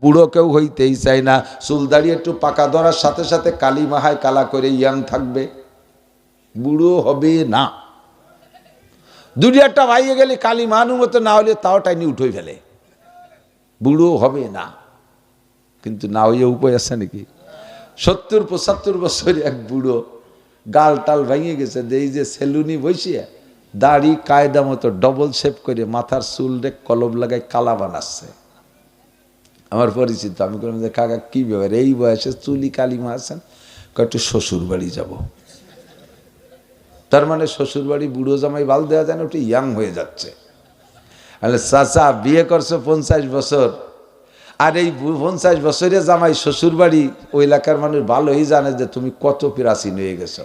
বুড়ো কেউ হইতেই চায় না। চুল দাঁড়িয়ে একটু পাকা ধরার সাথে সাথে কালি মাহায় কালা করে ইয়াং থাকবে, বুড়ো হবে না। দুটি একটা ভাইয়ে গেলে কালি মানু মতো না হলে তাও টাইনি উঠে ফেলে, বুড়ো হবে না। কিন্তু না হইয়া উপায় আছে নাকি? 70-75 বছর এক বুড়ো, গাল টাল ভেঙে গেছে, এই যে সেলুনি বসিয়ে দাড়ি কায়দা মতো ডবল শেপ করে মাথার চুল রে কলম লাগাই কালা বানাচ্ছে। আমার পরিচিত, আমি বললাম যে কাকা কি ব্যাপার, এই বয়সে চুলি কালি মারছেন? একটু শ্বশুর বাড়ি যাব। তার মানে শ্বশুর বাড়ি বুড়ো জামাই বাল দেওয়া যায় না, ওটা ইয়াং হয়ে যাচ্ছে। তাহলে চাচা বিয়ে করছো 50 বছর, আর এই 50 বছরে জামাই শ্বশুর বাড়ি, ওই এলাকার মানুষ ভালোই জানে যে তুমি কত প্রাচীন হয়ে গেছো।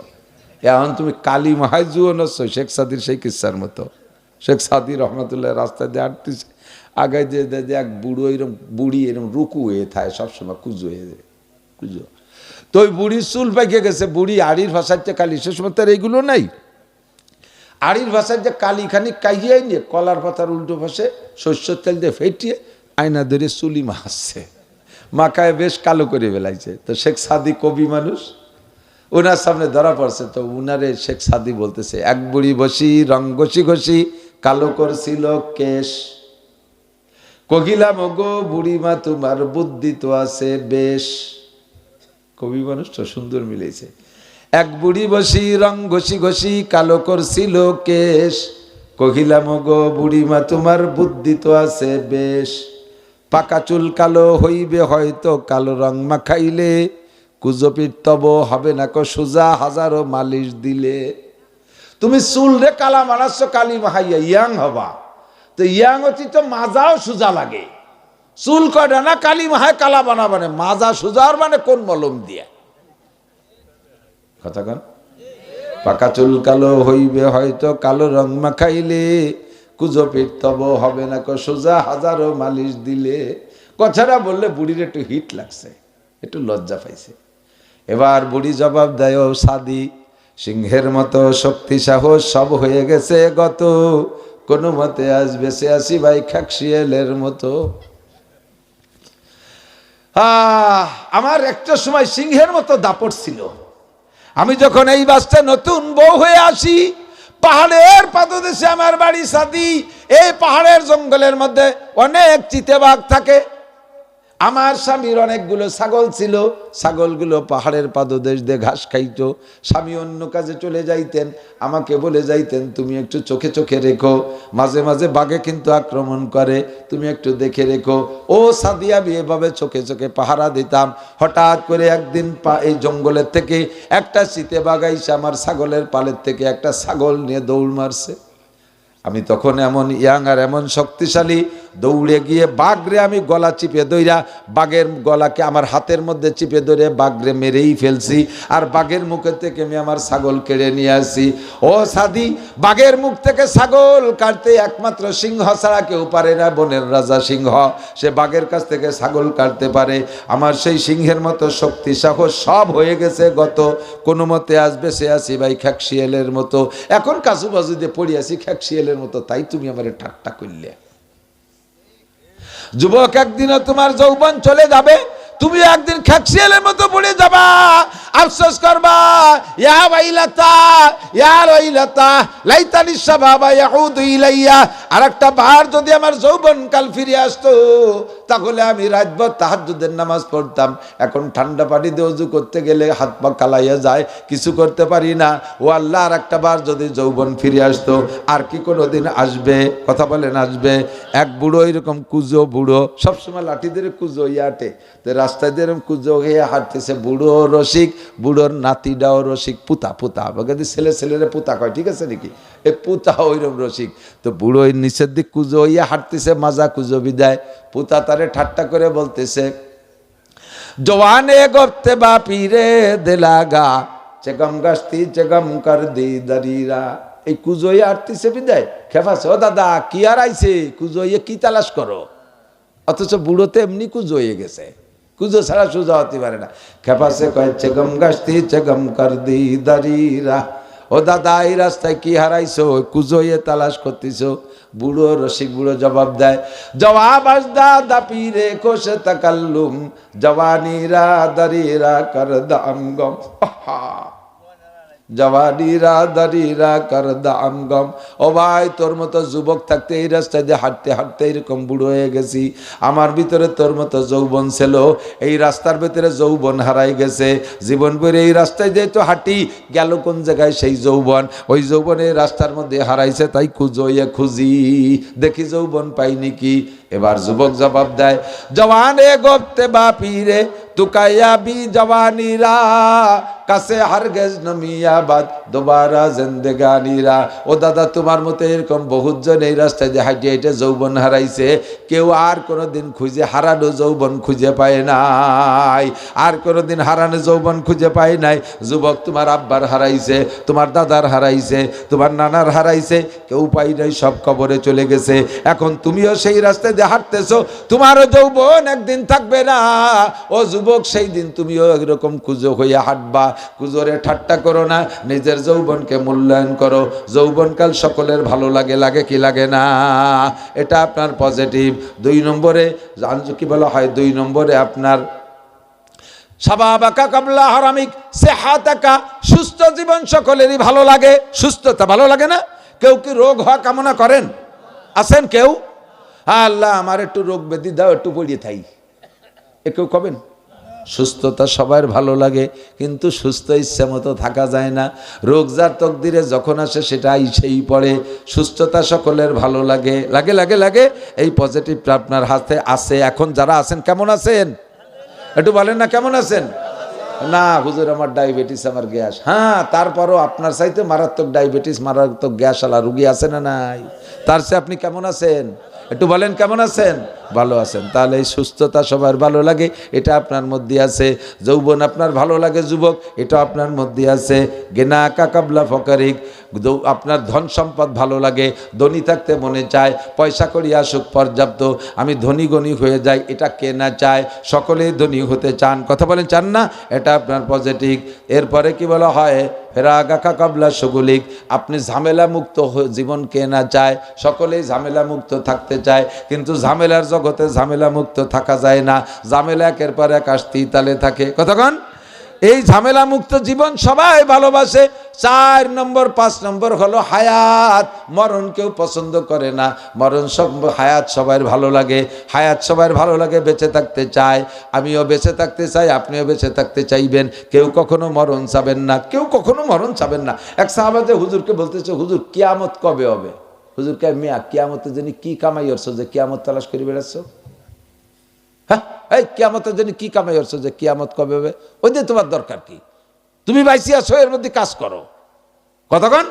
এখন তুমি কালী মাহায় জুয়ো নচ্ছ, শেখ সাদির সেই কিচ্ছার মতো। শেখ সাদি রহমতুল্লাহ রাস্তায় দিয়ে হাঁটতেছে, আগে যে এক বুড়ো এরকম বুড়ি এরকম রুকু হয়ে থাকে সবসময়, কুজো হয়ে যায়, কুজো। তো ওই বুড়ির চুল পেকে গেছে, বুড়ি আড়ির ভাষার যে কালি, সে সময় তার এইগুলো নাই। আড়ির ভাষার যে কালি খানি কাইয়াই নিয়ে কলার পাতার উল্টো পাশে সর্ষের তেল দিয়ে ফেটিয়ে আয়না ধরে চুলি মাখছে, মাখায় বেশ কালো করে বেলাইছে। তো শেখ সাদি কবি মানুষ, ওনার সামনে ধরা পড়ছে। তো উনারে শেখ সাদি বলতেছে, এক বুড়ি বসি রং ঘষি ঘষি কালো করছিল কেশ, কহিলাম ওগো বুড়িমা তোমার বুদ্ধি তো আছে বেশ। কবি মানুষ তো সুন্দর মিলেছে। এক বুড়ি বসি রং ঘষি ঘষি কালো করছিল কেশ, কহিলাম ওগো বুড়িমা তোমার বুদ্ধি তো আছে বেশ। পাকা চুল কালো হইবে হয়তো কালো রং মাখাইলে, কুজপির তব হবে না কো সোজা হাজারো মালিশ দিলে। তুমি চুল রে কালা মানাচ্ছ কালি মাহাইয়া ইয়াং হবা, তো ইয়াং হচ্ছি তো মাজাও সোজা লাগে। চুল কয়টা না কালি মাহায় কালা বানাবানে, মাজা সোজার মানে কোন মলম দিয়া কথা কন। পাকা চুল কালো হইবে হয়তো কালো রং মাখাইলে, কুজপির তব হবে না কো সোজা হাজারো মালিশ দিলে। কথাটা বললে বুড়ির একটু হিট লাগছে, একটু লজ্জা পাইছে। এবার বুড়ি জবাব দেয়, ও সাদি সিংহের মতো শক্তি সাহস সব হয়ে গেছে গত, কোনো মতে আজ বেঁচে আসি ভাই খাকশিয়ালের মতো। আমার একটা সময় সিংহের মতো দাপট ছিল। আমি যখন এই বাসটা নতুন বউ হয়ে আসি, পাহাড়ের পাদদেশে আমার বাড়ি সাদি, এই পাহাড়ের জঙ্গলের মধ্যে অনেক চিতাবাঘ থাকে। আমার স্বামীর অনেকগুলো ছাগল ছিল, ছাগলগুলো পাহাড়ের পাদদেশ দিয়ে ঘাস খাইতো। স্বামী অন্য কাজে চলে যাইতেন, আমাকে বলে যাইতেন তুমি একটু চোখে চোখে রেখো, মাঝে মাঝে বাঘে কিন্তু আক্রমণ করে, তুমি একটু দেখে রেখো। ও সাদিয়া আমি এভাবে চোখে চোখে পাহারা দিতাম। হঠাৎ করে একদিন এই জঙ্গলের থেকে একটা চিতাবাঘ আইসা আমার ছাগলের পালের থেকে একটা ছাগল নিয়ে দৌড় মারছে। আমি তখন এমন ইয়াং আর এমন শক্তিশালী, দৌড়ে গিয়ে বাঘরে আমি গলা চিপে ধইরা, বাঘের গলাকে আমার হাতের মধ্যে চিপে ধরে বাঘরে মেরেই ফেলছি, আর বাঘের মুখের থেকে আমি আমার ছাগল কেড়ে নিয়ে আসি। ও সাদি, বাঘের মুখ থেকে ছাগল কাটতে একমাত্র সিংহ ছাড়া কেউ পারে না, বনের রাজা সিংহ, সে বাঘের কাছ থেকে ছাগল কাটতে পারে। আমার সেই সিংহের মতো শক্তি সাহস সব হয়ে গেছে গত, কোনো মতে আসবে সে আসি ভাই খাকশিয়ালের মতো। এখন কাছু বাজু দিয়ে পড়ি আছি খাকশিয়ালের মতো, তাই তুমি আমার ঠাট্টা করলে। যুবক, একদিনও তোমার যৌবন চলে যাবে, তুমি একদিন খাকশিয়ালের মতো পড়ে যাবা, আফসোস করবা। ইয়া ওয়াইলাতা ইয়া ওয়াইলাতা লাইতানি শাবাবা ইয়াউদু ইলাইয়া। আরেকটা বার যদি আমার যৌবনকাল ফিরে আসতো, তাহলে আমি রাতভর তাহাজ্জুদের নামাজ পড়তাম। এখন ঠান্ডা পানি দিয়ে ওযু করতে গেলে হাত পা কালাইয়া যায়, কিছু করতে পারি না। ও আল্লাহ, আরেকটা বার যদি যৌবন ফিরে আসতো, আর কি কোনোদিন আসবে? কথা বলেন আসবে? এক বুড়ো এরকম কুজো বুড়ো, সবসময় লাঠি ধরে কুজো হাঁটে, তো রাস্তায় দিয়ে এরকম কুজো হয়ে হাঁটতেছে। বুড়ো রসিক, বুড়োর নাতিটাও রসিক, পুতা পুতা বাগাদি ছেলে ছেলেরে পুতা কয়, ঠিক আছে নাকি? এ পুতা ওইরকম রসিক। তো বুড়ো ওই নিচের দিক কুজো হইয়া হাঁটতেছে, মাজা কুজো বিদায়। পুতা তারে ঠাট্টা করে বলতেছে, জওয়ানে গপ্তে বাপি রে দেলাগা চেগম গাস্তি চেগম কর দি দারিরা। এই কুজো হইয়া হাঁটতেছে বিদায়, খেপাছে, ও দাদা কি আর আইছে, কুজো হইয়া কি তালাশ করো? অথচ বুড়োতে এমনি কুজো হয়ে গেছে, কুজো ছাড়া সোজা হতে পারে না। খেপাছে কয় চেগম গাস্তি চেগম কর দি দারিরা। ও দাদা এই রাস্তায় কি হারাইছো? কুজোয়ে তালাশ করতেছো। বুড়ো রসিক বুড়ো জবাব দেয়, জবাব আজদা দা পীরে কোশে তাকাল্লুম, জওয়ানিরা দারিরা কর দাম গম। জওয়ানিরা দারিরা কর দাম গম। ও ভাই, তোর মতো যুবক থাকতে এই রাস্তায় দিয়ে হাঁটতে হাঁটতে এরকম বুড়ো হয়ে গেছি। আমার ভিতরে তোর মতো যৌবন ছিল, এই রাস্তার ভিতরে যৌবন হারাই গেছে। জীবন ভরে এই রাস্তায় দিয়ে তো হাঁটি, গেল কোন জায়গায় সেই যৌবন? ওই যৌবন এই রাস্তার মধ্যে হারাইছে, তাই খুঁজোয়ে খুঁজি, দেখি যৌবন পাই নাকি। এবার যুবক জবাব দেয়, জওয়ানে গোপতে বাপিরে তুকাইয়া বি জওয়ানিরা, কাছে হারগেজ নমিয়াবাদ দোবারা জিন্দেগানিরা। ও দাদা, তোমার মতো এরকম বহুত জন এই রাস্তায় দিয়ে হাঁটিয়ে হেঁটে যৌবন হারাইছে, কেউ আর কোনোদিন খুঁজে হারানো যৌবন খুঁজে পায় নাই, আর কোনোদিন হারানো যৌবন খুঁজে পায় নাই। যুবক, তোমার আব্বার হারাইছে, তোমার দাদার হারাইছে, তোমার নানার হারাইছে, কেউ পাই নাই, সব কবরে চলে গেছে। এখন তুমিও সেই রাস্তায় দিয়ে হাঁটতেছো, তোমারও যৌবন একদিন থাকবে না। ও যুবক, সেই দিন তুমিও এরকম কুজো হয়ে হাঁটবা। কুজোরে ঠাট্টা করো না, নিজের যৌবনকে মূল্যায়ন করো। যৌবনকাল সকলের ভালো লাগে, লাগে কি লাগে না? এটা আপনার পজিটিভ। 2 নম্বরে কি বলা হয়, 2 নম্বরে আপনার শাবাবাকা কাবলা হারামিক সিহাতাকা, সুস্থ জীবন সকলেরই ভালো লাগে। সুস্থতা ভালো লাগে না? কেউ কি রোগ হওয়া কামনা করেন? আছেন কেউ? আল্লাহ আমার একটু রোগ ব্যাধি দাও, একটু পড়িয়ে থাই, এ কেউ কবেন? সুস্থতা সবার ভালো লাগে, কিন্তু সুস্থ ইচ্ছা মতো থাকা যায় না। রোগ যার তকদিরে যখন আসে সেটা আইসেই পড়ে। সুস্থতা সকলের ভালো লাগে, লাগে লাগে লাগে। এই পজিটিভটা আপনার হাতে আছে। এখন যারা আছেন কেমন আছেন একটু বলেন না, কেমন আছেন? না হুজুর, আমার ডায়াবেটিস, আমার গ্যাস। হ্যাঁ, তারপরও আপনার চাইতে মারাত্মক ডায়াবেটিস, মারাত্মক গ্যাস আলা রুগী আছে না নাই? তার চেয়ে আপনি কেমন আছেন একটু বলেন, কেমন আছেন? ভালো আছেন। তাহলে এই সুস্থতা সবার ভালো লাগে, এটা আপনার মধ্যে আছে। যৌবন আপনার ভালো লাগে যুবক, এটা আপনার মধ্যে আছে। গেনা কাকাবলা ফকারিক, আপনার ধন সম্পদ ভালো লাগে, ধনী থাকতে মনে চায়, পয়সা করি আসুক পর্যাপ্ত, আমি ধনী গণী হয়ে যাই, এটা কে না চায়? সকলেই ধনী হতে চান, কথা বলেন চান না? এটা আপনার পজিটিভ। এরপরে কি বলা হয়, ফেরাগাকা কাবলা সুগুলিক, আপনি ঝামেলা মুক্ত জীবন কে না চায়? সকলেই ঝামেলা মুক্ত থাকতে চায়, কিন্তু ঝামেলার জগতে ঝামেলা মুক্ত থাকা যায় না। ঝামেলা একের পর এক আসতেই তালে থাকে, কতক্ষণ? এই ঝামেলা মুক্ত জীবন সবাই ভালোবাসে। 4 নম্বর 5 নম্বর হলো হায়াত। মরণ কেউ পছন্দ করে না, মরণ সব, হায়াত সবার ভালো লাগে। হায়াত সবার ভালো লাগে, বেঁচে থাকতে চায়। আমিও বেঁচে থাকতে চাই, আপনিও বেঁচে থাকতে চাইবেন। কেউ কখনো মরণ চাবেন না, কেউ কখনো মরণ চাবেন না। এক সাহাবাতে হুজুরকে বলতেছে, হুজুর কিয়ামত কবে হবে? হুজুরকে, মিয়া কিয়ামতের জন্য কি কামাই করছো যে কিয়ামত তালাশ করে বেড়াচ্ছ? হ্যাঁ, এই কিয়ামতের জন্য কি কামাই করছো যে কিয়ামত কবে হবে? ওই দিয়ে তোমার দরকার কি? তুমি বাইসি আছো, এর মধ্যে কাজ করো, কতক্ষণ?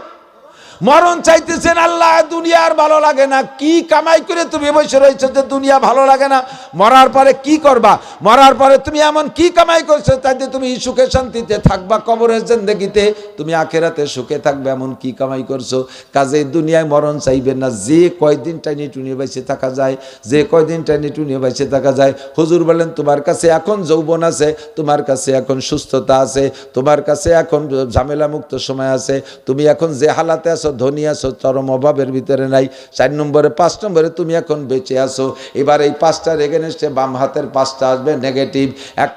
মরণ চাইতেছেন আল্লাহ, দুনিয়া আর ভালো লাগে না। কি কামাই করে তুমি বসে রয়েছো যে দুনিয়া ভালো লাগে না? মরার পরে কি করবা? মরার পরে তুমি এমন কি কামাই করছো তাইতে তুমি সুখে শান্তিতে থাকবা? কবরের জিন্দেগিতে তুমি আখেরাতে সুখে থাকবে, এমন কি কামাই করছো? কাজে দুনিয়ায় মরণ চাইবেন না। যে কয়দিন টাইনি টুনিয়ে বাইসে থাকা যায়, যে কয়দিন টাইনি টুনিয়ে বাইসে থাকা যায়। হুজুর বলেন, তোমার কাছে এখন যৌবন আছে, তোমার কাছে এখন সুস্থতা আছে, তোমার কাছে এখন ঝামেলা মুক্ত সময় আছে। তুমি এখন যে হালাতে আছো, ধনী আছো, চরম অভাবের ভিতরে নাই। 4 নম্বরে 5 নম্বরে তুমি এখন বেঁচে আছো। এবার এই 5টার এগেনস্টে বাম হাতের 5টা আসবে নেগেটিভ। 1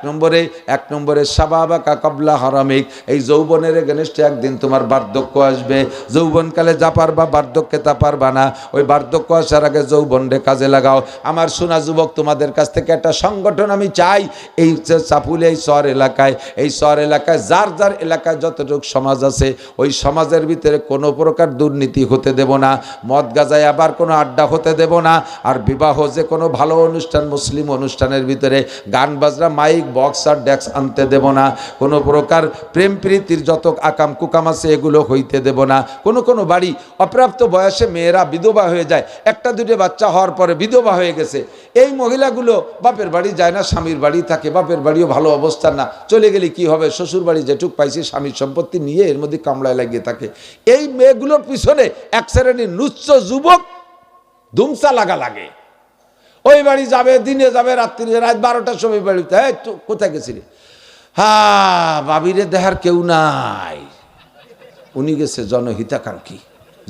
নম্বরে শাবাবাকা কাবলা হারামিক, এই যৌবনের এগেনস্টে একদিন তোমার বার্ধক্য আসবে। যৌবনকালে যা পারবা বার্ধক্যে তা পারবা না। ওই বার্ধক্য আসার আগে যৌবনরে কাজে লাগাও। আমার সোনা যুবক, তোমাদের কাছ থেকে একটা সংগঠন আমি চাই। এই চাপুলে, এই শহর এলাকায়, এই শহর এলাকায় যার যার এলাকায় যতটুকু সমাজ আছে, ওই সমাজের ভিতরে কোনো প্রকার দুর্নীতি হতে দেব না। মদ গাজায় আবার কোনো আড্ডা হতে দেব না। আর বিবাহ যে কোনো ভালো অনুষ্ঠান, মুসলিম অনুষ্ঠানের ভিতরে গান বাজনা, মাইক, বক্স আর ডেক্স আনতে দেব না। কোনো প্রকার প্রেম প্রীতির যত আকাম কুকাম আছে এগুলো হইতে দেব না। কোনো বাড়ি অপ্রাপ্ত বয়সে মেয়েরা বিধবা হয়ে যায়, 1-2 বাচ্চা হওয়ার পরে বিধবা হয়ে গেছে। এই মহিলাগুলো বাপের বাড়ি যায় না, স্বামীর বাড়ি থাকে। বাপের বাড়িও ভালো অবস্থা না, চলে গেলে কি হবে? শ্বশুর বাড়ি যেটুক পাইছি স্বামীর সম্পত্তি নিয়ে এর মধ্যে কামড়ায় লাগিয়ে থাকে। এই মেয়েগুলোর পিছনে এক শ্রেণীর নুচ্ছ যুবক ধুমসা লাগে। ওই বাড়ি যাবে, দিনে যাবে, রাত্রি, রাত 12টার সময় বাড়িতে, কোথায় গেছিলি? হ্যাঁ, বাবিরে দেখার কেউ নাই। উনি গেছে জনহিতাকাঙ্ক্ষী,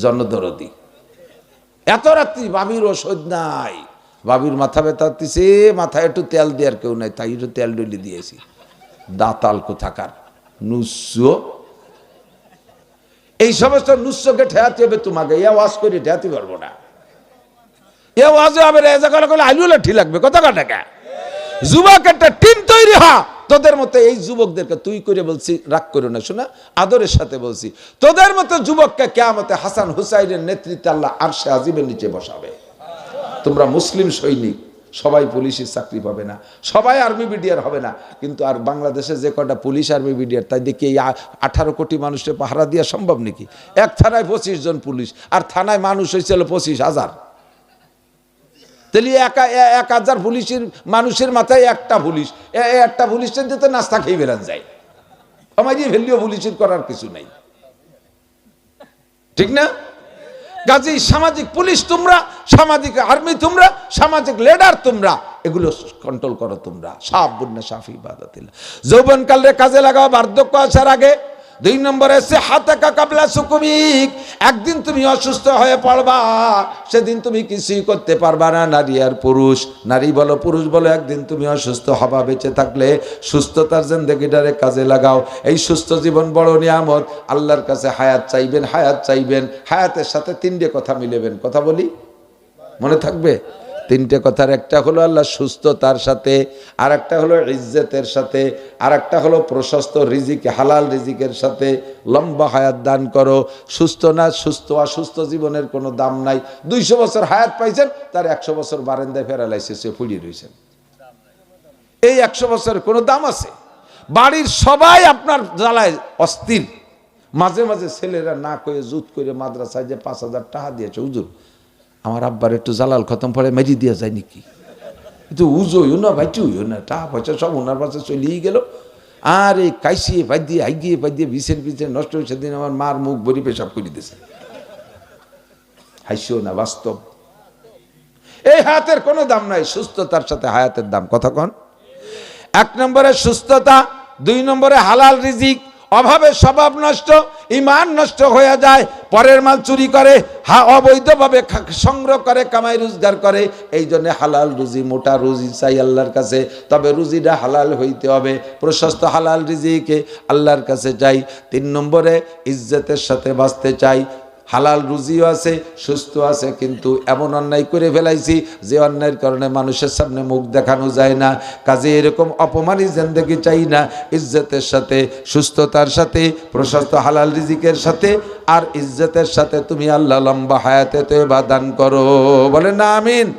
জনদরদি। এত রাত্রি বাবির ওষুধ নাই, বাবির মাথা ব্যথা হতেছে, মাথায় একটু তেল দেওয়ার কেউ নাই, তাই একটু তেল ডলি দিয়েছি। দাতাল কোথাকার নুস্য, এই সমস্ত নুস্যকে ঠেয়াতে হবে তোমাকে। এ ওয়াজ করে ঠেয়াতে পারবো না, এ ওয়াজে হবে রেজা করলে আলু লাঠি লাগবে। কত টাকা যুবক একটা টিম তৈরি হ তোদের মতো। এই যুবকদেরকে তুই করে বলছি, রাগ করো না, শোনা আদরের সাথে বলছি, তোদের মতো যুবককে কিয়ামতে হাসান হুসাইনের নেতৃত্বে আল্লাহ আরশে আজিমের নিচে বসাবে। তোমরা মুসলিম সৈনিক, সবাই পুলিশের চাকরি পাবে না, সবাই আর্মি বিডিআর হবে না, কিন্তু আর বাংলাদেশে যে কটা পুলিশ আর্মি বিডিআর, তাই দেখি এই 18 কোটি মানুষকে পাহারা দেওয়া সম্ভব নাকি? এক থানায় 25 জন পুলিশ, আর থানায় মানুষ হয়েছিল 25,000। তাহলে 1,000 পুলিশের মানুষের মাথায় একটা পুলিশ, একটা পুলিশের দিতে নাস্তা খেয়ে বেরান যায়। আমার যে ভ্যালিও পুলিশের করার কিছু নাই, ঠিক না? কাজেই সামাজিক পুলিশ তোমরা, সামাজিক আর্মি তোমরা, সামাজিক লিডার তোমরা, এগুলো কন্ট্রোল করো তোমরা। সাবুন্না শাফি ইবাদাতিল্লাহ। যৌবনকালে কাজে লাগাও বার্ধক্য আসার আগে। 2 নম্বরে সিহাতাকা কাবলা সুকুমিক, একদিন তুমি অসুস্থ হয়ে পড়বা, সেদিন তুমি কিছুই করতে পারবা না। নারী আর পুরুষ, নারী বলো পুরুষ বলো, একদিন তুমি অসুস্থ হবা। বেঁচে থাকলে সুস্থতার জিন্দেগিটারে কাজে লাগাও। এই সুস্থ জীবন বড় নিয়ামত। আল্লাহর কাছে হায়াত চাইবেন, হায়াত চাইবেন, হায়াতের সাথে 3টে কথা মিলেবেন। কথা বলি, মনে থাকবে? 3টে কথার একটা হলো আল্লাহ সুস্থতার সাথে, আর একটা হলো ইজ্জতের সাথে, আর একটা হলো প্রশস্ত রিজিক, হালাল রিজিকের সাথে। লম্বা হায়াত দান করো। সুস্থ না, সুস্থ অসুস্থ জীবনের কোনো দাম নাই। 200 বছর হায়াত পাইছেন, তার 100 বছর বারান্দায় প্যারালাইসিসে পড়ে রয়েছেন। এই 100 বছরের কোনো দাম আছে? বাড়ির সবাই আপনার জ্বালায় অস্থির। মাঝে মাঝে ছেলেরা না কয়ে জুত করে মাদ্রাসায় যে 5,000 টাকা দিয়েছে, হুজুর আমার আব্বার একটু জালাল খতম পড়ে মেরি দিয়া যায় নাকি? কিন্তু উজোইও না, ভাইটিও না, টাকা পয়সা সব ওনার পাশে চলেই গেল। আর এই কাইসিয়ে পাই দিয়ে, হাইগিয়ে পাই দিয়ে, বিছের নষ্ট হয়েছে। দিন আমার মার মুখ ভরি পেশাব করে দিয়েছে। হাইসিও না, বাস্তব। এই হায়াতের কোনো দাম নাই, সুস্থতার সাথে হায়াতের দাম। কথা কন? 1 নম্বরে সুস্থতা, 2 নম্বরে হালাল রিজিক। অভাবে স্বভাব নষ্ট, ইমান নষ্ট হয়ে যায়। পরের মাল চুরি করে, অবৈধভাবে সংগ্রহ করে, কামাই রোজগার করে। এই জন্য হালাল রুজি, মোটা রুজি চাই আল্লাহর কাছে। তবে রুজিটা হালাল হইতে হবে, প্রশস্ত হালাল রিজিকে আল্লাহর কাছে চাই। 3 নম্বরে ইজ্জতের সাথে বাঁচতে চাই। হালাল রুজিও আছে, সুস্থ আছে, কিন্তু এমন অন্যায় করে ফেলাইছি যে অন্যায়ের কারণে মানুষের সামনে মুখ দেখানো যায় না। কাজে এরকম অপমানী জিন্দেগি চাই না। ইজ্জতের সাথে, সুস্থতার সাথে, প্রশস্ত হালাল রিজিকের সাথে, আর ইজ্জতের সাথে তুমি আল্লাহ লম্বা হায়াতে তওবা দান করো। বলেন না আমিন।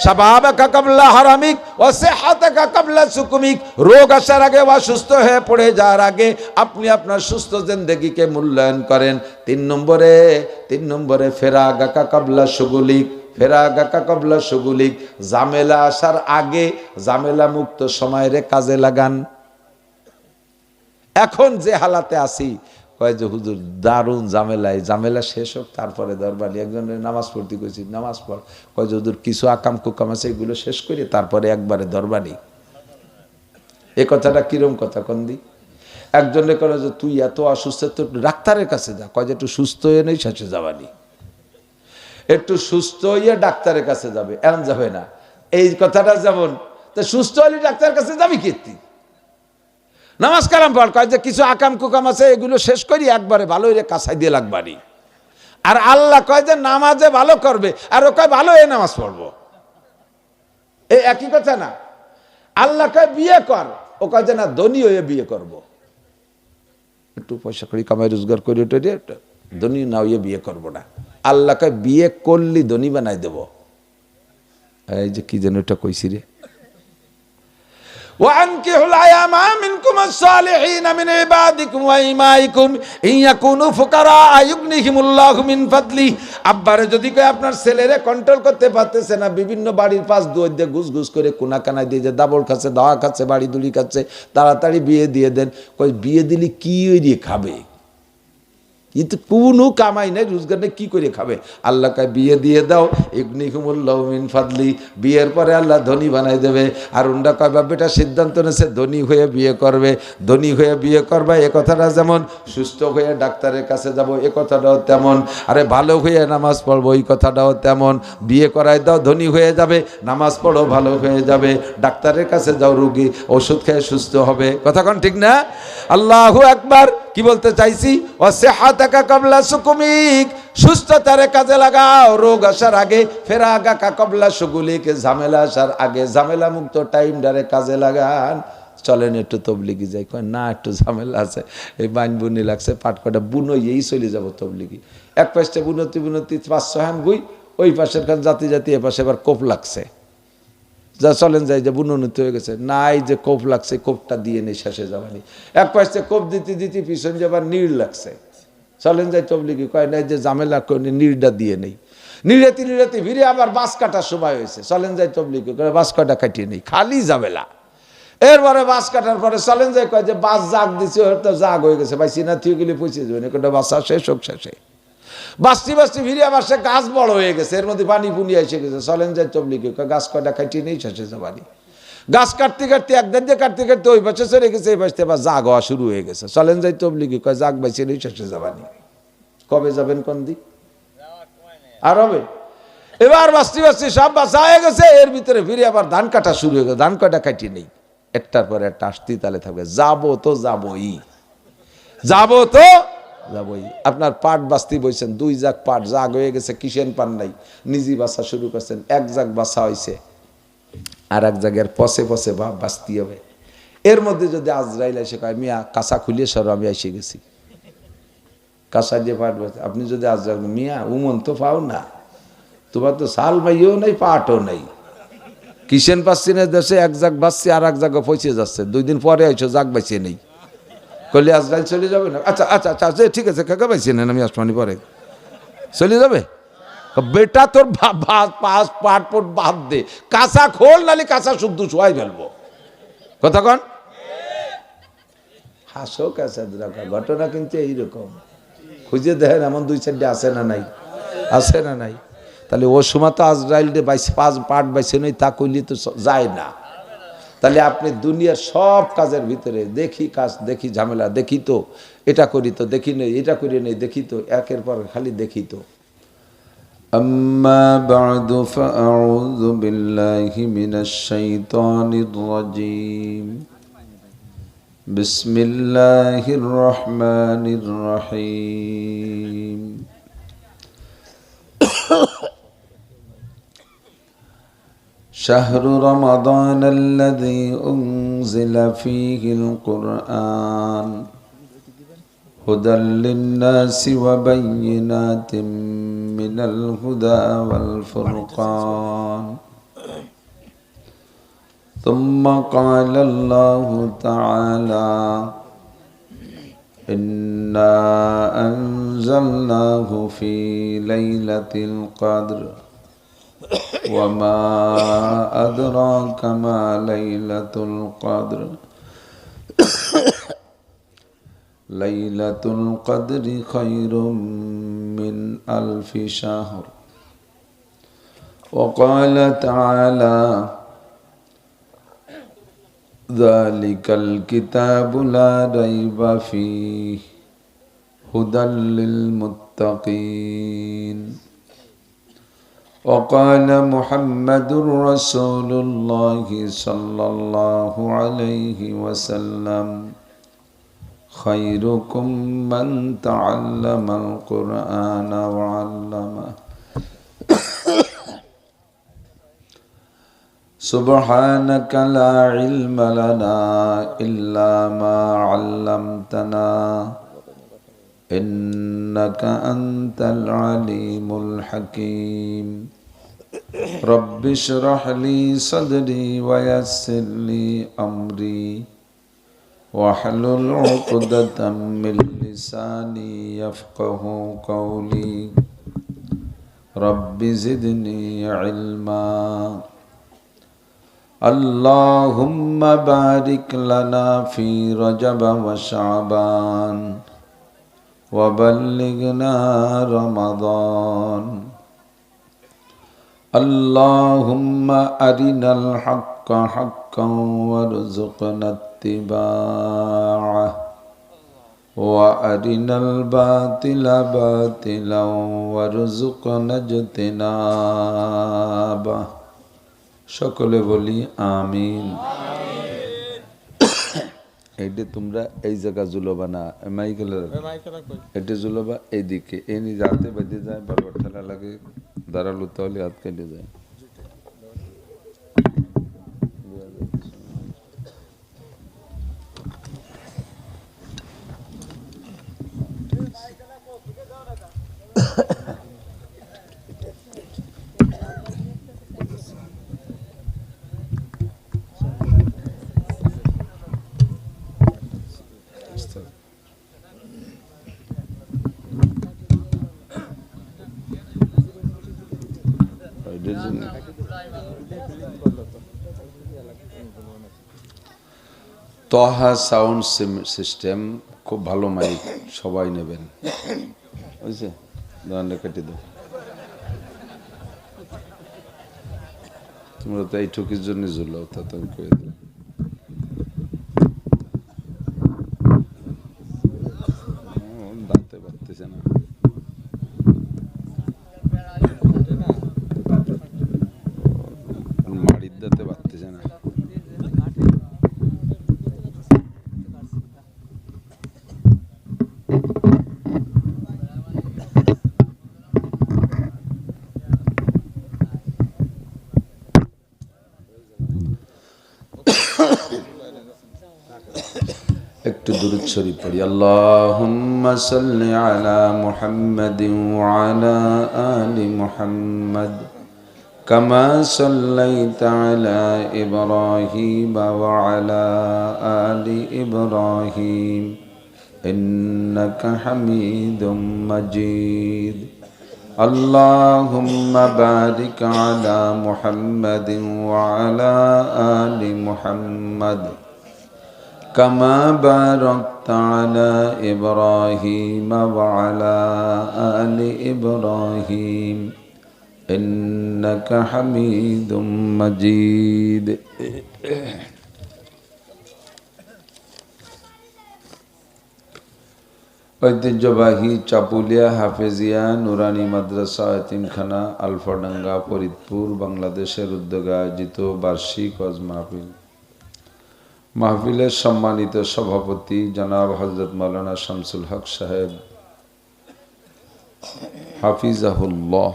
শাবাবাকা কাবলা হারামিক ওয়া সিহাতাকা কাবলা সুকুমিক। রোগ আসার আগে বা সুস্থ হয়ে পড়ে যাওয়ার আগে আপনি আপনার সুস্থ জিন্দেগিকে মূল্যায়ন করেন। 3 নম্বরে ফেরাগাকা কাবলা শুগুলিক। ফেরাগাকা কাবলা শুগুলিক, ঝামেলা আসার আগে ঝামেলা মুক্ত সময়ের কাজে লাগান। এখন যে হালাতে আছি, কয় যে হুজুর দারুণ ঝামেলায়, ঝামেলা শেষ হোক তারপরে দরবারি। একজনের নামাজ পড়তে কইছি, নামাজ পড়। কয় যে হুজুর কিছু আকাম কুকাম আছে, এগুলো শেষ করে তারপরে একবারে দরবারি। এ কথাটা কিরম কথা কন্দি? একজনে করে যে তুই এত অসুস্থ, তো ডাক্তারের কাছে যা। কয় যে একটু সুস্থ হয়ে নেই, শেষে যাবানি। একটু সুস্থ হইয়ে ডাক্তারের কাছে যাবে, এমন যাবে না। এই কথাটা যেমন, তো সুস্থ হলে ডাক্তারের কাছে যাবি কীর্তি? নামাজ কালাম পড়। কয় যে কিছু আকাম কুকাম আছে, এগুলো শেষ করি একবারে ভালো হয়ে কাছাই দিয়ে লাগবানি। আর আল্লাহ কয় যে নামাজে ভালো করবে, আর ও কয় ভালো হয়ে নামাজ পড়বো। এই একই কথা না? আল্লাহ কয় বিয়ে কর, ও কয় যে না ধনী হয়ে বিয়ে করব। একটু পয়সা করি, কামাই রোজগার করি, ধনী না হইয়ে বিয়ে করবো না। আল্লাহ কয় বিয়ে করলি ধনী বানাই দেব। এই যে কি যেন এটা কইছি রে, وأنكحوا الأيام منكم الصالحين من عبادكم وإمائكم إن يكونوا فقراء يغنيهم الله من فضله। আব্বারে যদি কয় আপনার ছেলেরে কন্ট্রোল করতে পারতেছে না, বিভিন্ন বাড়ির পাশ দুয়ার দিয়ে ঘুষ করে কোনা কানা দিয়ে যে দাবল খাচ্ছে, দাওয়া খাচ্ছে, বাড়ি দুলি খাচ্ছে, তাড়াতাড়ি বিয়ে দিয়ে দেন। কই বিয়ে দিলি কি দিয়ে খাবে? কিন্তু কোনো কামাই নাই, রোজগার নেই, কি করে খাবে? আল্লাহ কয় বিয়ে দিয়ে দাও, ইগনিকুমুল্লাহু মিন ফাদলি, বিয়ের পরে আল্লাহ ধনী বানাই দেবে। আর উন্ডা কয় বাবা সিদ্ধান্ত নেছে ধনী হয়ে বিয়ে করবে, ধনী হয়ে বিয়ে করবে। এ কথাটা যেমন সুস্থ হয়ে ডাক্তারের কাছে যাব, এ কথাটাও তেমন। আরে ভালো হয়ে নামাজ পড়বো, এই কথাটাও তেমন। বিয়ে করাই দাও, ধনী হয়ে যাবে, নামাজ পড়ো, ভালো হয়ে যাবে, ডাক্তারের কাছে যাও, রুগী ওষুধ খেয়ে সুস্থ হবে। কথা কোন ঠিক না? আল্লাহু আকবার। কি বলতে চাইছি? ওয়াসিহাতাকা ক্বাবলা সুকুমিক, সুস্থতারে কাজে লাগাও রোগ আসার আগে, ফেরাগাকা ক্বাবলা শুগুলিক, ঝামেলা আসার আগে ঝামেলা মুক্ত টাইমটারে কাজে লাগান। চলেন একটু তবলিগি যাই। কয় না, একটু ঝামেলা আছে, এই বাইন বুনি লাগছে, পাট কটা বুনো এই চলে যাব তবলিগি। এক পাশে বুনতি বুনতি 5-6 গুই, ওই পাশের খান জাতি জাতি, এ পাশে এবার কোপ লাগছে, যা চলেন যাই, যে বুনতি হয়ে গেছে, নাই যে কোপ লাগছে, কোপটা দিয়ে নেই, শেষে যাবানি। এক পাশে কোপ দিতে দিতে পিছন যাবার নীড় লাগছে, চলেন যাই তবলিগি। কয় নাই যে ঝামেলা করে নীড়টা দিয়ে নেই। নিড়াতি নিড়াতি ভিড়ে আবার বাস কাটার সময় হয়েছে, চলেন যাই তবলিগি। করে বাস কটা কাটিয়ে নেই, খালি ঝামেলা। এরপরে বাস কাটার পরে চলেন যাই, কয় যে বাস জাগ দিচ্ছে, ওর তো জাগ হয়ে গেছে, ভাই সিনা থিয়ে গেলে পৌঁছে যাবেন, একটা বাসা শেষ হোক শেষে। বাস্তি বাস্তি ভিড়ে আবার সে গাছ বড় হয়ে গেছে, এর মধ্যে পানি পুনি এসে গেছে, চলেন যাই তবলিগি। গাছ কয়টা কাটিয়ে নেই, শেষে যাবানি। গাছ কাটতে কাটতে একদিন দিয়ে কাটতে কাটতে ওই পাশে চলে গেছে, এই পাশে আবার জাগ হওয়া শুরু হয়ে গেছে, চলেন যাই তবলিগি। কয় জাগ বাইছে নেই, শেষে যাবানি। কবে যাবেন কোন দিক? আর হবে? এবার বাস্তি বাস্তি সব বাসা হয়ে গেছে, এর ভিতরে ফিরে আবার ধান কাটা শুরু হয়ে গেছে, ধান কাটা কাটিয়ে নেই। একটার পর একটা আসতেই তালে থাকবে, যাবো তো যাবই, যাবো তো যাবই। আপনার পাট বাস্তি বইছেন, 2 জাগ পাট জাগ হয়ে গেছে, কিষেন পান নাই, নিজে বাসা শুরু করছেন, 1 জাগ বাসা হয়েছে, আর 1 জায়গার পচে পচে বাস্তি হবে। এর মধ্যে যদি আজরাইল এসে কয় মিয়া কাঁচা খুলিয়ে সর, আমি এসে গেছি, কাঁচা দিয়ে পাট বাঁচে, আপনি যদি আজরাইল, মিয়া উমন তো পাও না, তোমার তো শাল মাইও নেই, পাটও নেই, কিষেন পাচ্ছি না দেশে, 1 জাগ বাঁচছি, আর 1 জায়গা পৌঁছে যাচ্ছে, 2 দিন পরে আইছো জাগ বাইছে নেই, কইলে আজরাইল চলে যাবে না? আচ্ছা আচ্ছা আচ্ছা ঠিক আছে, কাকা বাইছে নেন, আমি আসমানি পরে চলে যাবে। বেটা তোর পাঁচ পাট পট বাদ দে, কাঁচা খোল, নালে কাঁচা শুদ্ধ শোয়াই ফেলবো। কথা কন? হাসো কাঁচা রাখা, ঘটনা কিন্তু এইরকম। খুঁজে দেখেন এমন 2-4টে আছে না নাই? আছে না নাই? তাহলে ও সময় তো আজরাইল ডে 5 পাট বাইছে নই, তা কইলে তো যায় না। তাহলে আপনি দুনিয়ার সব কাজের ভিতরে দেখি কাজ, দেখি ঝামেলা, দেখি তো এটা করি, তো দেখি নেই, এটা করি নেই, দেখি তো, একের পর খালি দেখি তো। أما بعد فأعوذ بالله من الشيطان الرجيم بسم الله الرحمن الرحيم شهر رمضان الذي أنزل فيه القرآن هدى للناس وبينات من الهدى والفرقان ثم قال الله تعالى إنا أنزلناه في ليلة القدر وما أدراك ما ليلة القدر ليلة القدر خير من 1000 شهر وقال تعالى ذلك الكتاب لا ريب فيه هدى للمتقين وقال محمد رسول الله صلى الله عليه وسلم خيركم من تعلم القرآن وعلمه سبحانك لا علم لنا إلا ما علمتنا إنك أنت العليم الحكيم رب اشرح لي صدري ويسر لي أمري واحلل عقدة من لساني يفقه قولي رب زدني علما اللهم بارك لنا في رجب وشعبان وبلغنا رمضان اللهم أرنا الحق حقا وارزقنا اتباعه وأرنا الباطل باطلا وارزقنا اجتنابه সকলে বলি আমিন। এইটা তোমরা এই জায়গা জুলবা না মাইকেলের এটা জুলবা এইদিকে এনি যাতে বেঁধে যায় বারবার ঠেলা লাগে দাঁড়ালো তাহলে হাত কেটে যায়। তহা সাউন্ড সিস্টেম খুব ভালো মাইক, সবাই নেবেন, বুঝছে? দোকানটা কেটে দাও। তোমরা তো এইটুকুর জন্য জুলাও, তা তুমি করে দাও। দাঁতে পারতেছে না, মাড়ির দাঁতে পারতেছে না। একটু দুরূদ শরীফ পড়ি। আল্লাহুম্মা সাল্লি আলা মুহাম্মাদিন ওয়া আলা আলি মুহাম্মাদ কামা সাল্লাইতা আলা ইব্রাহিম ওয়া আলা আলি ইব্রাহিম ইন্নাকা হামিদুম মাজিদ। আল্লাহুম্মা বারিক আলা মুহাম্মাদিন ওয়া আলা আলি মুহাম্মাদ كما باركت على إبراهيم وعلى آل إبراهيم إنك حميد مجيد। ঐতিহ্যবাহী চাপুলিয়া হাফেজিয়া নুরানি মাদ্রাসা এতিমখানা আলফাডাঙ্গা ফরিদপুর বাংলাদেশের উদ্যোগে আয়োজিত বার্ষিক ওয়াজ মাহফিল। মাহফিলের সম্মানিত সভাপতি জনাব হযরত মাওলানা শামসুল হক সাহেব হাফিজাহুল্লাহ,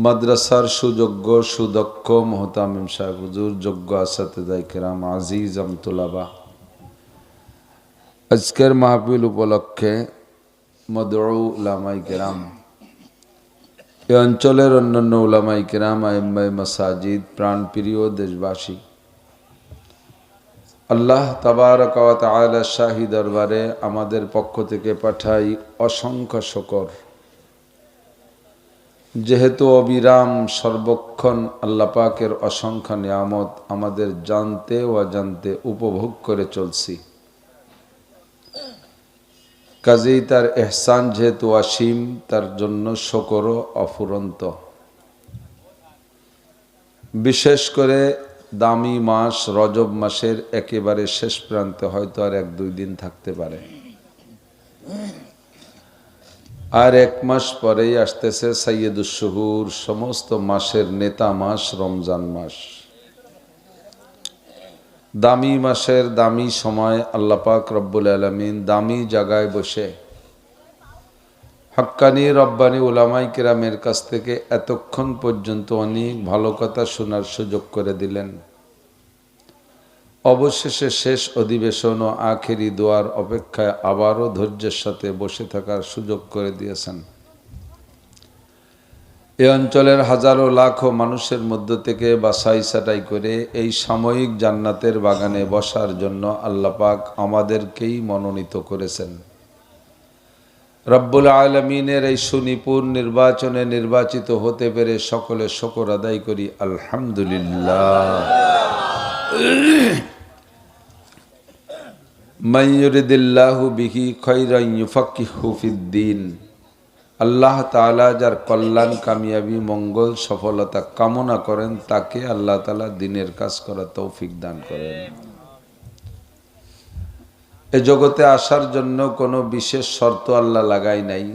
মাদ্রাসার সুযোগ্য সুদক্ষ মুহতামিম সাহেব হুজুর, যোগ্য আসাতিজা কিরাম, আজিজ আমতুলাবা, আজকের মাহফিল উপলক্ষে মদউ উলামায়ে কিরাম, এই অঞ্চলের অন্যান্য উলামায়ে কিরাম, আইম্মায়ে মাসাজিদ, প্রাণপ্রিয় দেশবাসী, আল্লাহ তাবারক ওয়া তাআলা শাহী দরবারে আমাদের পক্ষ থেকে পাঠাই অসংখ্য শুকর। যেহেতু অবিরাম সর্বক্ষণ আল্লাহ পাকের অসংখ্য নিয়ামত আমাদের জানতে ও অজান্তে উপভোগ করে চলছি, কাজেই তার এহসান যেহেতু অসীম, তার জন্য শুকরও অফুরন্ত। বিশেষ করে দামি মাস রজব মাসের একেবারে শেষ প্রান্তে হয়তো আর 1-2 দিন থাকতে পারে, আর 1 মাস পরেই আসতেছে সাইয়্যিদুশ শুহুর, সমস্ত মাসের নেতা মাস রমজান মাস। দামি মাসের দামি সময় আল্লাহ পাক রব্বুল আলামিন দামি জায়গায় বসে হক্কানি রব্বানি উলামায়ে কিরামের কাছ থেকে এতক্ষণ পর্যন্ত অনেক ভালো কথা শোনার সুযোগ করে দিলেন। অবশেষে শেষ অধিবেশন ও আখেরি দোয়ার অপেক্ষায় আবারও ধৈর্যের সাথে বসে থাকার সুযোগ করে দিয়েছেন। এই অঞ্চলের হাজারো লাখো মানুষের মধ্য থেকে বাছাই ছাঁটাই করে এই সাময়িক জান্নাতের বাগানে বসার জন্য আল্লাহ পাক আমাদেরকেই মনোনীত করেছেন। রব্বুল আলামিনের এই সুনিপুণ নির্বাচনে নির্বাচিত হতে পেরে সকলে শুকর আদায় করি আলহামদুলিল্লাহ। মান ইউরিদিল্লাহু বিহি খায়রান ইউফাক্কিহু ফিদ্দীন। আল্লাহ তাআলা যার কল্যাণ, কামিয়াবি, মঙ্গল, সফলতা কামনা করেন তাকে আল্লাহ তাআলা দ্বীনের কাজ করার তৌফিক দান করেন। এ জগতে আসার জন্য কোনো বিশেষ শর্ত আল্লাহ লাগাই নাই।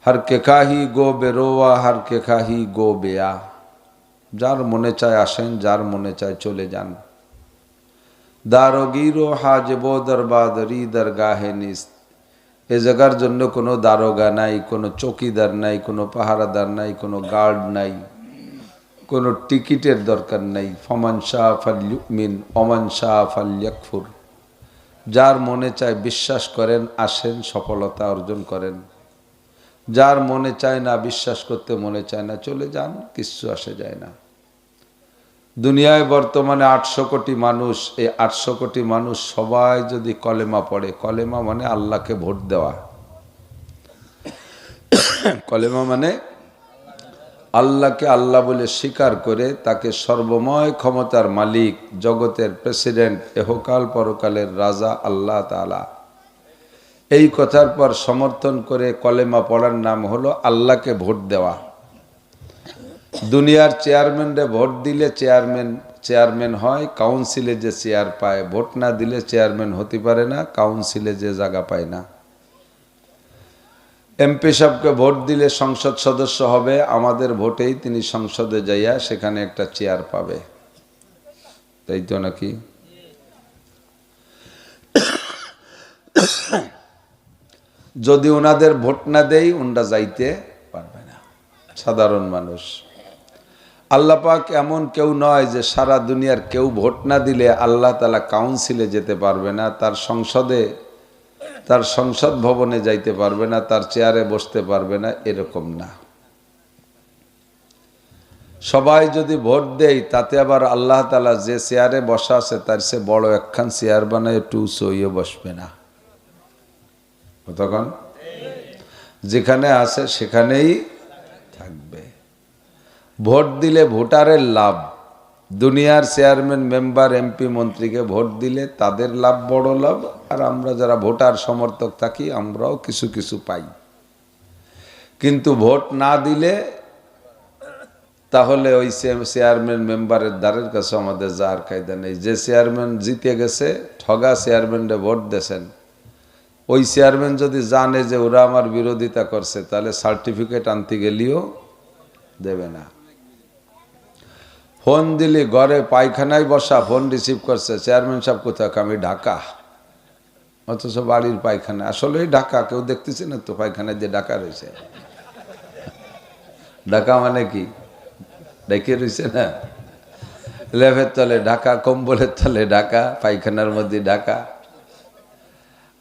হার কে কাহি গো বেরোয়া, হার কে কাহি গো বেয়া। যার মনে চায় আসেন, যার মনে চায় চলে যান। দারোগিরো হাজবো দরবাদরি দরগাহে নিস্ত। এ জায়গার জন্য কোনো দারোগা নাই, কোনো চৌকিদার নাই, কোনো পাহারাদার নাই, কোনো গার্ড নাই, কোনো টিকিটের দরকার নাই। ফমান শাহ ফালইউমিন ওমান শাহ ফালইয়াকফুর। যার মনে চায় বিশ্বাস করেন, আসেন, সফলতা অর্জন করেন। যার মনে চায় না, বিশ্বাস করতে মনে চায় না, চলে যান, কিচ্ছু আসে যায় না। দুনিয়ায় বর্তমানে 800 কোটি মানুষ। এই 800 কোটি মানুষ সবাই যদি কলেমা পড়ে, কলেমা মানে আল্লাহকে ভোট দেওয়া। কলেমা মানে আল্লাহকে আল্লাহ বলে স্বীকার করে তাকে সর্বময় ক্ষমতার মালিক, জগতের প্রেসিডেন্ট, এহকাল পরকালের রাজা আল্লাহ তাআলা, এই কথার পর সমর্থন করে কলেমা পড়ার নাম হলো আল্লাহকে ভোট দেওয়া। দুনিয়ার চেয়ারম্যানরে ভোট দিলে চেয়ারম্যান হয়, কাউন্সিলে যে চেয়ার পায়। ভোট না দিলে চেয়ারম্যান হতে পারে না, কাউন্সিলে যে জায়গা পায় না। এমপি সাহেবকে ভোট দিলে সংসদ সদস্য হবে, আমাদের ভোটেই তিনি সংসদে যাইয়া সেখানে একটা চেয়ার পাবে, তাই তো নাকি? যদি ওনাদের ভোট না দেই, ওনারা যাইতে পারবে না, সাধারণ মানুষ। আল্লাহ পাক এমন কেউ নয় যে সারা দুনিয়ার কেউ ভোট না দিলে আল্লাহ তাআলা কাউন্সিলে যেতে পারবে না, তার সংসদ ভবনে যাইতে পারবে না, তার চেয়ারে বসতে পারবে না, এরকম না। সবাই যদি ভোট দেয়, তাতে আবার আল্লাহ তাআলা যে চেয়ারে বসা আছে তার সে বড় একখান চেয়ার বানায় একটু সইয়ে বসবে না। তখন যেখানে আছে সেখানেই থাকবে। ভোট দিলে ভোটারের লাভ। দুনিয়ার চেয়ারম্যান, মেম্বার, এমপি, মন্ত্রীকে ভোট দিলে তাদের লাভ, বড় লাভ। আর আমরা যারা ভোটার সমর্থক থাকি, আমরাও কিছু কিছু পাই। কিন্তু ভোট না দিলে তাহলে ওই চেয়ারম্যান, মেম্বারের দ্বারের কাছে আমাদের যাওয়ার কায়দা নেই। যে চেয়ারম্যান জিতে গেছে, ঠগা চেয়ারম্যানরে ভোট দেন, ওই চেয়ারম্যান যদি জানে যে ওরা আমার বিরোধিতা করছে, তাহলে সার্টিফিকেট আনতে গেলেও দেবে না। ফোন দিলি, ঘরে পায়খানায় বসা, ফোন রিসিভ করছে, চেয়ারম্যান সাহেব কোথায়? আমি ঢাকা। অথচ বাড়ির পায়খানা, আসলেই ঢাকা, কেউ দেখতেছে না তো পায়খানায় যে ঢাকা রয়েছে। ঢাকা মানে কি? ডেকে রয়েছে না, লেভের তলে ঢাকা, কম্বলের তলে ঢাকা, পায়খানার মধ্যে ঢাকা।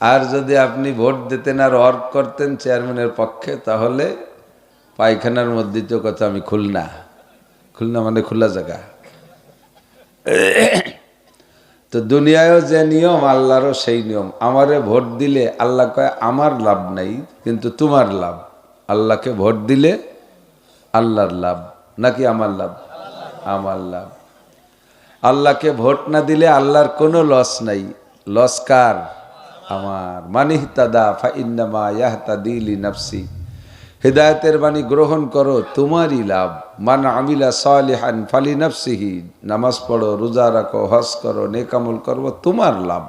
আর যদি আপনি ভোট দিতেন আর ওয়ার্ক করতেন চেয়ারম্যানের পক্ষে, তাহলে পায়খানার মধ্যে তো কথা, আমি খুলনা মানে খোলা জায়গা। তো দুনিয়ায়ও যে নিয়ম, আল্লাহরও সেই নিয়ম। আমারে ভোট দিলে আল্লাহ কয় আমার লাভ নাই, কিন্তু তোমার লাভ। আল্লাহকে ভোট দিলে আল্লাহর লাভ নাকি আমার লাভ? আমার লাভ। আল্লাহকে ভোট না দিলে আল্লাহর কোনো লস নাই। লস কার? আমার। মানিহতাদা ফাইন্নামা ইয়াহতাদি লিনাফসি। হিদায়াতের বাণী গ্রহণ করো, তোমারই লাভ। মান আমিলা সালিহান ফালিনাফসিহি। নামাজ পড়ো, রোজা রাখো, হজ করো, নেক আমল করো, তোমার লাভ।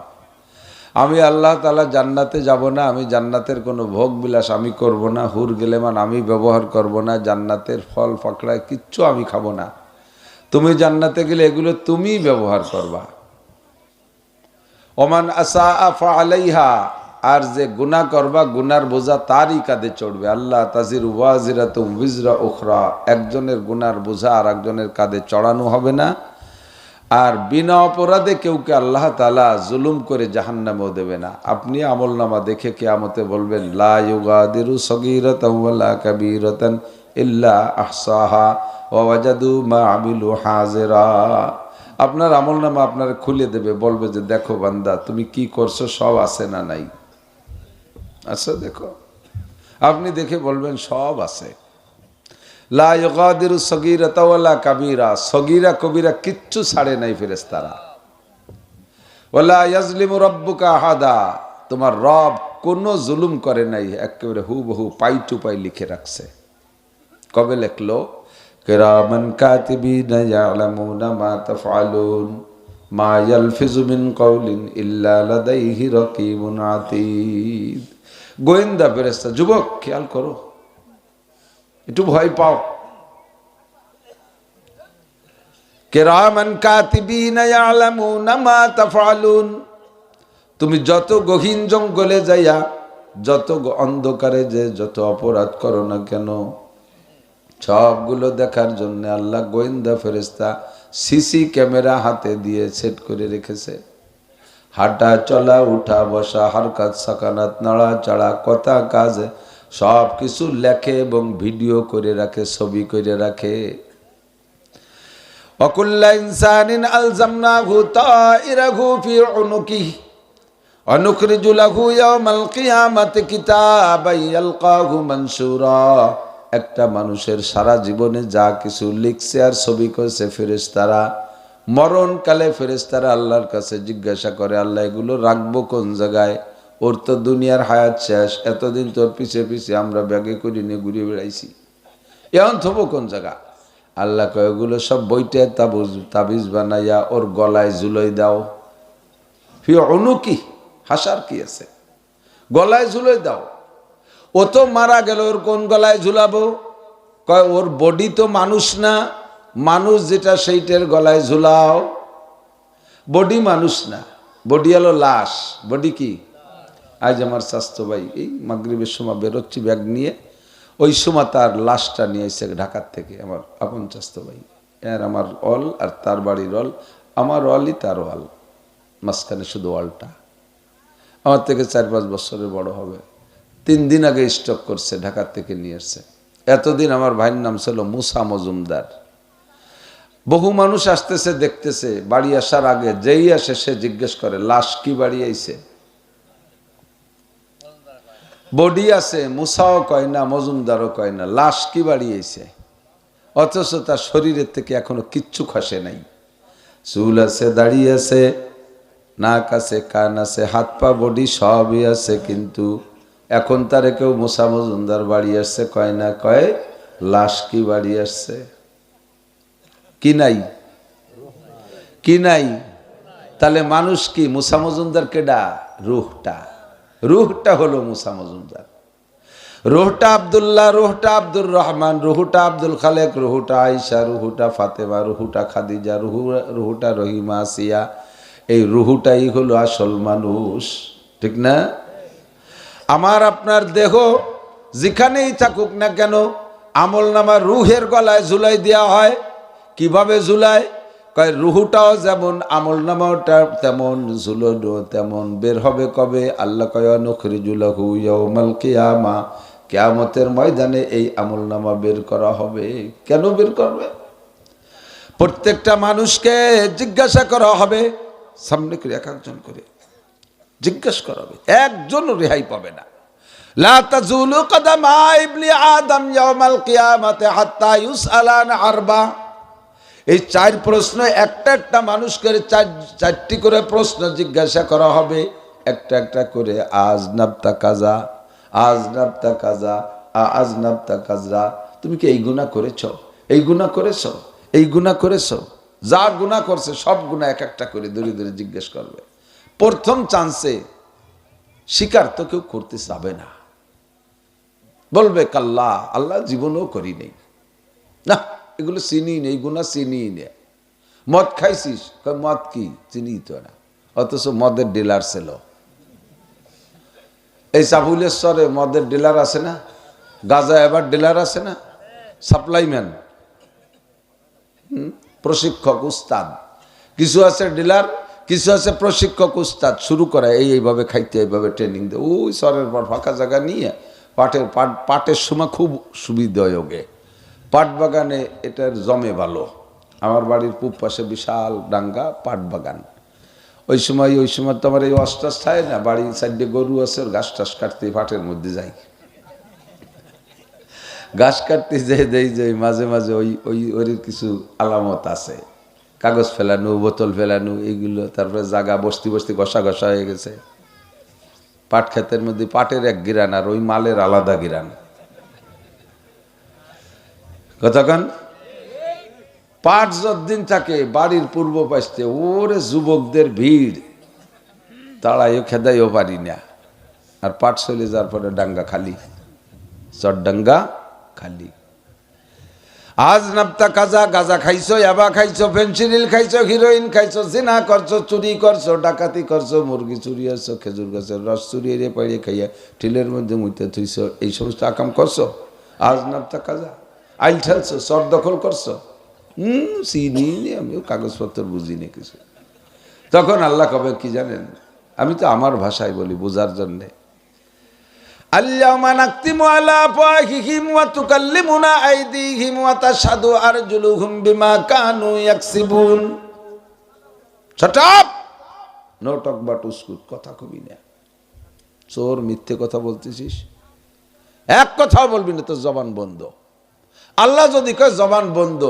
আমি আল্লাহ তাআলা জান্নাতে যাব না, আমি জান্নাতের কোনো ভোগ বিলাস আমি করব না, হুর গেলেমান আমি ব্যবহার করব না, জান্নাতের ফল ফকড়ায় কিচ্ছু আমি খাবো না। তুমি জান্নাতে গেলে এগুলো তুমিই ব্যবহার করবা। ওমান আসা ফালাইহা। আর যে গুনাহ করবা, গুনার বোঝা তারই কাঁধে চড়বে। আল্লাহ তাজির ওয়াজিরাতুম উযরা উখরা। একজনের গুনার বোঝা আর একজনের কাঁধে চড়ানো হবে না। আর বিনা অপরাধে কেউকে আল্লাহ তাআলা জুলুম করে জাহান্নামেও দেবে না। আপনি আমলনামা দেখে কিয়ামতে বলবেন, লা ইউগাদিরু সগীরাতান ওয়ালা কাবীরাতান ইল্লা আহসাহা ওয়া ওয়াজাদু মা আমিলু হাজিরা। আপনার আমলনামা আপনার খুলে দেবে, বলবে যে দেখো বান্দা, তুমি কি করছো সব আছে না নাই? আচ্ছা দেখো, আপনি দেখে বলবেন সব আছে। লা ইউগাদিরু সগীরাতা ওয়ালা কাবীরা। সগীরা কবিরা কিচ্ছু ছাড়ে নাই ফেরেশতারা। ওয়ালা ইয়াজলিমু রাব্বুকা আহাদা, তোমার রব কোনো জুলুম করে নাই, একেবারে হুবহু পাই টু পাই লিখে রাখছে। কবে লিখলো? কিরামান কাতিবিনা ইয়ালামুনা মা তাফআলুন মা ইয়ালফিজু মিন কাউলিন ইল্লা লাদাইহি রাকিবুন আতীদ। গোয়েন্দা ফেরেশতা। যুবক খেয়াল করো, একটু ভয় পাও। কিরামান কাতিবিনা ইয়ালামুনা মা তাফআলুন, তুমি যত গহীন জঙ্গলে যাইয়া, যত অন্ধকারে যে যত অপরাধ করো না কেন, সবগুলো দেখার জন্য আল্লাহ গোয়েন্দা ফেরেশতা সিসি ক্যামেরা হাতে দিয়ে সেট করে রেখেছে। হাঁটা চলা উঠা বসা হারকাত সাকানাত নাড়াচাড়া কথা কাজ সব কিছু লেখে এবং ভিডিও করে রাখে, ছবি করে রাখে। ওয়াকুল্লা ইনসানিন আলজামনাহু তাইরাহু ফি উনুকিহি অনুখরিজু লাহু ইয়াওমাল কিয়ামাতি কিতাবান ইয়ালকাহু মানসুরা। একটা মানুষের সারা জীবনে যা কিছু লিখছে আর ছবি করেছে ফেরেশতারা, মরণকালে ফেরেশতারা আল্লাহর কাছে জিজ্ঞাসা করে, আল্লাহ এগুলো রাখবো কোন জায়গায়? ওর তো দুনিয়ার হায়াত শেষ, এতদিন তোর পিছে পিছে আমরা ব্যাগে করে নিয়ে ঘুরে বেড়াইছি, এখন থবো কোন জায়গা? আল্লাহ কয় এগুলো সব বইটা তাবিজ বানাইয়া ওর গলায় ঝুলাই দাও। ফি উনুকি, হাসার কি আছে, গলায় ঝুলাই দাও। ও তো মারা গেল, ওর কোন গলায় ঝুলাবো? কয় ওর বডি তো মানুষ না, মানুষ যেটা সেইটার গলায় ঝুলাও। বডি মানুষ না, বডি হলো লাশ। বডি কি? আজ আমার স্বাস্থ্য ভাই এই মাগরিবের সময় বেরোচ্ছি ব্যাগ নিয়ে, ওই সময় তার লাশটা নিয়ে এসে ঢাকার থেকে, আমার আপন স্বাস্থ্য ভাই। আর আমার অল আর তার বাড়ির অল, আমার অলই তার অল, মাঝখানে শুধু অলটা। আমার থেকে 4-5 বছরের বড় হবে। 3 দিন আগে স্টক করছে, ঢাকার থেকে নিয়ে এসছে। এতদিন আমার ভাইয়ের নাম ছিল মুসা মজুমদার। বহু মানুষ আসতেছে দেখতেছে, বাড়ি আসার আগে যেই আসে সে জিজ্ঞেস করে লাশ কি বাড়ি আইছে? বডি আছে, মুসাও কয় না, মজুমদারও কয় না, লাশ কি বাড়ি আইছে? অথচ তার শরীরের থেকে এখনো কিচ্ছু খসে নাই। চুল আছে, দাড়ি আছে, নাক আছে, কান আছে, হাত পা বডি সবই আছে, কিন্তু এখন তারে কেউ মুসা মজুমদার বাড়ি আসছে কয় না, কয় লাশ কি বাড়ি আসছে? কি নাই? কি নাই? তাহলে মানুষ কি? মুসা মজুমদার কেডা? রুহটা। রুহটা হলো মুসা মজুমদার। রুহটা আব্দুল্লাহ, রুহটা আব্দুর রহমান, রুহুটা আব্দুল খালেক, রুহুটা আয়েশা, রুহুটা ফাতেমা, রুহুটা খাদিজা, রুহুটা রহিমা, আসিয়া। এই রুহুটাই হলো আসল মানুষ, ঠিক না? আমার আপনার দেহ যেখানেই থাকুক না কেন, আমল নামা রুহের গলায় ঝুলাই দেওয়া হয়। কিভাবে ঝুলায়? কয় রুহুটাও যেমন আমল নামাটা তেমন, ঝুলনো তেমন। বের হবে কবে? আল্লাহ কয় নুখরিজু লাহু ইয়াউমাল কিয়ামা, কিয়ামতের ময়দানে এই আমল নামা বের করা হবে। কেন বের করবে? প্রত্যেকটা মানুষকে জিজ্ঞাসা করা হবে, সামনে করে এক একজন করে জিজ্ঞাসা করা হবে, একজনও রেহাই পাবে না। লা তাজুলু কদামা ইবনি আদম ইয়াউমাল কিয়ামাতি হাত্তা ইউসআলা আন আরবা। এই 4 প্রশ্ন, একটা একটা মানুষ করে 4টি করে প্রশ্ন জিজ্ঞাসা করা হবে, একটা একটা করে। আজ নাবতা কাজা, আজ নাবতা কাজা, আজ নাবতা কাজা। তুমি কি এই গুনাহ করেছ? এই গুনাহ করেছ? এই গুনাহ করেছ? যা গুনাহ করছে সব গুনাহ এক একটা করে ধরে ধরে জিজ্ঞেস করবে। প্রথম চান্সে স্বীকার তো কেউ করতে চাবে না, বলবে কাল্লা, আল্লাহ জীবনেও করি নেই, না এগুলো চিনি নেই, গুনাহ চিনি নে। মদ খাইছিস? মদ কি চিনি তো না, অথচ মদের ডিলার ছিল। এই সাবুলেশ্বরে মদের ডিলার আছে না? গাজা এবার ডিলার আছে না? সাপ্লাইম্যান, প্রশিক্ষক, উস্তাদ। কিছু আছে ডিলার, কিছু আছে প্রশিক্ষক, উস্তাদ। শুরু করে এইভাবে খাইতে, এইভাবে ট্রেনিং দেয়। ওই সরের পর ফাঁকা জায়গা নিয়ে পাটের সময় খুব সুবিধা যোগে, পাট বাগানে এটার জমে ভালো। আমার বাড়ির পূব পাশে বিশাল ডাঙ্গা পাট বাগান। ওই সময় তো আমার এই অষ্টাস খায় না, বাড়ির সাইডে গরু আছে, ওর ঘাস টাস কাটতে পাটের মধ্যে যাই। ঘাস কাটতে যেয়ে দেই যে মাঝে মাঝে ওই ওই ওর কিছু আলামত আছে। কাগজ ফেলানো, বোতল ফেলানো, এইগুলো। তারপরে জায়গা বস্তি বস্তি ঘষা ঘষা হয়ে গেছে। পাট ক্ষেতের মধ্যে পাটের এক গিরান আর ওই মালের আলাদা গিরান। কতক্ষণ পাট যতদিন থাকে বাড়ির পূর্ব পাশে ওরে যুবকদের ভিড়, তাড়াইও খেদাইও পারি না। আর পাট চলে যাওয়ার পরে ডাঙ্গা খালি, চরডাঙ্গা খালি। আজ নাপ্তা কাজা, গাজা খাইছো, ইয়াবা খাইছো, ফেন্সিডিল খাইছো, হিরোইন খাইছো, জিনা করছো, চুরি করছো, ডাকাতি করছো, মুরগি চুরি আসছো, খেজুর গাছের রস চুরিয়ে রে পাড়িয়ে খাইয়া টিলের মধ্যে মুইতে থুইছো, এই সমস্ত আকাম করছো। আজ নাপ্তা কাজা আইল ঠেলছো, চর দখল করছো। চিনি আমিও কাগজপত্র বুঝি না কিছু। তখন আল্লাহ কবে কি জানেন, আমি তো আমার ভাষায় বলি বোঝার জন্যে। আল্লাহুম্মা নাকতিমু আলা আফওয়াহিহিম ওয়া তুকাল্লিমুনা আইদিহিম ওয়া তাশহাদু আরজুলুহুম বিমা কানু ইয়াকসিবুন। Shut up, no talk but উস্কুট, কথা কবি না। চোর, মিথ্যে কথা বলতেছিস, এক কথাও বলবি না, তো জবান বন্ধ। আল্লাহ যদি কয় জবান বন্ধ,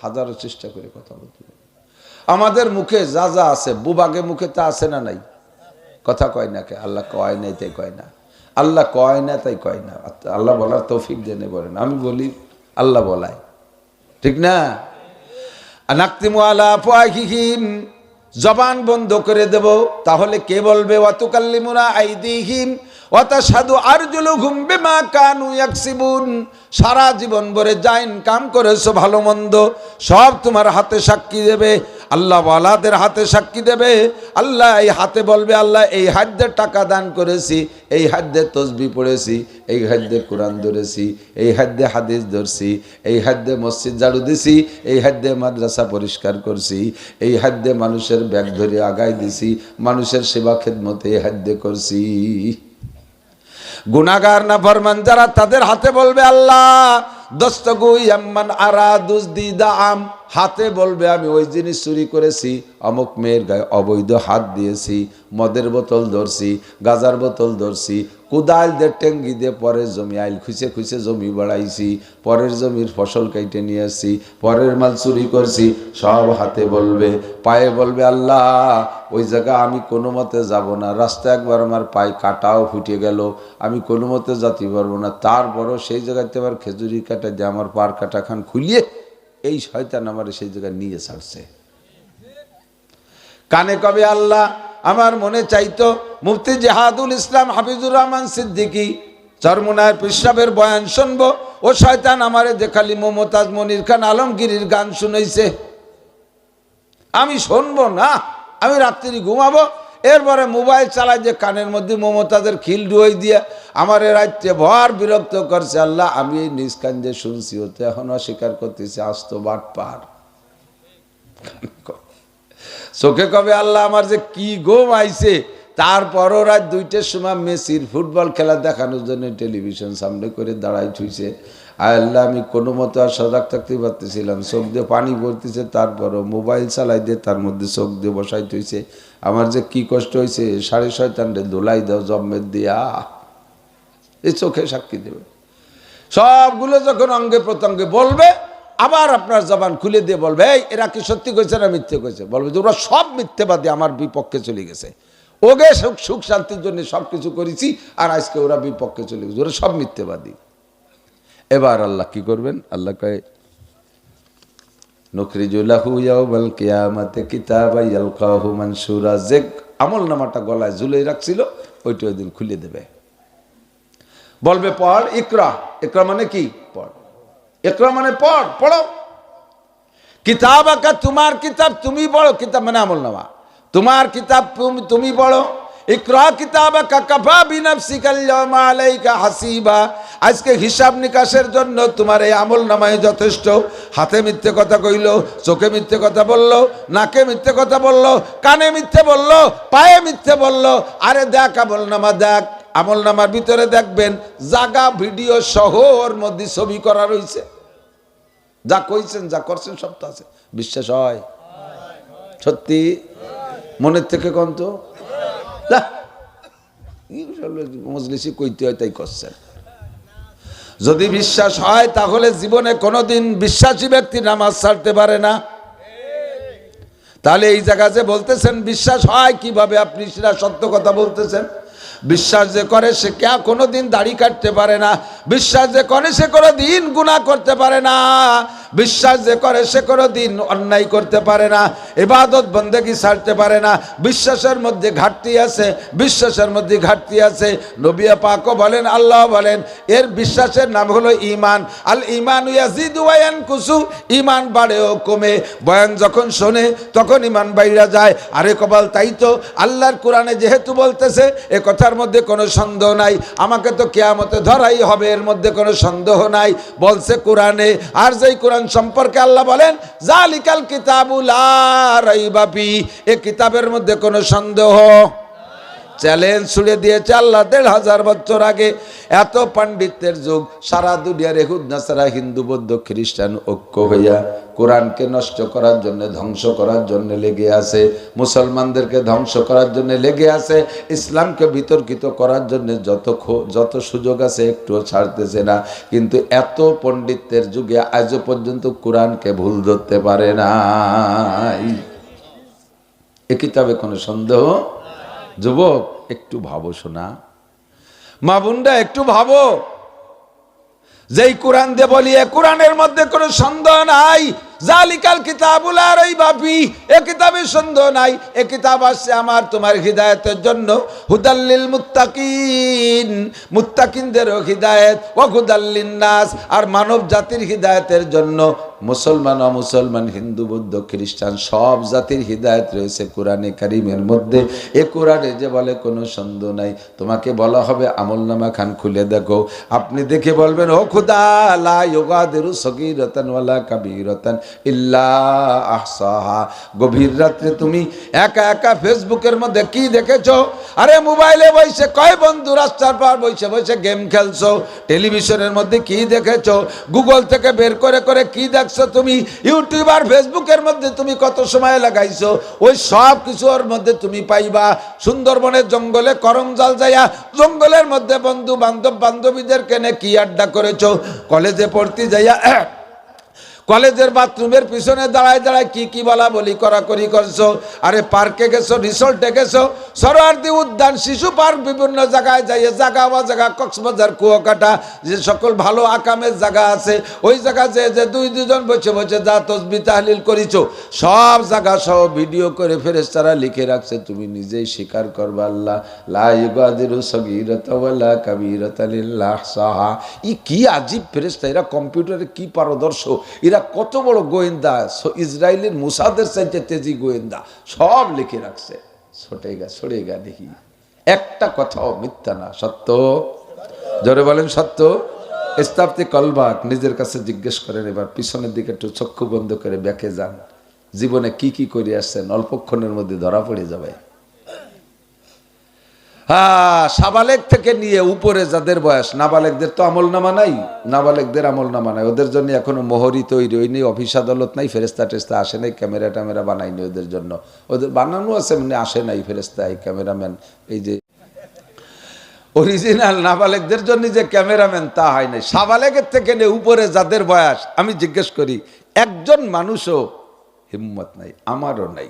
হাজারো চেষ্টা করে কথা বলতে হবে। আমাদের মুখে যা যা আছে, বুবাগে মুখে তা আছে না নাই? কথা কয় না কে? আল্লাহ কয় নাই তাই কয় না, আল্লাহ কয় না তাই কয় না। আল্লাহ বলার তৌফিক জেনে বলেন, আমি বলি আল্লাহ বলায়, ঠিক না? নাকতিমু আলা আফওয়াহিহিম, জবান বন্ধ করে দেব, তাহলে কে বলবে? ওয়া তুকাল্লিমুনা আইদিহিম ওয়া তাশহাদু আরজুলুহুম বিমা কানু ইয়াকসিবুন। সারা জীবন ভরে যা ইনকাম করেছো ভালো মন্দ সব তোমার হাতে সাক্ষী দেবে, আল্লাহ ওয়ালাদের হাতে সাক্ষী দেবে। আল্লাহ এই হাতে বলবে, আল্লাহ এই হাত দিয়ে টাকা দান করেছি, এই হাত দিয়ে তসবিহ পড়েছি, এই হাত দিয়ে কোরআন ধরেছি, এই হাত দিয়ে হাদিস ধরছি, এই হাত দিয়ে মসজিদ ঝাড়ু দিছি, এই হাত দিয়ে মাদ্রাসা পরিষ্কার করছি, এই হাত দিয়ে মানুষের ব্যাগ ধরে আগাই দিছি, মানুষের সেবা খেদমতে এই হাত দিয়ে করছি। গুনাহগার নাফরমান যারা, তাদের হাতে বলবে আল্লাহ দস্তগু ইয়াম্মান আরাদুস দিদাম, হাতে বলবে আমি ওই জিনিস চুরি করেছি, অমুক মেয়ের গায়ে অবৈধ হাত দিয়েছি, মদের বোতল ধরছি, গাজার বোতল ধরছি, কুদাল দিয়ে টেঙ্গি দিয়ে পরের জমি আইল খুঁজে খুঁজে জমি বাড়াইছি, পরের জমির ফসল কেটে নিয়ে আসছি, পরের মাল চুরি করছি, সব হাতে বলবে। পায়ে বলবে আল্লাহ ওই জায়গা আমি কোনো মতে যাব না, রাস্তা একবার আমার পায়ে কাটাও ফুটে গেল, আমি কোনো মতে যেতে পারবো না, তারপরও সেই জায়গাতে আবার খেজুরি কাটা দিয়ে আমার পার কাটা খান খুলিয়ে এই শয়তান আমার সেই জায়গায় নিয়ে ছাড়ছে। কানে কবে আল্লাহ আমার মনে চাইতো মুফতি জিহাদুল ইসলাম হাফিজুর রহমান সিদ্দিকী চরমুনায় পেশাবের বয়ান শুনবো, ও শয়তান আমারে দেখালি মমতাজ মনির খান আলমগীরের গান শুনাইছে, আমি শুনবো না, আমি রাত্রি ঘুমাবো, এরপরে মোবাইল চালাই যে কানের মধ্যে মমতাজের খিল ডুয়াই দিয়া আমার রাত্রে ভর বিরক্ত করছে। আল্লাহ আমি এই নিজ কান দিয়ে শুনছি, ওতে এখন অস্বীকার করতেছে, আস্ত বাট পার। চোখে কবে আল্লাহ আমার যে কি ঘুম আইছে, তারপরও রাত 2টার সময় মেসির ফুটবল খেলা দেখানোর জন্য টেলিভিশন সামনে করে দাঁড়াই থুইছে। আল্লাহ আমি কোনো মতো আর সজাগ থাকতে পারতেছিলাম, চোখ দিয়ে পানি পড়তেছে, তারপরও মোবাইল চালাই দিয়ে তার মধ্যে চোখ দিয়ে বসাই থইছে। আমার যে কি কষ্ট হয়েছে, 6:30 দোলাই দাও জম্মের দিয়া, এই চোখে সাক্ষী দেবে। সবগুলো যখন অঙ্গে প্রত্যঙ্গে বলবে, আবার আপনার জবান খুলে দিয়ে বলবে এই এরা কি সত্যি কইছে না মিথ্যে কইছে, বলবে যে ওরা সব মিথ্যেবাদী, আমার বিপক্ষে চলে গেছে, ওগে সুখ শান্তির জন্য সব কিছু করেছি, আর আজকে ওরা বিপক্ষে চলে গেছে, ওরা সব মিথ্যেবাদী। এবার আল্লাহ কি করবেন? আল্লাহ কয় নুখরিজু লাহু ইয়াউমাল কিয়ামাতি কিতাবান ইয়ালকাহু মানশুরা, যে আমল নামাটা গলায় ঝুলিয়ে রাখছিল ওইটা ওই দিন খুলে দেবে, বলবে পড়, ইকরা। ইকরা মানে কি? পড়। ইকরা মানে পড়, পড়ো। কিতাব আকা, তোমার কিতাব তুমি পড়ো, কিতাব মানে আমল নামা, তোমার কিতাব তুমি পড়ো। ইকরা কিতাবাকা কাফা বিনাফসিকাল ইয়াওমা আলাইকা হাসিবা, আজকে হিসাব নিকাশের জন্য তোমার এই আমল নামায় যথেষ্ট। হাতে মিথ্যে কথা কইলো, চোখে মিথ্যে কথা বললো, নাকে মিথ্যে কথা বললো, কানে মিথ্যে বললো, পায়ে মিথ্যে বললো, আরে দেখ আমল নামা দেখ, আমল নামার ভিতরে দেখবেন জাগা ভিডিও সহ ওর মধ্যে ছবি করা রয়েছে, যা কইছেন যা করছেন সব তো আছে। বিশ্বাস হয়? সত্যি মনের থেকে কন্ত মজলিসি কইতে হয় তাই করছেন। যদি বিশ্বাস হয় তাহলে জীবনে কোনোদিন বিশ্বাসী ব্যক্তি নামাজ ছাড়তে পারে না। তাহলে এই জায়গায় যে বলতেছেন বিশ্বাস হয় কিভাবে, আপনি সেটা সত্য কথা বলতেছেন। বিশ্বাস যে করে সে কোনোদিন দাড়ি কাটতে পারে না, বিশ্বাস যে করে সে কোনোদিন গুনাহ করতে পারে না, বিশ্বাস যে করে সে কোনোদিন অন্যায় করতে পারে না, ইবাদত বন্দেগী ছাড়তে পারে না। বিশ্বাসের মধ্যে ঘাটতি আছে, বিশ্বাসের মধ্যে ঘাটতি আছে। নবী পাকও বলেন, আল্লাহ বলেন, এর বিশ্বাসের নাম হলো ঈমান। আল ঈমানু ইয়াজিদু ওয়া ইয়ানকুসু, ঈমান বাড়ে ও কমে। বয়ান যখন শোনে তখন ঈমান বাইরা যায়। আরে কপাল, তাই তো আল্লাহর কোরআনে যেহেতু বলতেছে, এ কথার মধ্যে কোনো সন্দেহ নাই, আমাকে তো কিয়ামতে ধরাই হবে, এর মধ্যে কোনো সন্দেহ নাই, বলছে কোরআনে। আর যেই কোরআন সম্পর্কে আল্লাহ বলেন, জালিকাল কিতাবু লা রাইবা ফি, এই কিতাবের মধ্যে কোনো সন্দেহ, চ্যালেঞ্জ ছুড়ে দিয়েছে আল্লাহ ১৫০০ বছর আগে। এত পাণ্ডিত্যের যুগ, সারা দুনিয়ার ইহুদ নাসারা, হিন্দু বৌদ্ধ খ্রিস্টান ঐক্য হইয়া কোরআনকে নষ্ট করার জন্য, ধ্বংস করার জন্য লেগে আছে, মুসলমানদেরকে ধ্বংস করার জন্য লেগে আছে, ইসলামকে বিতর্কিত করার জন্য যত সুযোগ আছে একটুও ছাড়তেছে না। কিন্তু এত পণ্ডিত্যের যুগে আজও পর্যন্ত কোরআনকে ভুল ধরতে পারে নাই। এ কিতাবে কোনো সন্দেহ। যুবক একটু ভাবো, শোনা মা বোনরা একটু ভাবো, যেই কোরআন দিয়ে বলি এ কোরআনের মধ্যে কোনো সন্দেহ নাই, জালিকাল কিতাবু লা রাইবা ফি, এ কিতাবে সন্দেহ নাই, এ কিতাব আসছে আমার তোমার হিদায়াতের জন্য, হুদাল্লিল মুত্তাকিন, মুত্তাকিনদেরও হিদায়াত, ওয়া হুদাল্লিন নাস, আর মানব জাতির হিদায়াতের জন্য। মুসলমান অমুসলমান, হিন্দু বৌদ্ধ খ্রিস্টান সব জাতির হিদায়াত রয়েছে কোরআনে কারিমের মধ্যে। এ কোরআনে যে বলে কোনো সন্দেহ নাই, তোমাকে বলা হবে আমলনামা খান খুলে দেখো, আপনি দেখে বলবেন, ও খুদা লা ইউগাদিরু সগীরাতান ওয়ালা কাবীরাতান ইল্লা আহসাহা। গভীর রাত্রে তুমি একা একা ফেসবুকের মধ্যে কি দেখেছো? আরে মোবাইলে বসে কয় বন্ধু রাস্তার পার বসে বসে গেম খেলছো, টেলিভিশনের মধ্যে কি দেখেছো, গুগল থেকে বের করে করে কি দেখছো তুমি, ইউটিউব আর ফেসবুকের মধ্যে তুমি কত সময় লাগাইছো, ওই সব কিছু ওর মধ্যে তুমি পাইবা। সুন্দরবনের জঙ্গলে করমজাল যাইয়া জঙ্গলের মধ্যে বন্ধু বান্ধব বান্ধবীদের কেনে কি আড্ডা করেছো, কলেজে পড়তে যাইয়া কলেজের বাথরুমের পিছনে দাঁড়ায় দাঁড়ায় কি কি বলা বলি করাকরি করছো। আরে পার্কে গেছো, রিসোর্টে গেছো, সরোয়ার্দী উদ্যান, শিশু পার্ক, বিভিন্ন জায়গায় যাইয়ে জায়গা বা জায়গা, কক্সবাজার, কুয়াকাটা, যে সকল ভালো আকামের জায়গা আছে, ওই জায়গা যে দুজন বসে বসে যা তসবিহ তাহলিল করিছো, সব জায়গা সহ ভিডিও করে ফেরেশতারা লিখে রাখছে। তুমি নিজেই স্বীকার করবা, আল্লাহ লা ইউগাদিরু সগীরাতান ওয়ালা কাবীরাতান ইল্লা আহসাহা। ই কি আজীব ফেরেশতা, এরা কম্পিউটারে কি পারদর্শী, এরা কত বড় গোয়েন্দা, ইসরায়েলের মুসাদের চাইতে তেজি গোয়েন্দা, সব লিখে রাখছে। ছড়ে গা দেখি, একটা কথাও মিথ্যা না, সত্য। জোরে বলেন সত্য। ইস্তাফতি কলবাক, নিজের কাছে জিজ্ঞেস করেন, এবার পিছনের দিকে একটু চক্ষু বন্ধ করে ব্যাকে যান, জীবনে কি কি করে আসছেন, অল্পক্ষণের মধ্যে ধরা পড়ে যাবে। সাবালেক থেকে নিয়ে উপরে যাদের বয়স, নাবালেকদের তো আমলনামা নাই, নাবালেকদের আমলনামা নাই, ওদের জন্য এখনো মোহরি তৈরি হয়নি, অফিস আদালত নাই, ফেরেস্তা টেস্তা আসে নাই, ক্যামেরা ট্যামেরা বানায়নি ওদের জন্য, ওদের বানানো আছে মানে আসে নাই ফেরেস্তা, এই ক্যামেরাম্যান, এই যে অরিজিনাল নাবালেকদের জন্য যে ক্যামেরাম্যান তা হয় নাই। সাবালেকের থেকে নিয়ে উপরে যাদের বয়স, আমি জিজ্ঞেস করি একজন মানুষও হিম্মত নাই, আমারও নাই।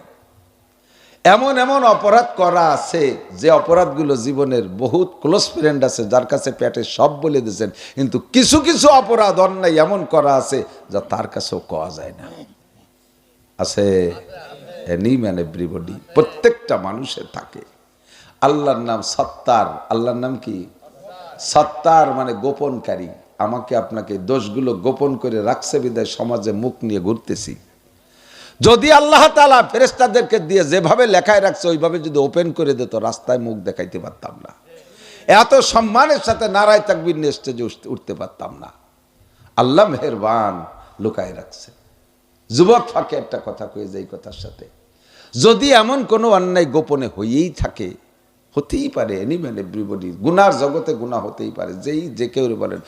এমন এমন অপরাধ করা আছে যে অপরাধগুলো জীবনের বহুত ক্লোজ ফ্রেন্ড আছে যার কাছে পেটে সব বলে দিয়েছেন, কিন্তু কিছু কিছু অপরাধ অন্যায় এমন করা আছে যা তার কাছেও কওয়া যায় না। আছে এনি ম্যান এভরিবডি, প্রত্যেকটা মানুষের থাকে। আল্লাহর নাম সত্তার, আল্লাহর নাম কি সত্তার, মানে গোপনকারী। আমাকে আপনাকে দোষগুলো গোপন করে রাখছে বিদায় সমাজে মুখ নিয়ে ঘুরতেছি। যদি আল্লাহ তাআলা ফেরেশতাদেরকে দিয়ে যেভাবে লেখায় রাখছে ওইভাবে যদি ওপেন করে দিত, রাস্তায় মুখ দেখাইতে পারতাম না, এত সম্মানের সাথে নারায়ে তাকবীর নিয়ে স্টেজে উঠতে পারতাম না। আল্লাহ মেহেরবান লুকায় রাখছে। যুবক ফাঁকে একটা কথা কয়ে যায়, কথার সাথে যদি এমন কোনো অন্যায় গোপনে হয়েই থাকে, হতেই পারে, এনিম্যান এভরিবডি, গুনার জগতে গুনাহ হতেই পারে, যেই যে কেউ বলেন,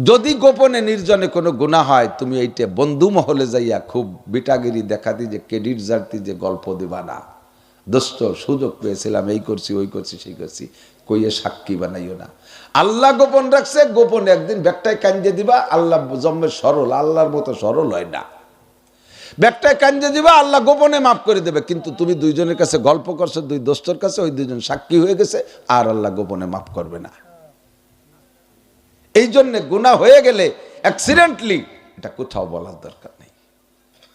যদি গোপনে নির্জনে কোনো গুনাহ হয়, তুমি এইটা বন্ধু মহলে যাইয়া খুব বিটাগিরি দেখা দি, যে ক্রেডিট জার্তি যে গল্প দিবা না, দোস্ত সুযোগ পেয়েছিলাম, এই করছি ওই করছি সেই করছি, কইয়ে সাক্ষী বানাইও না। আল্লাহ গোপন রাখছে, গোপনে একদিন ব্যাগটায় কান্দে দিবা। আল্লাহ জম্মের সরল, আল্লাহর মতো সরল হয় না। ব্যাগটায় কান্দে দিবা, আল্লাহ গোপনে মাফ করে দেবে। কিন্তু তুমি দুইজনের কাছে গল্প করছো, দুই দোস্তর কাছে, ওই দুইজন সাক্ষী হয়ে গেছে, আর আল্লাহ গোপনে মাফ করবে না। এই জন্যে গুনাহ হয়ে গেলে অ্যাক্সিডেন্টলি এটা কোথাও বলার দরকার নেই।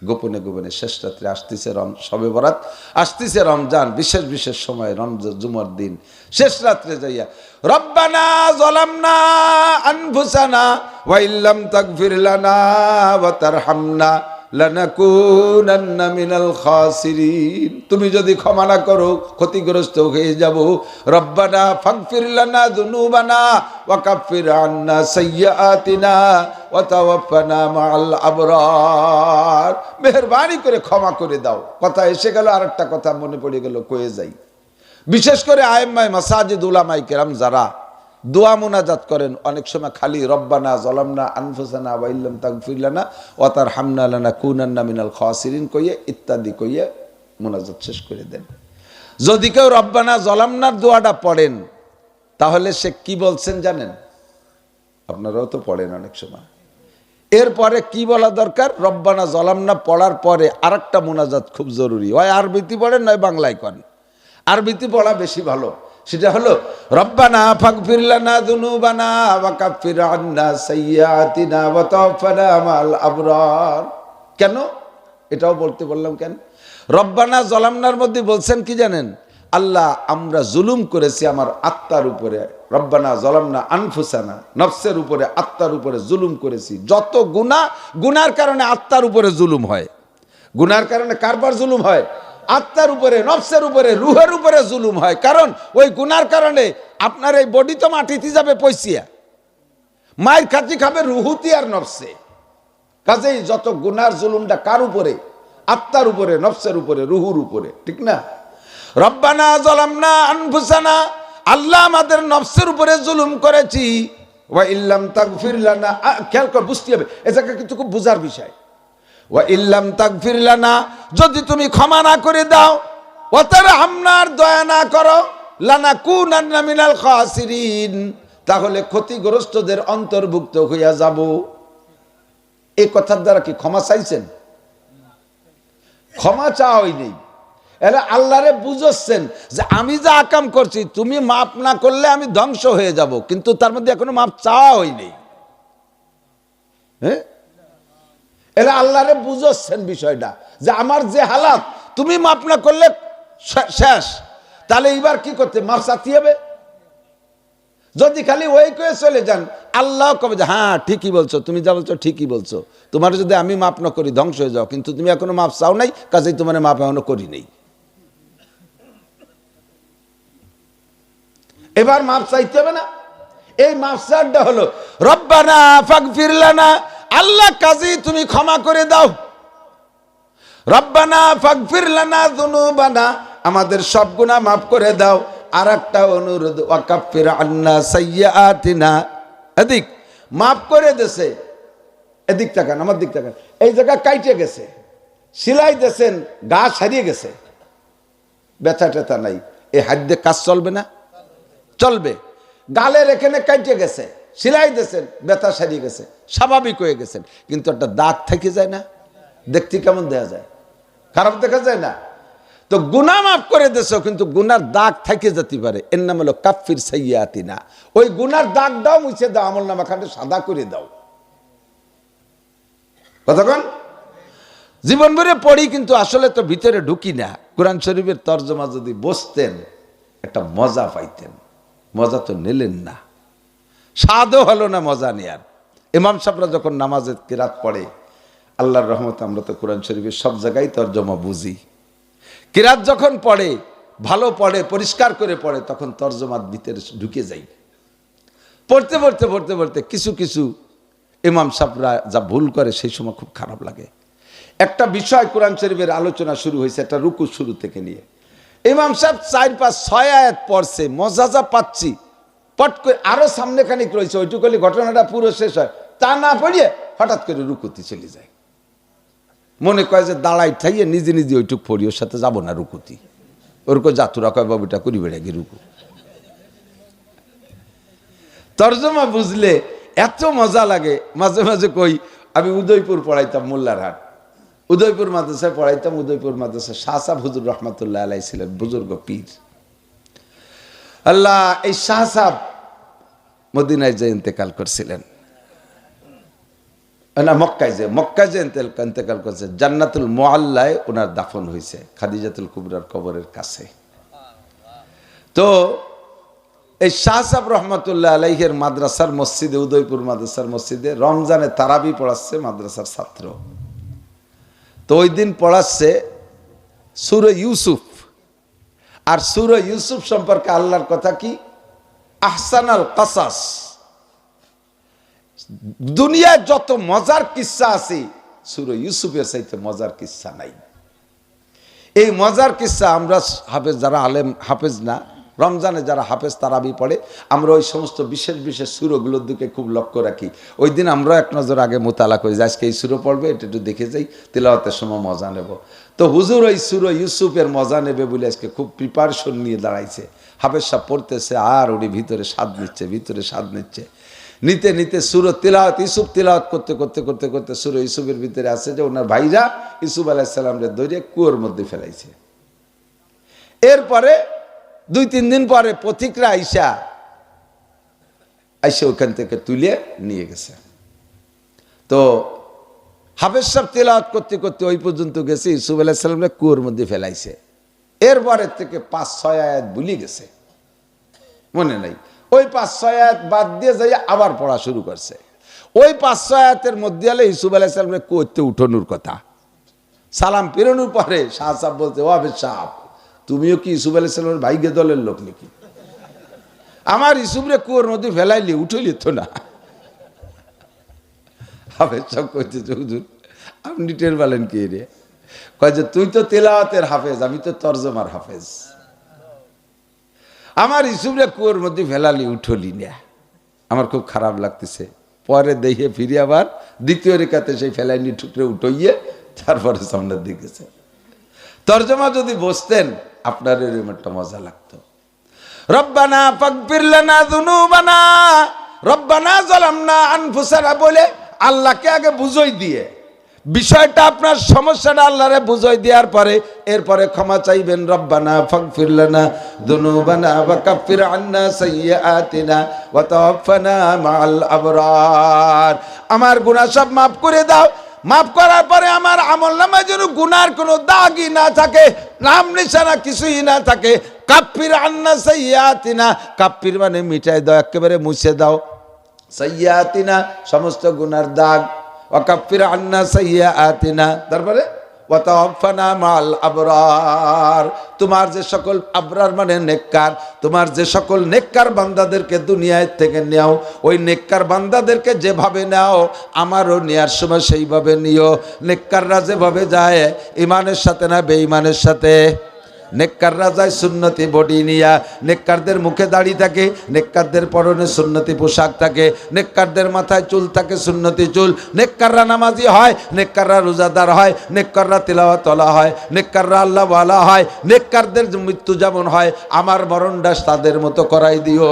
গোপনে গোপনে শেষ রাত্রে আসতেছে শবে বরাত, আসতেছে রমজান, বিশেষ বিশেষ সময়, রমজান জুমার দিন, শেষ রাত্রে যাইয়া রব্বানা যালামনা আনফুসানা ওয়া ইল্লাম তাগফির লানা ওয়া তারহামনা লানাকুনান্না মিনাল খাসিরিন। তুমি যদি ক্ষমা না করো ক্ষতিগ্রস্ত হয়ে যাব। রব্বানা ফাগফির লানা যুনুবানা ওয়া কাফির আন্না সাইয়্যাতিনা ওয়া তাওয়াফানা মাআল আবরার। মেহেরবানি করে ক্ষমা করে দাও। কথা এসে গেল, আরেকটা কথা মনে পড়ে গেল, কয়ে যাই। বিশেষ করে আইম্মায়ে মাসাজিদ উলামায়ে কেরাম যারা দোয়া মোনাজাত করেন, অনেক সময় খালি রব্বানা যালামনা আনফুসানা ওয়া ইল্লাম তাগফির লানা ওয়া তারহামনা লানাকুনান্না মিনাল খাসিরিন কইয়ে ইত্যাদি কইয়ে মোনাজাত শেষ করে দেন। যদি কেউ রব্বানা যালামনার দোয়াটা পড়েন, তাহলে সে কি বলছেন জানেন? আপনারাও তো পড়েন অনেক সময়। এরপরে কি বলা দরকার? রব্বানা যালামনা পড়ার পরে আরেকটা মোনাজাত খুব জরুরি, হয় আরবিতে পড়েন নয় বাংলায় করেন। আরবিতে পড়া বেশি ভালো। সেটা হলো রব্বানা ফাগফির লানা যুনুবানা ওয়া কাফির আন্না সাইয়্যাতিনা ওয়া তাওফানা মাআল আবরার। কেন এটাও বলতে বললাম কেন? রব্বানা যালামনার মধ্যে বলছেন কি জানেন? আল্লাহ আমরা জুলুম করেছি আমার আত্মার উপরে। রব্বানা যালামনা আনফুসানা, নফসের উপরে, আত্মার উপরে জুলুম করেছি। যত গুনাহ, গুনার কারণে আত্মার উপরে জুলুম হয়। গুনার কারণে কারবার জুলুম হয়? আত্মার উপরে, নফসের উপরে, রুহের উপরে জুলুম হয়। কারণ ওই গুনার কারণে আপনার এই বডি তো মাটিতে যাবে পয়সিয়া, মায়ের খাতি খাবে রুহুতি আর নফসে। কাজেই যত গুনার জুলুমটা কার উপরে? আত্মার উপরে, নফসের উপরে, রুহুর উপরে, ঠিক না? রব্বানা যালামনা আনফুসানা, আল্লাহ আমাদের নফসের উপরে জুলুম করেছি। ওয়া ইল্লাম তাগফির লানা, খেয়াল করে বুঝতে হবে, এ জায়গা কিন্তু খুব বুঝার বিষয়। ওয়া ইল্লাম তাগফির লানা, যদি তুমি ক্ষমা না করে দাও, ওয়া তারহামনা, দয়া না করো, লানাকুনান্না মিনাল খাসিরিন, তাহলে ক্ষতিগ্রস্তদের অন্তর্ভুক্ত হইয়া যাব। এই কথার দ্বারা কি ক্ষমা চাইছেন? ক্ষমা চাওয়াই নেই। এরা আল্লাহরে বুঝাচ্ছেন যে আমি যা আকাম করছি তুমি মাফ না করলে আমি ধ্বংস হয়ে যাব, কিন্তু তার মধ্যে এখনো মাফ চাওয়া হয়নি। হ্যাঁ, এরা আল্লাহরে বুঝাচ্ছেন বিষয়টা যে আমার যে হালাত, তুমি মাফ না করলে শেষ। তাহলে এবার কি করতে? মাফ চাইতে হবে। যদি খালি ওই করে চলে যান, আল্লাহ কবে যে হ্যাঁ ঠিকই বলছো, তুমি যা বলছো ঠিকই বলছো, তোমার যদি আমি মাফ না করি ধ্বংস হয়ে যাও, কিন্তু তুমি এখনো মাফ চাও নাই, কাজেই তোমার মাফ এখনো করি নেই। এবার মাফ চাইতে হবে না? এই মাফ চাওয়াটা হলো রব্বানা ফাগফির লানা, আল্লাহ কাজেই তুমি ক্ষমা করে দাও। রব্বানা ফাগফির লানা যুনুবানা, আমাদের সব গুনাহ মাফ করে দাও। আর একটা অনুরোধ, ওয়া কাফির আন্না সাইয়্যাতিনা, এদিক মাফ করে দেছে, এদিক তাকান, আমার দিক তাকান, এই জায়গা কাইটে গেছে, সিলাই দেছেন, গা সারিয়ে গেছে, ব্যথা টেথা নাই, এই হাত দিয়ে কাজ চলবে না? চলবে। গালের এখানে কাইটে গেছে, সিলাই দেছেন, ব্যথা সারিয়ে গেছে, স্বাভাবিক হয়ে গেছেন, কিন্তু একটা দাগ থেকে যায় না? দেখতে কেমন দেখা যায়? খারাপ দেখা যায় না? তো গুনাহ মাফ করে দেছো, কিন্তু গুনার দাগ থেকে যেতে পারে। এর নাম হলো কাফির সাইয়্যাতিনা। ওই গুনার দাগটাও মুছে দাও, আমল নামা খানে সাদা করে দাও। কতক্ষণ জীবন ভরে পড়ি, কিন্তু আসলে তো ভিতরে ঢুকি না। কোরআন শরীফের তর্জমা যদি বসতেন, একটা মজা পাইতেন। মজা তো নিলেন না, স্বাদও হলো না মজা নেয়ার। ইমাম সাহেবরা যখন নামাজে কিরাত পড়ে, আল্লাহর রহমত আমরা তো কোরআন শরীফের সব জায়গায় তর্জমা বুঝি। কিরাত যখন পড়ে, ভালো পড়ে, পরিষ্কার করে পড়ে, তখন তর্জমার ভিতরে ঢুকে যাই। পড়তে পড়তে পড়তে পড়তে কিছু কিছু ইমাম সাহেবরা যা ভুল করে, সেই সময় খুব খারাপ লাগে। একটা বিষয় কোরআন শরীফের আলোচনা শুরু হয়েছে, একটা রুকু শুরু থেকে নিয়ে ইমাম সাহেব 4, 5, 6 আয়াত পড়ছে, মজা যা পাচ্ছি, পট করে আরো সামনে খানিক রয়েছে, ওইটুকু ঘটনাটা পুরো শেষ হয়, তা না পড়িয়ে হঠাৎ করে রুকুতে চলে যায়। মনে কয় যে দাঁড়াই ঠাইয়ে নিজে নিজে ওইটুক পড়ি, ওর সাথে যাবো না রুকুতি। ওরকম জাতুরা কয় বাবুটা করি বেড়ে গিয়ে রুকু। তর্জমা বুঝলে এত মজা লাগে। মাঝে মাঝে কই, আমি উদয়পুর পড়াইতাম, মোল্লারহাট উদয়পুর মাদ্রাসায় পড়াইতাম। উদয়পুর মাদ্রাসা শাহ সাহেব হুজুর রহমাতুল্লাহ আলাইহি ছিলেন বুজুর্গ পীর। আল্লাহ, এই শাহ সাহেব মদিনায় যে ইন্তেকাল করছিলেন, না মক্কায় যে ইন্তেকাল করছে, জান্নাতুল মুআল্লায় ওনার দাফন হয়েছে খাদিজাতুল কুবরার কবরের কাছে। তো এই শাহ সাহেব রহমাতুল্লাহ আলাইহির মাদ্রাসার মসজিদে, উদয়পুর মাদ্রাসার মসজিদে রমজানে তারাবি পড়াচ্ছে মাদ্রাসার ছাত্র। তো ওই দিন পড়াচ্ছে সূরা ইউসুফ। আর সূরা ইউসুফ সম্পর্কে আল্লাহর কথা কি, আহসানাল কাসাস, দুনিয়ায় যত মজার কিস্সা আছে সূরা ইউসুফের চাইতে মজার কিস্সা নাই। এই মজার কিস্সা আমরা হাফেজ, যারা আলেম হাফেজ না, রমজানে যারা হাফেজ তারাবি পড়ে, আমরা ওই সমস্ত বিশেষ বিশেষ সূরাগুলোর দিকে খুব লক্ষ্য রাখি। ওই দিন আমরা এক নজর আগে মোতালা করি যে আজকে এই সূরা পড়বে, এটা একটু দেখে যাই, তিলাওয়াতের সময় মজা নেব। তো হুজুর ওই সূরা ইউসুফের মজা নেবে বলে আজকে খুব প্রিপারেশন নিয়ে দাঁড়াইছে। হাফেজ সাহেব পড়তেছে আর উনি ভিতরে স্বাদ নিচ্ছে, নিতে নিতে সূরা তিলাওয়াত, ইউসুফ তিলাওয়াত করতে সূরা ইউসুফের ভিতরে আছে যে ওনার ভাইরা ইউসুফ আলাইহিস সালামরে ধরে কুয়োর মধ্যে ফেলাইছে। এরপরে 2-3 দিন পরে পথিকরা আইসা ওখান থেকে তুলে নিয়ে গেছে। তো হাফেজ সাহেব তিলাওয়াত করতে ওই পর্যন্ত গেছে, ইউসুফ আলাইহিস সালামরে কুয়োর মধ্যে ফেলাইছে। এরপরে থেকে 5-6 আয়াত ভুলে গেছে, মনে নাই। ওই 5-6 আয়াত বাদ দিয়ে যাই আবার পড়া শুরু করছে। ওই 5-6 আয়াতের মধ্যে হলে ইউসুফ আলাইহিস সালামরে কুয়োতে উঠানোর কথা। সালাম পেরোনোর পরে শাহ সাহেব বলতে, ও হাফেজ সাহেব, তুমিও কি ইউসুফ আলাইহিস সালামের ভাইগে দলের লোক নাকি? আমার ইউসুফরে কুয়োর মধ্যে ফেলাইলি, উঠলি তো না। হাফেজ সাহেব কইতেছে, হুজুর আপনি টের পেলেন কি রে? কয় যে তুই তো তেলাওয়াতের হাফেজ, আমি তো তরজমার হাফেজ। আমার ইউসুফরে কুয়োর মধ্যে ফেলালি, উঠলি না। আমার খুব খারাপ লাগতেছে। পরে দেখে ফিরে আবার দ্বিতীয় রেখাতে সেই ফেলাইনি টুকরে উঠইয়ে তারপরে সামনের দিকেছে। তরজমা যদি বসতেন আপনার এরকম একটা মজা লাগতো। রব্বানা ফাগফির লানা যুনুবানা রব্বানা যালামনা আনফুসানা বলে আল্লাহকে আগে বুঝাই দিয়ে, বিষয়টা আপনার সমস্যাটা আল্লাহরে বুঝাই দেওয়ার পরে এরপরে ক্ষমা চাইবেন। রব্বানা ফাগফির লানা যুনুবানা ওয়া কাফির আন্না সাইয়্যাতিনা ওয়া তাওয়াফানা মাআল আবরার। আমার গুনাহ সব মাফ করে দাও, মাফ করার পরে আমার আমলনামায় যেন গুনার কোনো দাগই না থাকে, নাম নিশানা কিছুই না থাকে। কাফির আন্না সাইয়্যাতিনা, কাফির মানে মিটাই দাও, একেবারে মুছে দাও। সাইয়্যাতিনা সমস্ত গুনার দাগ। ওয়াকাফির আন্না সাইয়্যাতিনা, তারপরে ওয়া তাওয়াফানা মাল আবরার। তোমার যে সকল আবরার মানে নেককার, তোমার যে সকল নেককার বান্দাদেরকে দুনিয়ায় থেকে নাও, ওই নেককার বান্দাদেরকে যেভাবে নাও আমারও নেয়ার সময় সেইভাবে নিও। নেককাররা যেভাবে যায় ইমানের সাথে না বেঈমানের সাথে। নেককাররা যায় সুন্নতি বডি নিয়া, নেককারদের মুখে দাড়ি থাকে, নেককারদের পরনে সুন্নতি পোশাক থাকে, নেককারদের মাথায় চুল থাকে সুন্নতি চুল। নেককাররা নামাজি হয়, নেককাররা রোজাদার হয়, নেককাররা তিলাওয়াতওয়ালা হয়, নেককাররা আল্লাহওয়ালা হয়। নেককারদের মৃত্যু যেমন হয় আমার মরণটা তাদের মতো করাই দিও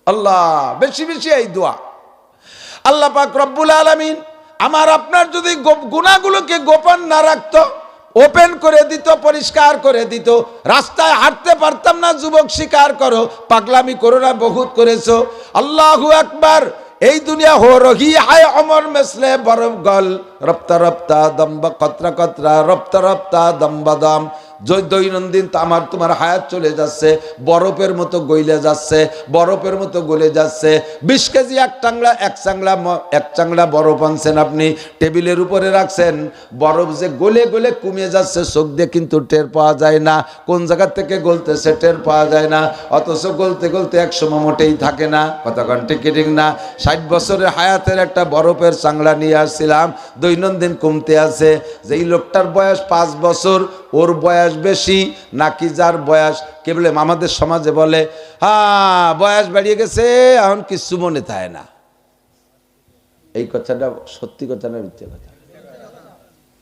আল্লাহ। বেশি বেশি এই দোয়া। আল্লাহ পাক রব্বুল আলামিন আমার আপনার যদি গুনাহগুলোকে গোপন না রাখতো, ওপেন করে দিত, পরিষ্কার করে দিত, রাস্তায় হাঁটতে পারতাম না। যুবক স্বীকার করো, পাগলামি করো না, বহুত করেছো। আল্লাহু আকবার। এই দুনিয়া হো রহি হায় অমর মেসলে বরফ গল, রপ্তা রপ্তা দম্বা কতরা কতরা, রপ্তা রপ্তা দম্বা দম। দৈনন্দিন আমার তোমার হায়াত চলে যাচ্ছে, বরফের মতো গইলে যাচ্ছে, বরফের মতো গলে যাচ্ছে। 20 কেজি এক চাংলা বরফ আনছেন আপনি, টেবিলের উপরে রাখছেন, বরফ যে গলে গলে কমে যাচ্ছে, চোখ দিয়ে কিন্তু টের পাওয়া যায় না। কোন জায়গা থেকে গলতেছে টের পাওয়া যায় না, অথচ গলতে গলতে এক সময় মোটেই থাকে না। কতক্ষণ টিকিটিং না। 60 বছরের হায়াতের একটা বরফের চাংলা নিয়ে আসছিলাম, দৈনন্দিন কমতে আছে। যেই লোকটার বয়স 5 বছর, ওর বয়স বেশি নাকি যার বয়স, কে বলে আমাদের সমাজে বলে হ্যাঁ বয়স বাড়িয়ে গেছে এখন কিছু মনে থাকে না। এই কথাটা সত্যি কথা না মিথ্যে কথা?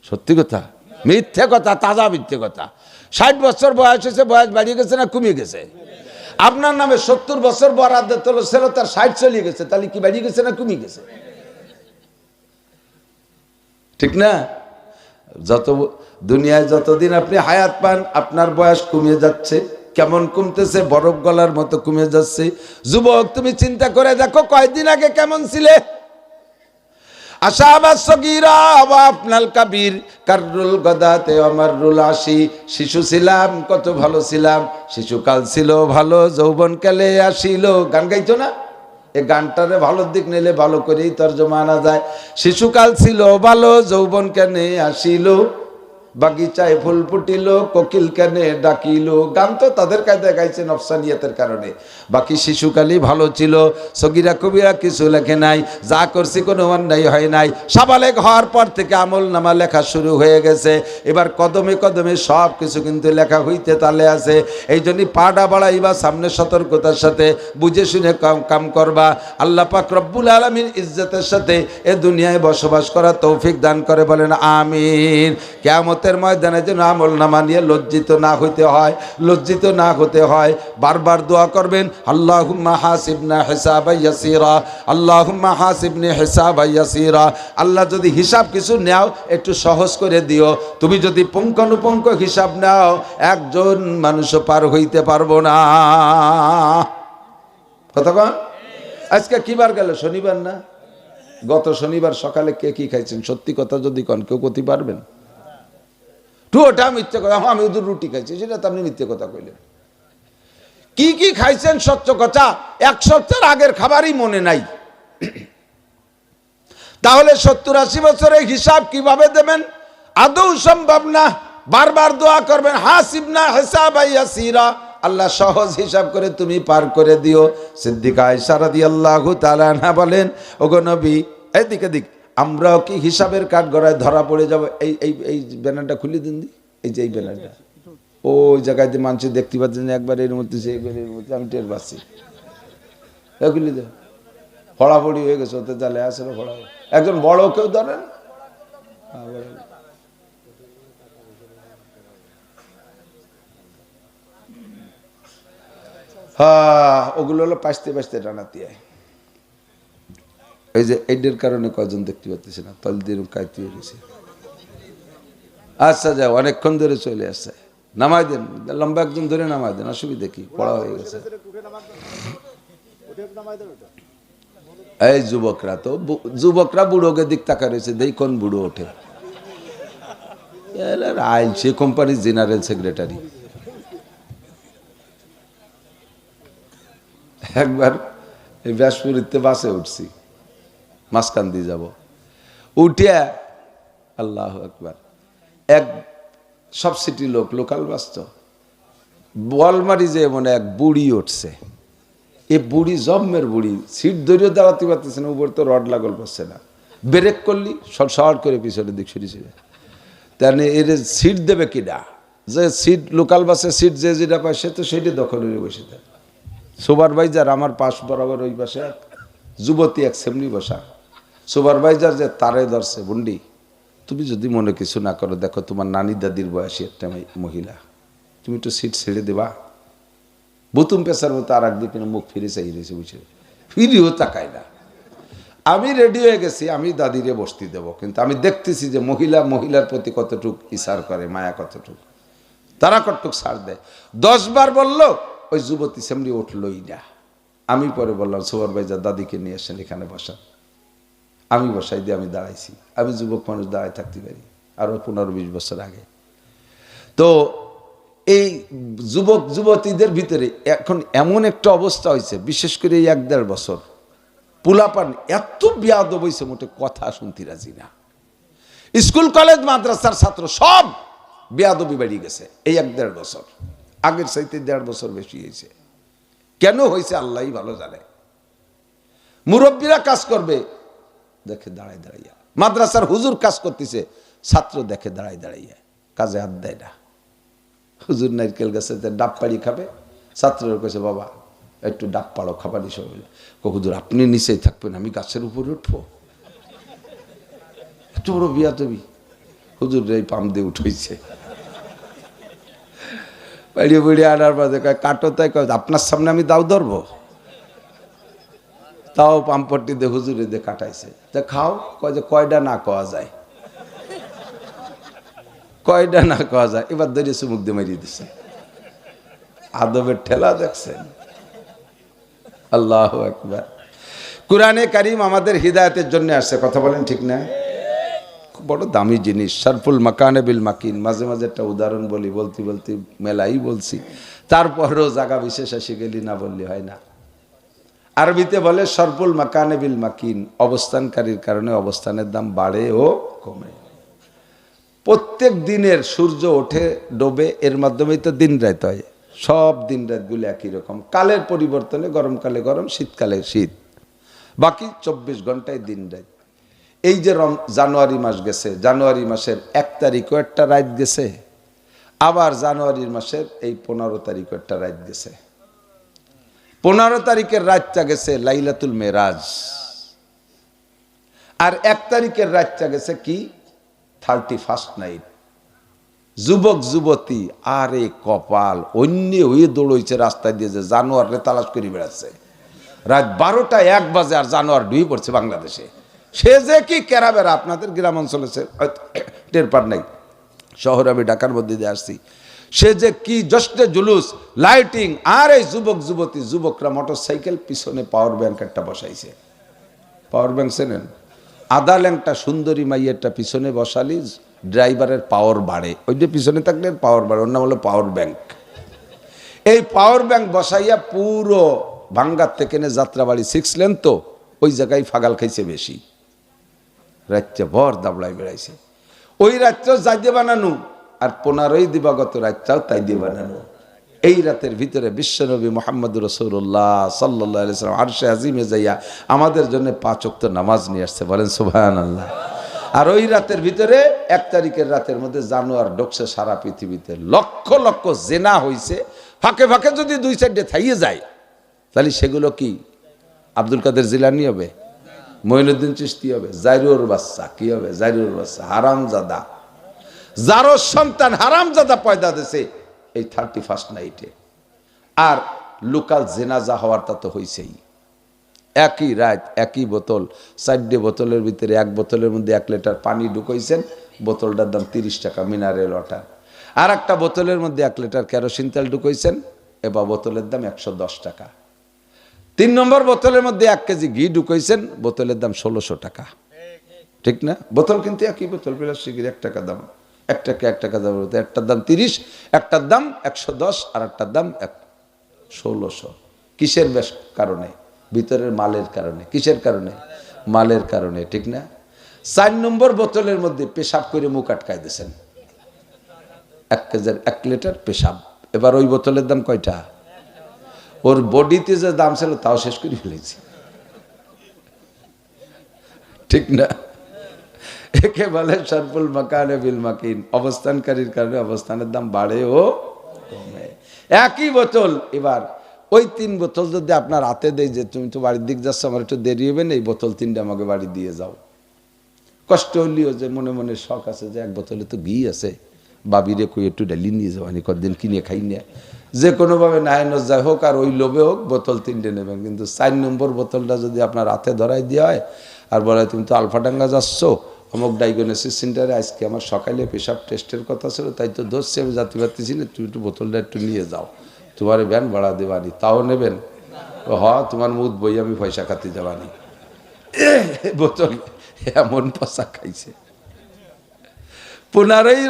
সত্যি কথা, মিথ্যে কথা, তাজা মিথ্যে কথা। 60 বছর বয়স হয়েছে, বয়স বাড়িয়ে গেছে না কমিয়ে গেছে? আপনার নামে 70 বছর বরাদ্দ ছিল, তার 60 চলিয়ে গেছে, তাহলে কি বাড়িয়ে গেছে না কমিয়ে গেছে? ঠিক না? যত দুনিয়ায় যতদিন আপনি হায়াত পান আপনার বয়স কমে যাচ্ছে। কেমন কমতেছে? বরফ গলার মতো কমে যাচ্ছে। যুবক, তুমি চিন্তা করে দেখো কয়েকদিন আগে কেমন ছিলে। আশাবাস সগীরা ওয়া আপনাল কাবীর কাররুল গদাতে আমারুল আশি। শিশু ছিলাম কত ভালো ছিলাম, শিশুকাল ছিল ভালো যৌবন কালে আসিল। গান গাইতো না? এই গানটারে ভালো দিক নিলে ভালো করেই তর্জমা আনা যায়। শিশুকাল ছিল ভালো যৌবন কেনে আসিল, বাগিচায় ফুল ফুটিল কোকিল কেনে ডাকিল। গান তো তাদের কায়দায় গাইছে নফসানিয়াতের কারণে। বাকি শিশুকালই ভালো ছিল। সগীরা কবিরা কিছু লেখে নাই, যা করছি কোনো অন্যায় হয় নাই। সাবালেগ হওয়ার পর থেকে আমল নামা লেখা শুরু হয়ে গেছে। এবার কদমে কদমে সব কিছু কিন্তু লেখা হইতে তালে আছে। এই জন্যই পাড়া বাড়াইবা, সামনে সতর্কতার সাথে বুঝে শুনে কাম করবা। আল্লাহ পাক রব্বুল আলামিন ইজ্জতের সাথে এ দুনিয়ায় বসবাস করার তৌফিক দান করে, বলেন আমিন। কিয়ামতের ময়দানে যেন আমল নামা নিয়ে লজ্জিত না হইতে হয়, লজ্জিত না হতে হয়। বারবার দোয়া করবেন, আল্লাহুম্মা হাসিবনা হিসাবান ইয়াসিরা, আল্লাহুম্মা হাসিবনি হিসাবান ইয়াসিরা। আল্লাহ যদি হিসাব কিছু নাও একটু সহজ করে দিও। তুমি যদি পুঙ্খানুপুঙ্খ হিসাব নাও একজন মানুষও পার হইতে পারবো না। কথা কন? আজকে কি বার গেল? শনিবার না? গত শনিবার সকালে কে কি খাইছেন? সত্যি কথা যদি কন, কেউ করতে পারবেন? ওটা মিথ্যে কথা। আমি ওদের রুটি খাইছি, সেটা তো আপনি মিথ্যে কথা কইলেন। কি কি খাইছেন সত্য কথা? এক সপ্তাহের আগের খাবারই মনে নাই। তাহলে 70-80 বছরের হিসাব কিভাবে দেবেন? আদৌ সম্ভব না। বারবার দোয়া করবেন, হাসিবনা হিসাবান ইয়াসিরা, আল্লাহ সহজ হিসাব করে তুমি পার করে দিও। সিদ্দিকা আয়েশা রাদিয়াল্লাহু তাআলা আনহা বলেন, ওগো নবী, এদিকে দিক, আমরাও কি হিসাবের কাঠগড়ায় ধরা পড়ে যাব? এই এই এই ব্যানারটা খুলে দিন দি। এই যে এই ব্যানারটা ওই জায়গায় যে মানুষ দেখতে পাচ্ছেন, একবার এর মধ্যে একবার এর মধ্যে, আমি টের পাচ্ছি। খুলে দেব, ফড়াফড়ি হয়ে গেছে, ওতে জালে আসলে ফড়া। একজন বড় কেউ ধরেন। হ্যাঁ, ওগুলো হলো পাশতে পাশতে টানাতে হয়। এই যে এইটার কারণে কয়জন দেখতে পাচ্ছি না, তল দিয়ে কাইতে গেছে। আচ্ছা, যাও, অনেকক্ষণ ধরে চলে আসছে। নামাই দেন, লম্বা একজন ধরে নামাই দেন, অসুবিধা কি? পড়া হয়ে গেছে। এই যুবকরা তো, যুবকরা বুড়োকে দিক তাকা রয়েছে, দেই কোন বুড়ো ওঠে। আইল সে কোম্পানির জেনারেল সেক্রেটারি। একবার এই ব্যাসপুরিতে বাসে উঠছি, মাঝখান দিয়ে যাব, উঠিয়া আল্লাহ আকবার, এক সাবসিডি লোক, লোকাল বাস তো, বলমারি যে মনে এক বুড়ি উঠছে। এই বুড়ি জম্মের বুড়ি, সিট ধরেও দাঁড়াতে পারতেছে না, উপর তো রড লাগল পাচ্ছে না। ব্রেক করলি শর্ট করে পিছনের দিক সরিয়ে, তাহলে এর সিট দেবে কিনা? যে সিট লোকাল বাসে সিট যে যেটা পায় সে তো সেটি দখল হয়ে বসে থাকে। সুপারভাইজার আমার পাশ বরাবর ওই পাশে যুবতী এক সেমনি বসা। সুপারভাইজার যে তারে ধরছে, বুন্ডি তুমি যদি মনে কিছু না করো, দেখো তোমার নানি দাদির বয়সী একটা মহিলা, তুমি একটু সিট ছেড়ে দেবা। বুতুম পেশার মতো আর একদিকে মুখ ফিরে চাই রয়েছে, বুঝে ফিরিও তাকায় না। আমি রেডি হয়ে গেছি, আমি দাদিরে বসতে দেবো, কিন্তু আমি দেখতেছি যে মহিলার প্রতি কতটুক ইশার করে, মায়া কতটুক, তারা কতটুক ছাড় দেয়। 10 বার বললো, ওই যুবতী সেমনি উঠলই না। আমি পরে বললাম, সুপারভাইজার দাদিকে নিয়ে আসেন, এখানে বসা। আমি বসাই দিয়ে আমি দাঁড়াইছি। আমি যুবক মানুষ, দাঁড়ায় থাকতে পারি, আরো 15-20 বছর আগে। তো এই যুবক যুবতীদের ভিতরে এখন এমন একটা অবস্থা হয়েছে, বিশেষ করে এই 1-1.5 বছর পুলাপান এত বেয়াদব হয়েছে, মোটে কথা শুনতে রাজি না। স্কুল কলেজ মাদ্রাসার ছাত্র সব বেয়াদবি বেরিয়ে গেছে এই 1-1.5 বছর। আগের চাইতে 1.5 বছর বেশি হয়েছে। কেন হয়েছে আল্লাহই ভালো জানে। মুরব্বীরা কাজ করবে, দেখে দাঁড়ায় দাঁড়াইয়া। মাদ্রাসার হুজুর কাজ করতেছে, ছাত্র দেখে দাঁড়ায় দাঁড়াইয়া, কাজে হাত দেয় না। হুজুর নারকেল গাছে ডাব পাড়ি খাবে, ছাত্ররা কইছে, বাবা একটু ডাব পাড়ো, খাবারই সব। হুজুর আপনি নিচেই থাকবেন, আমি গাছের উপরে উঠবো? এত বড় বিয়াদবি। হুজুর এই পাম দিয়ে উঠেছে, বাড়িয়ে বেড়িয়ে আনার বাদে কয় কাটো, তাই কয় আপনার সামনে আমি দাও ধরবো? তাও পাম্পট্টি দিয়ে হুজুরে দিয়ে কাটাইছে। তা খাও, কয় যে কয়টা না খাওয়া যায়। কয়টা না কওয়া যায়, এবার ধরে চুমুক দিয়ে মারিয়ে দিচ্ছে। আদবের ঠেলা দেখছেন? আল্লাহু আকবার। কুরআনে কারীম আমাদের হিদায়াতের জন্য আসছে, কথা বলেন ঠিক না? বড় দামি জিনিস, শরফুল মাকানে বিল মাকিন। মাঝে মাঝে একটা উদাহরণ বলি, বলতে বলতে মেলাই বলছি, তারপরেও জায়গা বিশেষ এসে গেলি না বললে হয় না। আরবিতে বলে শরফুল মাকানে বিল মাকিন, অবস্থানকারীর কারণে অবস্থানের দাম বাড়ে ও কমে। প্রত্যেক দিনের সূর্য ওঠে ডোবে, এর মাধ্যমেই তো দিন রাত হয়। সব দিন রাতগুলো একই রকম, কালের পরিবর্তনে গরমকালে গরম, শীতকালে শীত, বাকি 24 ঘন্টায় দিন রাত। এই যে জানুয়ারি মাস গেছে, জানুয়ারি মাসের 1 তারিখও একটা রাত গেছে, আবার জানুয়ারির মাসের এই 15 তারিখও একটা রাত গেছে। 15 তারিখের রাতটা গেছে লাইলাতুল মেরাজ, আর 1 তারিখের রাতটা গেছে কি 31st নাইট। যুবক যুবতী আরে কপাল, অন্য হয়ে দৌড়ইছে রাস্তায় দিয়ে, যে জানোয়ারে তালাশ করে বেড়াচ্ছে। রাত 12টা 1 বাজে আর জানোয়ার ডুবে পড়ছে বাংলাদেশে। সে যে কি কেরাবেরা, আপনাদের গ্রাম অঞ্চলে টের পার নাই, শহরে আমি ঢাকার মধ্যে দিয়ে আসছি, সে যে কি জশ্নে জুলুস, লাইটিং। আর এই যুবক যুবতী, যুবকরা মোটর সাইকেল পিছনে পাওয়ার ব্যাংক একটা বসাইছে। পাওয়ার ব্যাংক চেনেন? আধা ল্যাংটা সুন্দরী মাইয়েরটা পিছনে বসালি ড্রাইভারের পাওয়ার বাড়ে, ওই যে পিছনে থাকলে পাওয়ার বাড়ে, ওর নাম হলো পাওয়ার ব্যাংক। এই পাওয়ার ব্যাংক বসাইয়া পুরো ভাঙ্গার থেকে যাত্রাবাড়ি 6 লেন, তো ওই জায়গায় ফাগাল খাইছে বেশি, রাত্রে ভর দাবড়ায় বেড়াইছে। ওই রাত্রেও যাই দিয়ে বানানো, আর 15ই দিবাগত রাতটাও তাই দিয়ে বানানো। এই রাতের ভিতরে বিশ্বনবী মুহাম্মদুর রাসূলুল্লাহ সাল্লাল্লাহু আলাইহি ওয়াসাল্লাম আরশে আজিমে যাইয়া আমাদের জন্য 5 ওয়াক্ত নামাজ নিয়ে আসছে, বলেন সুবহানাল্লাহ। আর ওই রাতের ভিতরে 1 তারিখের রাতের মধ্যে জানোয়ার ঢুকছে সারা পৃথিবীতে, লক্ষ লক্ষ জেনা হইছে। ফাঁকে ফাঁকে যদি 2 সাইডে থাইয়ে যায়, তাহলে সেগুলো কি আব্দুল কাদের জিলানী হবে, মঈনুদ্দিন চিশতি হবে, জাইরুর বাচ্চা কি হবে, জাইরুর বাচ্চা হারামজাদা, যারও সন্তান হারামজাদা পয়দা দিয়েছে এই 31st নাইটে। আর লোকাল জেনাজা হওয়ারটা তো হয়েছেই। একই রাত একই বোতল, 4টে বোতলের ভিতরে 1 বোতলের মধ্যে 1 লিটার পানি ঢুকাইছেন, বোতলটার দাম 30 টাকা মিনারেল ওয়াটার। আর একটা বোতলের মধ্যে 1 লিটার কেরোসিন তেল ঢুকাইছেন, এবার বোতলের দাম 110 টাকা। 3 নম্বর বোতলের মধ্যে 1 কেজি ঘি ঢুকাইছেন, বোতলের দাম 1600 টাকা। ঠিক না? বোতল কিন্তু একই বোতল, প্লাস্টিকের 1 টাকা দাম, 1 টাকা দাম, একটার দাম 30, একটার দাম 110, আর একটার দাম 1600। কিসের বেশ কারণে? ভিতরের মালের কারণে। কিসের কারণে? মালের কারণে, ঠিক না? 4 নম্বর বোতলের মধ্যে পেশাব করে মুখ আটকায় দিয়েছেন, 1 লিটার পেশাব। এবার ওই বোতলের দাম কয়টা? ওর বডিতে যে দাম ছিল তাও শেষ করে ফেলেছি, ঠিক না? একে বলে শরফুল মাকানে বিল মাকিন, অবস্থানকারীর কারণে অবস্থানের দাম বাড়ে ও কমে। একই বোতল, এবার ওই 3 বোতল যদি আপনার হাতে দেয় যে তুমি তো বাড়ির দিক যাচ্ছ, আমার একটু দেরি হবে না, এই বোতল 3টা আমাকে বাড়ি দিয়ে যাও। কষ্ট হইলেও যে মনে মনে শখ আছে যে 1 বোতলে তো ঘি আছে, বাবিরে কই একটু ডালি নিয়ে যাওয়ানি, কদিন কিনে খাই না, যে কোনোভাবে নায়নজ যায় হোক আর ওই লোভে হোক বোতল 3টে নেবেন। কিন্তু 4 নম্বর বোতলটা যদি আপনার হাতে ধরাই দেওয়া হয় আর বলে তুমি তো আলফাডাঙ্গা যাচ্ছ অমুক ডায়াগনোসিস সেন্টারে, আজকে আমার সকালে পেশাব টেস্টের কথা ছিল, তাই তো ধরছি আমি যাতে পারতেছি না, তুমি একটু বোতলটা একটু নিয়ে যাও, তোমার ভ্যান ভাড়া দেবানি, তাও নেবেন? হ, তোমার মুখ বই আমি পয়সা খাতে যাবানি। বোতল এমন পচা খাইছে। 15ই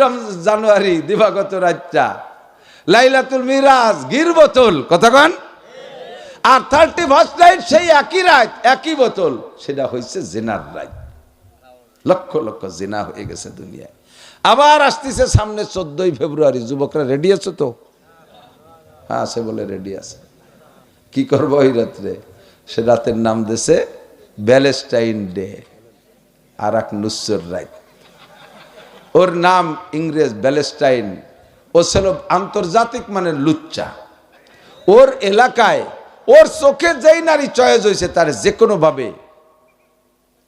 জানুয়ারি দিবাগত রাতটা লাইলাতুল মিরাজ, গির বোতল, কথা কন। আর 31st নাইট সেই একই রাত একই বোতল, সেটা হয়েছে জেনার রাত। লক্ষ লক্ষ জেনা হয়ে গেছে দুনিয়ায়। আবার আসতেছে সামনে 14ই ফেব্রুয়ারি। যুবকরা রেডি আছো তো? হ্যাঁ, সে বলে রেডি আছে। কি করবো ওই রাত্রে? সে রাতের নাম দিয়েছে ব্যালেস্টাইন ডে, আর এক নুসর রাত। ওর নাম ইংরেজ ব্যালেস্টাইন। ও ছিল আন্তর্জাতিক মানে লুচ্চা। ওর এলাকায় ওর চোখে যেই নারী চয়েস হয়েছে তার যে কোনো ভাবে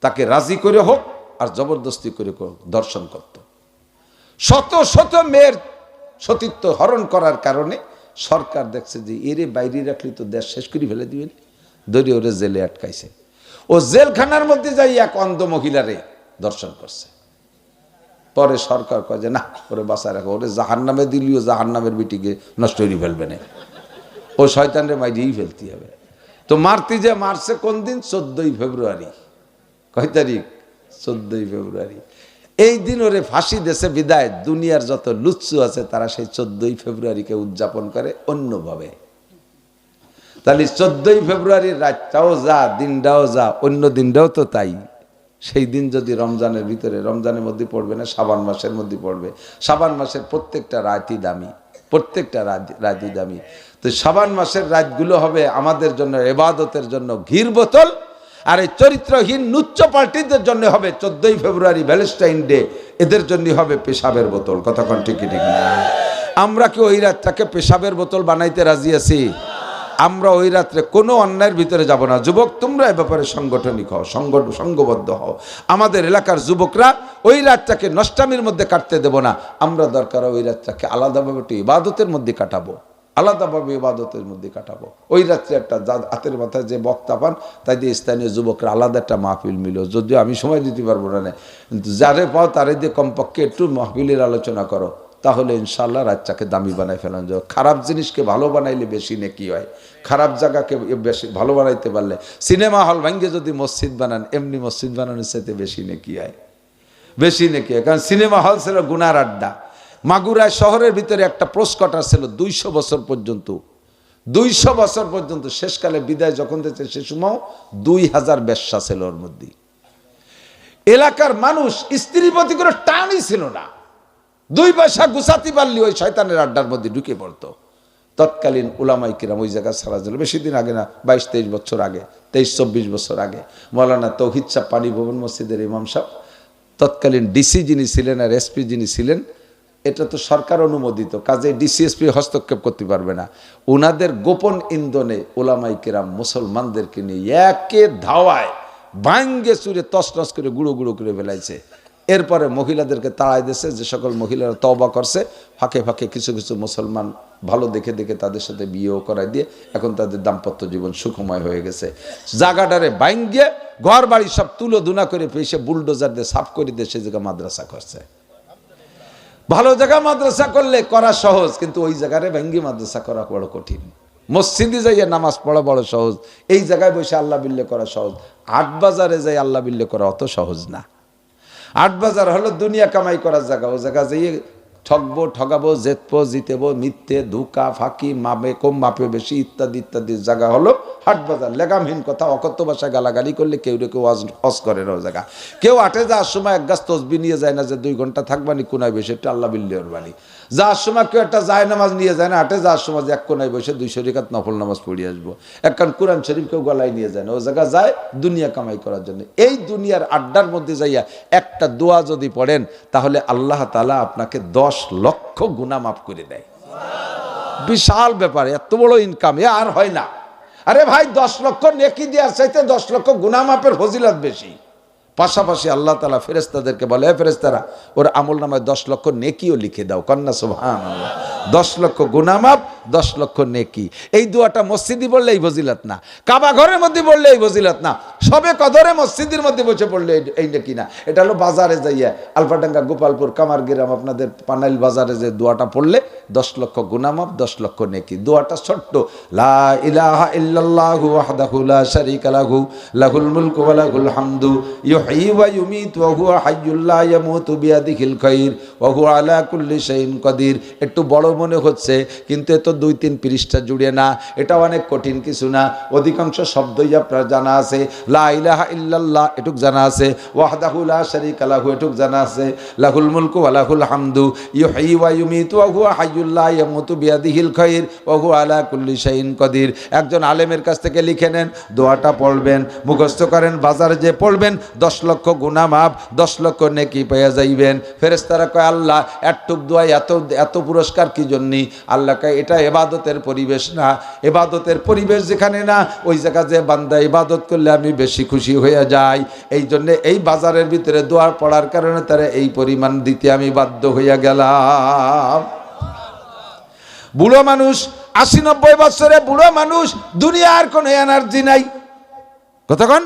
তাকে রাজি করে হোক আর জবরদস্তি করে দর্শন করত। শত শত মেয়ের সতীত্ব হরণ করার কারণে সরকার দেখছে যে এরে বাইরে রাখলে তো দেশ শেষ করে ফেলে দিবেন, ধরে ওরে জেলে আটকাইছে। ও জেলখানার মধ্যে যাই এক অন্ধ মহিলারে দর্শন করছে। পরে সরকার কয় যে না ওরে বাঁচায় রাখো, ওরে জাহান্নামে দিলিও জাহান্নামের বিটিকে নষ্ট করে ফেলবে না, ও শয়তানরে মাইরেই ফেলতে হবে। তো মারতি যে মারছে কোন দিন? 14ই ফেব্রুয়ারি। কয় তারিখ? 14ই ফেব্রুয়ারি। এই দিন ওরে ফাঁসি দেশে বিদায়। দুনিয়ার যত লুচ্চু আছে তারা সেই 14ই ফেব্রুয়ারিকে উদযাপন করে অন্যভাবে। তাহলে 14ই ফেব্রুয়ারির রাতটাও যা, দিনটাও যা, অন্য দিনটাও তো তাই। সেই দিন যদি রমজানের ভিতরে, রমজানের মধ্যে পড়বে না, শাবান মাসের মধ্যে পড়বে। শাবান মাসের প্রত্যেকটা রাতই দামি, প্রত্যেকটা রাতই দামি। তো শাবান মাসের রাতগুলো হবে আমাদের জন্য ইবাদতের জন্য ঘির বোতল, আর এই চরিত্রহীন নুচ্চ পার্টিদের জন্য হবে 14ই ফেব্রুয়ারি ভ্যালেন্টাইন ডে, এদের জন্য হবে পেশাবের বোতল। কতক্ষণ ঠিক ঠিক না? আমরা কি ওই রাতটাকে পেশাবের বোতল বানাইতে রাজি আছি? আমরা ওই রাত্রে কোনো অন্যায়ের ভিতরে যাব না। যুবক, তোমরা এ ব্যাপারে সংগঠনিক হও, সংঘবদ্ধ হও। আমাদের এলাকার যুবকরা ওই রাতটাকে নষ্টামির মধ্যে কাটতে দেব না। আমরা দরকার ওই রাতটাকে আলাদাভাবে একটু ইবাদতের মধ্যে কাটাবো, আলাদাভাবে ইবাদতের মধ্যে কাটাবো। ওই রাত্রে একটা হাতের মাথায় যে বক্তা পান, তাই দিয়ে স্থানীয় যুবকরা আলাদা একটা মাহফিল মিল। যদিও আমি সময় দিতে পারবো না, কিন্তু যারে পাও তারে দিয়ে কমপক্ষে একটু মাহফিলের আলোচনা করো, তাহলে ইনশাল্লাহ রাতটাকে দামি বানাই ফেলানো যাবে। খারাপ জিনিসকে ভালো বানাইলে বেশি নেকি হয়, খারাপ জায়গাকে বেশি ভালো বানাইতে পারলে। সিনেমা হল ভাঙ্গে যদি মসজিদ বানান, এমনি মসজিদ বানানোর সাথে বেশি নেকি হয়, বেশি নেকি হয়। কারণ সিনেমা হল ছিল গুনার আড্ডা। মাগুরায় শহরের ভিতরে একটা প্রস্কটার ছিল 200 বছর পর্যন্ত, 200 বছর পর্যন্ত। শেষকালে বিদায় যখন দিয়েছে সে সময় 2000 বেশ্যা ছিল ওর মধ্যে। এলাকার মানুষ স্ত্রীর প্রতি কোনো টানই ছিল না, 2 পয়সা গুছাতে পারলি ওই শয়তানের আড্ডার মধ্যে ঢুকে পড়তো। তৎকালীন উলামায়ে কিরাম ওই জায়গা ছাড়া দিল। বেশি দিন আগে না, 22-23 বছর আগে, 23-24 বছর আগে মৌলানা তৌহিদ সাহেব পানি ভবন মসজিদের ইমাম সাহেব, তৎকালীন ডিসি যিনি ছিলেন আর এসপি যিনি ছিলেন, এটা তো সরকার অনুমোদিত, কাজে ডিসিএসপি হস্তক্ষেপ করতে পারবে না। ওনাদের গোপন ইন্ধনে উলামায়ে কিরাম মুসলমানদেরকে নিয়ে একে ধাওয়ায় ভাঙ্গে চুরে তছনছ করে গুঁড়ো গুঁড়ো করে ফেলাইছে। এরপরে মহিলাদেরকে তাড়াই দিয়েছে। যে সকল মহিলারা তওবা করছে, ফাঁকে ফাঁকে কিছু কিছু মুসলমান ভালো দেখে দেখে তাদের সাথে বিয়েও করাই দিয়ে এখন তাদের দাম্পত্য জীবন সুখময় হয়ে গেছে। জাগাডারে ভাঙ্গে ঘর বাড়ি সব তুলো ধুনা করে পেয়েছে, বুলডোজার দিয়ে সাফ করে দিয়ে সে জায়গা মাদ্রাসা করছে। ভালো জায়গা মাদ্রাসা করলে করা সহজ, কিন্তু ওই জায়গায় ভেঙ্গি মাদ্রাসা করা বড় কঠিন। মসজিদে যাইয়া নামাজ পড়া বড় সহজ, এই জায়গায় বসে আল্লাহ বিল্লে করা সহজ। হাট বাজারে যাই আল্লাহ বিল্লে করা অত সহজ না। হাট বাজার হলো দুনিয়া কামাই করার জায়গা। ও জায়গা যাইয়ে ঠকবো, ঠগাবো, জেতবো, জিতেবো, মিথ্যে, ধোঁকা, ফাঁকি, মাপে কম মাপে বেশি ইত্যাদি ইত্যাদি জায়গা হলো হাট বাজার। লেগামহীন কথা, অকথ্য ভাষায় গালাগালি করলে কেউ কেউ হজ করে না। ও জায়গা কেউ আটে যাওয়ার সময় এক গাছ তসবি নিয়ে যায় না যে 2 ঘন্টা থাকবানি কোনায় বসে একটু আল্লাহ বিল্লের বাণী। যাওয়ার সময় কেউ একটা যায় নামাজ নিয়ে যায় না, আটে যাওয়ার সময় যে এক কোনায় বসে 200 রিকাত নফল নামাজ পড়িয়ে আসবো। একখান কোরআন শরীফ কেউ গলায় নিয়ে যায় না। ও জায়গা যায় দুনিয়া কামাই করার জন্য। এই দুনিয়ার আড্ডার মধ্যে যাইয়া একটা দোয়া যদি পড়েন, তাহলে আল্লাহ তাআলা আপনাকে 10 লক্ষ গুনাহ মাফ করে দেয়। বিশাল ব্যাপার, এত বড় ইনকাম এ আর হয় না। আরে ভাই, 10 লক্ষ নেকি দেওয়ার চাইতে 10 লক্ষ গুনাহ মাফের ফজিলত বেশি। পাশাপাশি আল্লাহ তাআলা ফেরেশতাদেরকে বলে, হে ফেরেশতারা, ওর আমল নামায় 10 লক্ষ নেকিও লিখে দাও। কন্যা সুবহানাল্লাহ। 10 লক্ষ গুনাহ মাফ, 10 লক্ষ নেকি। এই দোয়াটা মসজিদে বললে এই ফজিলত না, কাবা ঘরের মধ্যে বললে এই ফজিলত না, সবে কদরে মসজিদের মধ্যে বসে পড়লে এই নেকি না। এটা হলো বাজারে যাইয়া আলফাডাঙ্গা, গোপালপুর, কামারগিরাম, আপনাদের পানাইল বাজারে যে দোয়াটা পড়লে 10 লক্ষ গুনাহ মাফ, 10 লক্ষ নেকি। দোয়াটা ছোট্ট, লা ইলাহা ইল্লাল্লাহু ওয়াহদাহু লা শারীকা লাহু লাহুল মুলকু ওয়া লাহুল হামদু ইউহয়ী ওয়া ইউমীতু ওয়া হুয়া হাইয়্যুল লা ইয়ামুতু বিয়াদিহিল খায়র ওয়া হুয়া আলা কুল্লি শাইইন কাদির। একটু বড় মনে হচ্ছে, কিন্তু এত 2-3 পৃষ্ঠা জুড়ে না, এটা অনেক কঠিন কিছু না। অধিকাংশ শব্দই আপনার জানা আছে। লা ইলাহা ইল্লাল্লাহ এটুক জানা আছে, ওয়াহদাহু লা শারীকা লাহু এটুক জানা আছে, লাহুল মুলকু ওয়া লাহুল হামদু ইউহয়ী ওয়া ইউমীতু ওয়া হুয়া হাইয়্যুল লা ইয়ামুতু বিয়াদিহিল খায়র ওয়া হুয়া আলা কুল্লি শাইইন কাদির। একজন আলেমের কাছ থেকে লিখে নেন, দোয়াটা পড়বেন, মুখস্থ করেন, বাজারে যে পড়বেন 10 লক্ষ গুনাহ মাফ, 10 লক্ষ নেকি পেয়ে যাইবেন। ফেরেশতারা কয়, আল্লাহ এতটুক দোয়া এত পুরস্কার কি জন্য? আল্লাহ কয়, এটা ইবাদতের পরিবেশ না। ইবাদতের পরিবেশ যেখানে না, ওই জায়গা যে বান্দা ইবাদত করলে আমি বেশি খুশি হয়ে যাই। এই জন্য এই বাজারের ভিতরে দোয়া পড়ার কারণে তারা এই পরিমাণ দিতে আমি বাধ্য হইয়া গেলাম। বুড়ো মানুষ, 80-90 বছরে বুড়ো মানুষ, দুনিয়ার কোনো এনার্জি নাই। কতক্ষণ?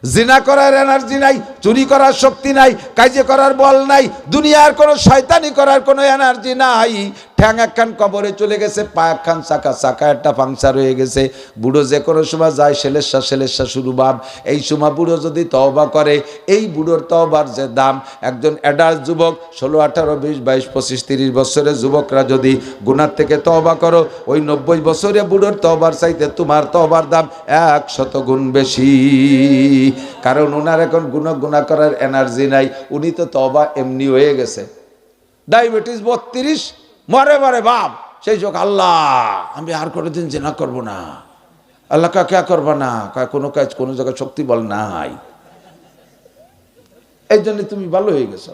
জিনা করার এনার্জি নাই, চুরি করার শক্তি নাই, কাজে করার বল নাই, দুনিয়ার কোনো শয়তানি করার কোনো এনার্জি নাই। ঠ্যাং একখান কবরে চলে গেছে, পা একখান চাকা একটা পাংচার হয়ে গেছে। বুড়ো যে কোনো সময় যায় সেলেসা শুরু ভাব। এই সময় বুড়ো যদি তওবা করে, এই বুড়োর তওবার যে দাম, একজন অ্যাডাল্ট যুবক 16, 18, 20, 22, 25, 30 বছরের যুবকরা যদি গুনার থেকে তওবা করো, ওই 90 বছরে বুড়োর তওবার চাইতে তোমার তওবার দাম 100 গুণ বেশি। কারণ ওনার এখন গুনাহ করার এনার্জি নাই, উনি তো তওবা এমনি হয়ে গেছে। ডায়াবেটিস 32, মরে বাপ, সেই চোখ আল্লাহ আমি আর কোনোদিন জিনা করব না। আল্লাহ কে করবা না, কোনো কাজ কোনো জায়গায় শক্তি বল নাই, এই জন্য তুমি ভালো হয়ে গেছো।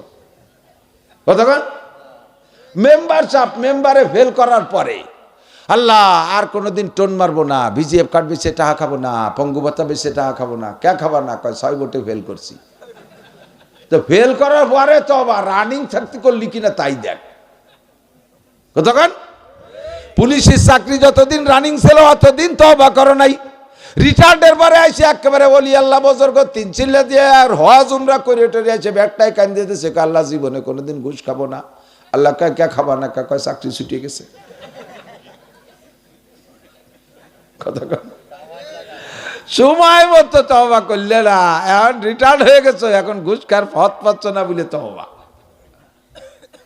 কতক্ষণ মেম্বার চাপ, মেম্বারে ফেল করার পরে আল্লাহ আর কোনোদিন টোন মারবো না, ভিজিএফ কার্ড বেছে টাকা খাবো না, পঙ্গু ভাতা বেছে টাকা খাবো না। কে খাবার না, কয় 6 ভোটে ফেল করছি। তো ফেল করার পরে তো আবার রানিং থাকতে করলি কিনা তাই দেখ। কতক্ষণ পুলিশের চাকরি যতদিন রানিং ছিল অতদিন তওবা করো নাই। রিটায়ার্ডের পরে আইসে একেবারে ওলি আল্লাহ বজর্গ 3 চিল্লা দিয়ে আর হজ উমরা করে টরে আছে, ব্যাগটাই কান দিতেছে, আল্লাহ জীবনে কোনোদিন ঘুষ খাবো না। আল্লাহ কে খাবা না, কয় চাকরি ছুটিয়ে গেছে। সময় মতো তওবা করলে না, এখন রিটায়ার্ড হয়ে গেছো, এখন ঘুষ খার পথ পাচ্ছ না বলে তওবা।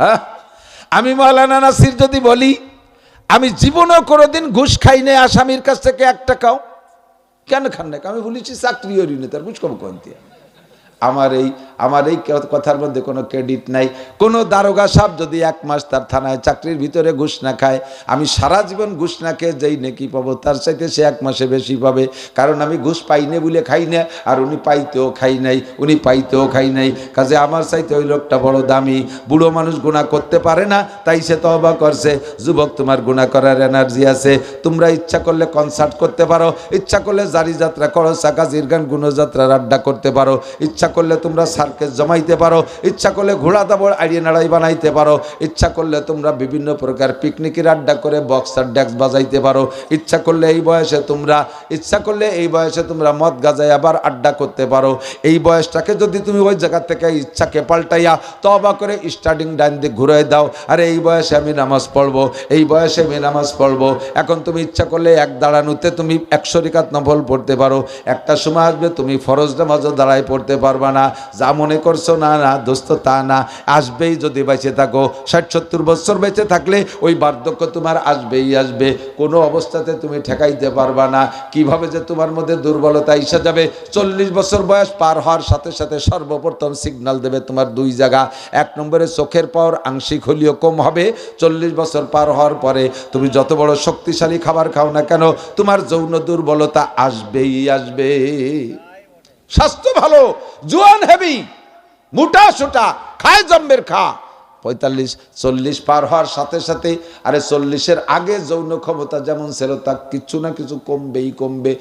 হ্যাঁ, আমি মাওলানা নাসির যদি বলি আমি জীবনেও কোনোদিন ঘুষ খাই নাই, আসামির কাছ থেকে 1 টাকাও। কেন খান না? আমি বলেছি চাকরি করি না, তার ঘুষ খাবো কোন দিয়ে? আমার এই কথার মধ্যে কোনো ক্রেডিট নাই। কোনো দারোগা সাহেব যদি 1 মাস তার থানায় চাকরির ভিতরে ঘুষ না খায়, আমি সারা জীবন ঘুষ না খেয়ে যেই নেকি পাবো তার চাইতে সে 1 মাসে বেশি পাবে। কারণ আমি ঘুষ পাই না বলে খাই না, আর উনি পাইতেও খাই নাই, উনি পাইতেও খাই নাই। কাজে আমার চাইতে ওই লোকটা বড় দামি। বুড়ো মানুষ গুনাহ করতে পারে না, তাই সে তওবা করছে। যুবক, তোমার গুনাহ করার এনার্জি আছে, তোমরা ইচ্ছা করলে কনসার্ট করতে পারো, ইচ্ছা করলে জারি যাত্রা করো, চাকা জিরগান গুণযাত্রার আড্ডা করতে পারো, ইচ্ছা করলে তোমরা সার্কেস জমাইতে পারো, ইচ্ছা করলে ঘোড়া দাবড় আড়িয়ে নাড়াই বানাইতে পারো, ইচ্ছা করলে তোমরা বিভিন্ন প্রকার পিকনিকের আড্ডা করে বক্সার ড্যাক্স বাজাইতে পারো, ইচ্ছা করলে এই বয়সে তোমরা মদ গাজায় আবার আড্ডা করতে পারো। এই বয়সটাকে যদি তুমি ওই জায়গা থেকে ইচ্ছাকে পাল্টাইয়া তওবা করে স্টার্টিং ডাইন দিক ঘুরে দাও, আরে এই বয়সে আমি নামাজ পড়বো, এই বয়সে আমি নামাজ পড়বো। এখন তুমি ইচ্ছা করলে এক দাঁড়ানোতে তুমি 100 রাকাত নফল পড়তে পারো। একটা সময় আসবে তুমি ফরজ নামাজও দাঁড়ায় পড়তে পারবা না। যা মনে করছো না দোস্ত, তা না, আসবেই। যদি বেঁচে থাকো 60-70 বছর বেঁচে থাকলে ওই বার্ধক্য তোমার আসবে। কোনো অবস্থাতে তুমি ঠেকাইতে পারবা না। কিভাবে যে তোমার মধ্যে দুর্বলতা এসে যাবে, 40 বছর বয়স পার হওয়ার সাথে সাথে সর্বপ্রথম সিগন্যাল দেবে তোমার 2 জায়গা। 1 নম্বরে চোখের পাওয়ার আংশিক হলেও কম হবে। 40 বছর পার হওয়ার পরে তুমি যত বড় শক্তিশালী খাবার খাও না কেন, তোমার যৌন দুর্বলতা আসবেই। স্বাস্থ্য ভালো, জোয়ান হেভি, মোটা সোটা, খায় জম্বের খা। 45-40 পার হওয়ার সাথে সাথে, আরে 40-এর আগে যৌন ক্ষমতা যেমন ছিল তা কিছু না কিছু কমবে,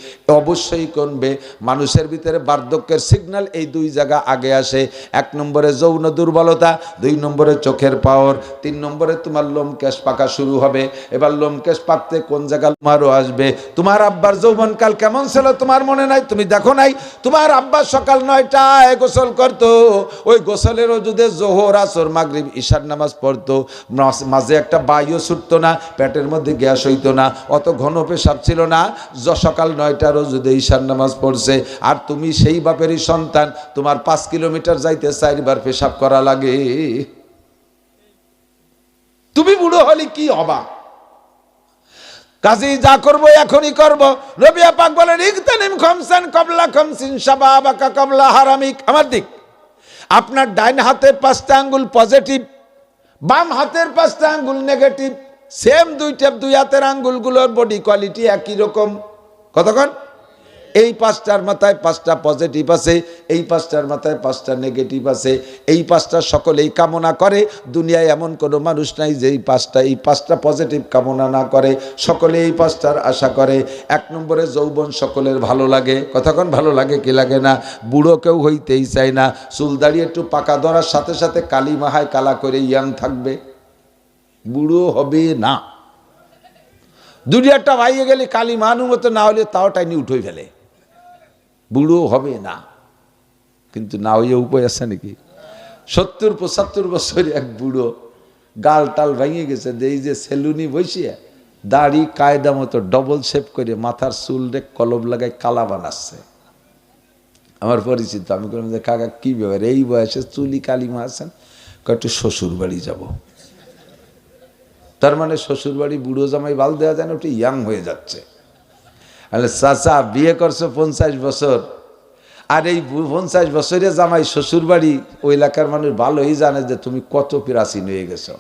অবশ্যই কমবে। মানুষের ভিতরে বার্ধক্যের সিগন্যাল এই 2 জায়গা আগে আসে। 1 নম্বরে যৌন দুর্বলতা, 2 নম্বরে চোখের পাওয়ার, 3 নম্বরে তোমার লোমকেশ পাকা শুরু হবে। এবার লোমকেশ পাকতে কোন জায়গা তোমারও আসবে। তোমার আব্বার যৌবনকাল কেমন ছিল তোমার মনে নাই? তুমি দেখো নাই? তোমার আব্বা সকাল 9টায় গোসল করতো, ওই গোসলের ওজুদে জোহর, আসর, মাগরিব, ঈশার নামাজ পড়তো, মাঝে একটা বায়ু ছুটতো না, পেটের মধ্যে গ্যাস হইতো না, অত ঘন পেশাব ছিল না। সকাল 9টার ওজুদে ঈশার নামাজ পড়ছে। আর তুমি সেই বাপেরই সন্তান, তোমার 5 কিলোমিটার যাইতে 4 বার পেশাব করা লাগে। তুমি বুড়ো হলে কি হবা? কাজী যা করবো এখনই করবো। নবী পাক বলেন, ইগতানিম খামসান ক্বাবলা খামসিন শাবাবাকা ক্বাবলা হারামিক। আমার দিক, আপনার ডাইন হাতের 5টা আঙ্গুল পজিটিভ, বাম হাতের 5টা আঙ্গুল নেগেটিভ। সেম 2 হাতের আঙ্গুলগুলোর বডি কোয়ালিটি একই রকম। কতক্ষণ? এই 5টার মাথায় 5টা পজিটিভ আছে, এই 5টার মাথায় 5টা নেগেটিভ আছে। এই 5টা সকলেই কামনা করে। দুনিয়ায় এমন কোনো মানুষ নাই যে এই 5টা পজিটিভ কামনা না করে। সকলে এই 5টার আশা করে। 1 নম্বরে যৌবন সকলের ভালো লাগে। কতক্ষণ ভালো লাগে কি লাগে না? বুড়ো কেউ হইতেই চায় না। চুল দাঁড়িয়ে একটু পাকা ধরার সাথে সাথে কালি মাহায় কালা করে ইয়াং থাকবে, বুড়ো হবে না। দুনিয়াটা ভাইয়ে গেলে কালি মানু মতো না হলে তাও টাইনি উঠে ফেলে, বুড়ো হবে না। কিন্তু না হইয়া উপায় আছে নাকি? 70-75 বছর এক বুড়ো, গাল টাল ভেঙে গেছে, এই যে সেলুনি বসিয়া দাড়ি কায়দা মতো ডবল শেপ করে মাথার চুল রে কলম লাগায় কালা বানাচ্ছে। আমার পরিচিত, আমি বললাম যে কাকা কি ব্যাপার, এই বয়সে চুলি কালিমা আছেন? একটু শ্বশুর বাড়ি যাব। তার মানে শ্বশুর বাড়ি বুড়ো জামাই বাল দেওয়া যায় না, ওটা ইয়াং হয়ে যাচ্ছে। চাচা বিয়ে করছো 50 বছর, আর এই 50 বছরের জামাই শ্বশুর বাড়ি, ওই এলাকার মানুষ ভালোই জানে যে তুমি কত প্রাচীন হয়ে গেছো।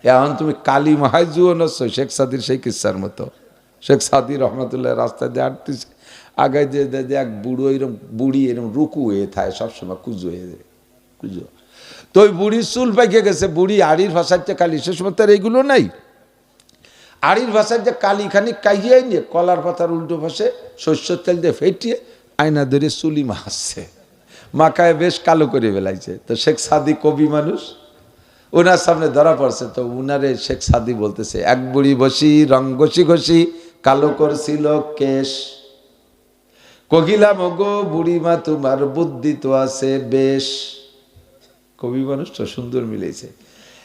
এখন তুমি কালী মাহায় জুয়ো নচ্ছ, শেখ সাদির সেই কিচ্ছার মতো। শেখ সাদি রহমতুল্লাহ রাস্তায় দিয়ে হাঁটতেছে, আগায় যে এক বুড়ো এরকম, বুড়ি এরকম রুকু হয়ে থাকে সবসময়, কুজো হয়ে যায়, কুজো। তো ওই বুড়ির চুল পাইকে গেছে, বুড়ি আড়ির ভাষার যে কালি, সে সময় তার এইগুলো নাই। আড়ির ভাষার যে কালি খানি কাইয়াই নিয়ে কলার পাতার উল্টো পাশে সর্ষের তেল দিয়ে ফেটিয়ে আয়না ধরে চুলি মাখছে, মাখায় বেশ কালো করে বেলাইছে। তো শেখ সাদি কবি মানুষ, ওনার সামনে ধরা পড়ছে। তো উনারে শেখ সাদি বলতেছে, এক বুড়ি বসি রং ঘষি ঘষি কালো করছিল কেশ, কহিলাম গো বুড়িমা তোমার বুদ্ধি তো আছে বেশ। কবি মানুষ তো সুন্দর মিলেছে।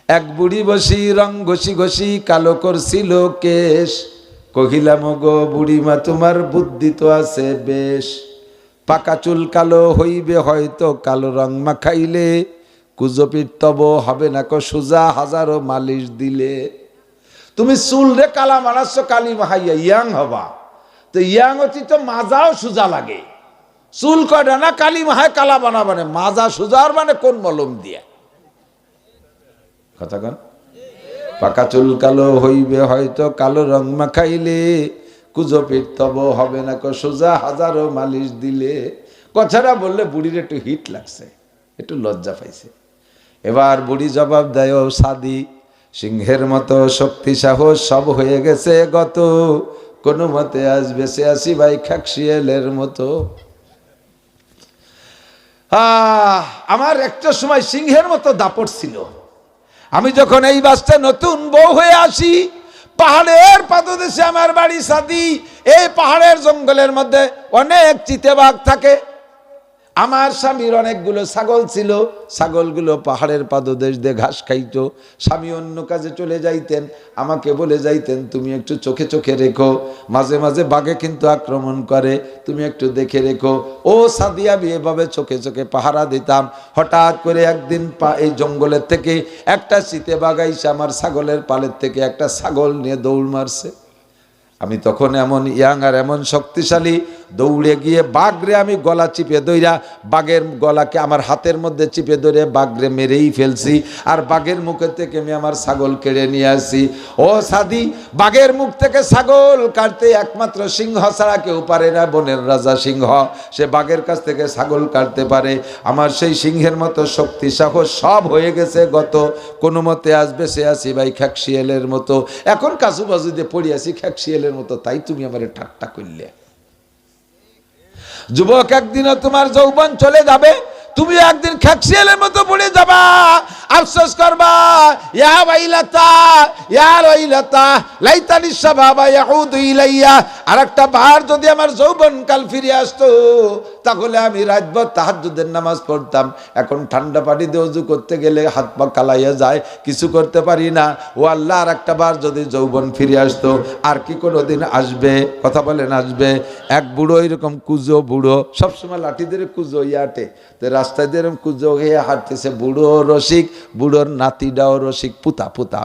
এক বুড়ি বসি রং ঘষি ঘষি কালো করছিল কেশ, কহিলাম গো বুড়িমা তোমার বুদ্ধি তো আছে বেশ। পাকা চুল কালো হইবে হয়তো কালো রং মাখাইলে, কুজপির তব হবে না কো সোজা হাজারো মালিশ দিলে। তুমি চুল রে কালা মানাচ্ছ কালি মাহাইয়া ইয়াং হবা, তো ইয়াং অতি তো মাজাও সোজা লাগে। চুল কয়টা না কালি মাহায় কালা বানাবানে, মাজা সোজার মানে কোন মলম দিয়া কথা কন। পাকা চুল কালো হইবে হয়তো কালো রং মাখাইলে, কুজপির তব হবে না কো সোজা হাজারো মালিশ দিলে। কথাটা বললে বুড়ির একটু হিট লাগছে, একটু লজ্জা পাইছে। এবার বুড়ি জবাব দেয়, ও সাদি সিংহের মতো শক্তি সাহস সব হয়ে গেছে গত, কোনো মতে আজ বেঁচে আসি ভাই খাকশিয়ালের মতো। আমার একটা সময় সিংহের মতো দাপট ছিল। আমি যখন এই বাসটা নতুন বউ হয়ে আসি, পাহাড়ের পাদদেশে আমার বাড়ি সাদি, এই পাহাড়ের জঙ্গলের মধ্যে অনেক চিতাবাঘ থাকে। আমার স্বামীর অনেকগুলো ছাগল ছিল, ছাগলগুলো পাহাড়ের পাদদেশ দিয়ে ঘাস খাইতো। স্বামী অন্য কাজে চলে যাইতেন, আমাকে বলে যাইতেন তুমি একটু চোখে চোখে রেখো, মাঝে মাঝে বাঘে কিন্তু আক্রমণ করে, তুমি একটু দেখে রেখো। ও সাদিয়া এভাবে চোখে চোখে পাহারা দিতাম। হঠাৎ করে একদিন এই জঙ্গলের থেকে একটা চিতাবাঘ আইসা আমার ছাগলের পালের থেকে একটা ছাগল নিয়ে দৌড় মারছে। আমি তখন এমন ইয়াং আর এমন শক্তিশালী, দৌড়ে গিয়ে বাঘরে আমি গলা চিপে ধইরা, বাঘের গলাকে আমার হাতের মধ্যে চিপে ধরে বাঘরে মেরেই ফেলছি, আর বাঘের মুখের থেকে আমি আমার ছাগল কেড়ে নিয়ে আসি। ও সাদি, বাঘের মুখ থেকে ছাগল কাটতে একমাত্র সিংহ ছাড়া কেউ পারে না। বনের রাজা সিংহ, সে বাঘের কাছ থেকে ছাগল কাটতে পারে। আমার সেই সিংহের মতো শক্তি সাহস সব হয়ে গেছে গত, কোনো মতে আসবে সে আসি ভাই খাকশিয়ালের মতো। এখন কাজু বাজু দিয়ে পড়ি আসি খাকশিয়ালের মতো, তাই তুমি আমার ঠাট্টা করলে। যুবক, একদিনও তোমার যৌবন চলে যাবে, তুমি একদিন খাকশিয়ালের মতো পড়ে যাবা, আফসোস করবা। ইয়া ওয়াইলাতা ইয়া ওয়াইলাতা লাইতানি শাবাবা ইয়াউদু ইলাইয়া। আরেকটা বার যদি আমার যৌবন কাল ফিরে আসতো, তাহলে আমি রাতভর তাহাজ্জুদের নামাজ পড়তাম। এখন ঠান্ডা পানি দিয়ে ওযু করতে গেলে হাত পা কালাইয়া যায়, কিছু করতে পারি না। ও আল্লাহ, আরেকটা বার যদি যৌবন ফিরে আসতো, আর কি কোনোদিন আসবে? কথা বলেন আসবে? এক বুড়ো এরকম কুজো বুড়ো, সবসময় লাঠি ধরে কুজো হাঁটে, তো রাস্তায় দিয়ে এরকম কুজো হয়ে হাঁটতেছে। বুড়ো রসিক, বুড়োর নাতিটাও রসিক, পুতা পুতা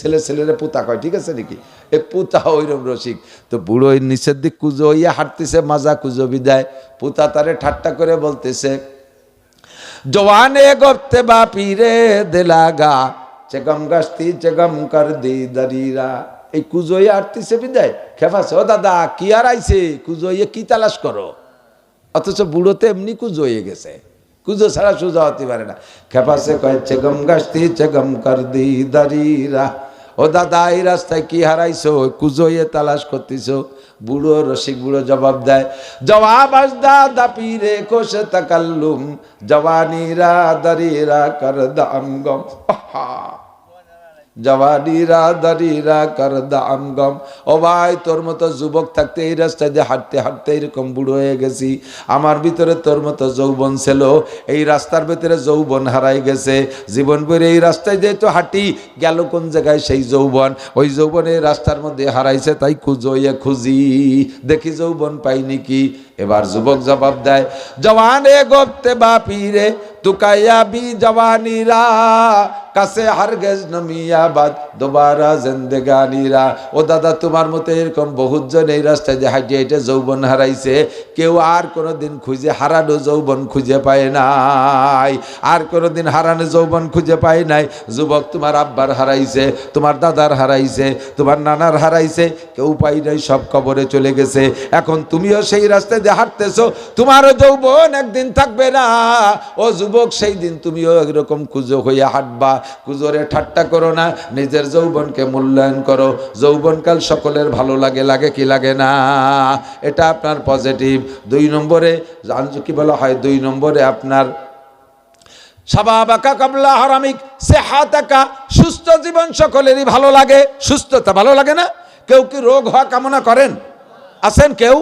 ছেলে ছেলেরা পুতা কয়, ঠিক আছে নাকি? এ পুতা ওইরকম রসিক। তো বুড়ো ওই নিচের দিক কুজো হইয়া হাঁটতেছে, মাজা কুজো বিদায়। পুতা তারে ঠাট্টা করে বলতেছে, জওয়ানে গপ্তে বাপি রে দেলাগা চেগম গাস্তি চেগম কর দি দারিরা। এই কুজো হইয়া হাঁটতেছে বিদায়, খেপাছে, ও দাদা কি আর আইছে, কুজো হইয়া কি তালাশ করো? অথচ বুড়োতে এমনি কুজো হয়ে গেছে, কুজো ছাড়া সোজা হতে পারে না। খেপাছে কয়, চেগম গাস্তি চেগম কর দি দারিরা। ও দাদা, এই রাস্তায় কি হারাইছো, কুজো হইয়া তালাশ করতেছো? বুড়ো রসিক বুড়ো জবাব দেয়, জবাব আজদা দাপিরে কোশে তাকাল্লুম জওয়ানিরা দারিরা কর দাম গম। জওয়ানিরা দাড়িরা করদা আমগম। ও ভাই, তোর মতো যুবক থাকতে এই রাস্তায় দিয়ে হাঁটতে হাঁটতে এরকম বুড়ো হয়ে গেছি। আমার ভিতরে তোর মতো যৌবন ছিল, এই রাস্তার ভিতরে যৌবন হারাই গেছে। জীবন ভরে এই রাস্তায় দিয়ে তো হাঁটি, গেল কোন জায়গায় সেই যৌবন? ওই যৌবন এই রাস্তার মধ্যে হারাইছে, তাই খুঁজি দেখি যৌবন পাইনি কি। এবার যুবক জবাব দেয়, জওয়ানে গোপতে বাপিরে তুকাইয়া বি জওয়ানিরা কাছে হারগেজ নমিয়াবাদ দোবারা জিন্দেগানিরা। ও দাদা, তোমার মতো এরকম বহুজন এই রাস্তায় যে হাইটে হাইটে যৌবন হারাইছে, কেউ আর কোনোদিন খুঁজে হারানো যৌবন খুঁজে পায় নাই, আর কোনোদিন হারানো যৌবন খুঁজে পায় নাই। যুবক, তোমার আব্বার হারাইছে, তোমার দাদার হারাইছে, তোমার নানার হারাইছে, কেউ পাই নাই, সব কবরে চলে গেছে। এখন তুমিও সেই রাস্তায় দিয়ে হাঁটতেছো, তোমারও যৌবন একদিন থাকবে না। ও যুবক, সেই দিন তুমিও এরকম কুজো হইয়া হাঁটবা। কুজোরে ঠাট্টা করো না, নিজের যৌবনকে মূল্যায়ন করো। যৌবনকাল সকলের ভালো লাগে, লাগে কি লাগে না? এটা আপনার পজিটিভ। 2 নম্বরে কি বলা হয়, 2 নম্বরে আপনার শাবাবাকা কাবলা হারামিক সেহাতাকা, সুস্থ জীবন সকলেরই ভালো লাগে। সুস্থতা ভালো লাগে না? কেউ কি রোগ হওয়া কামনা করেন? আছেন কেউ?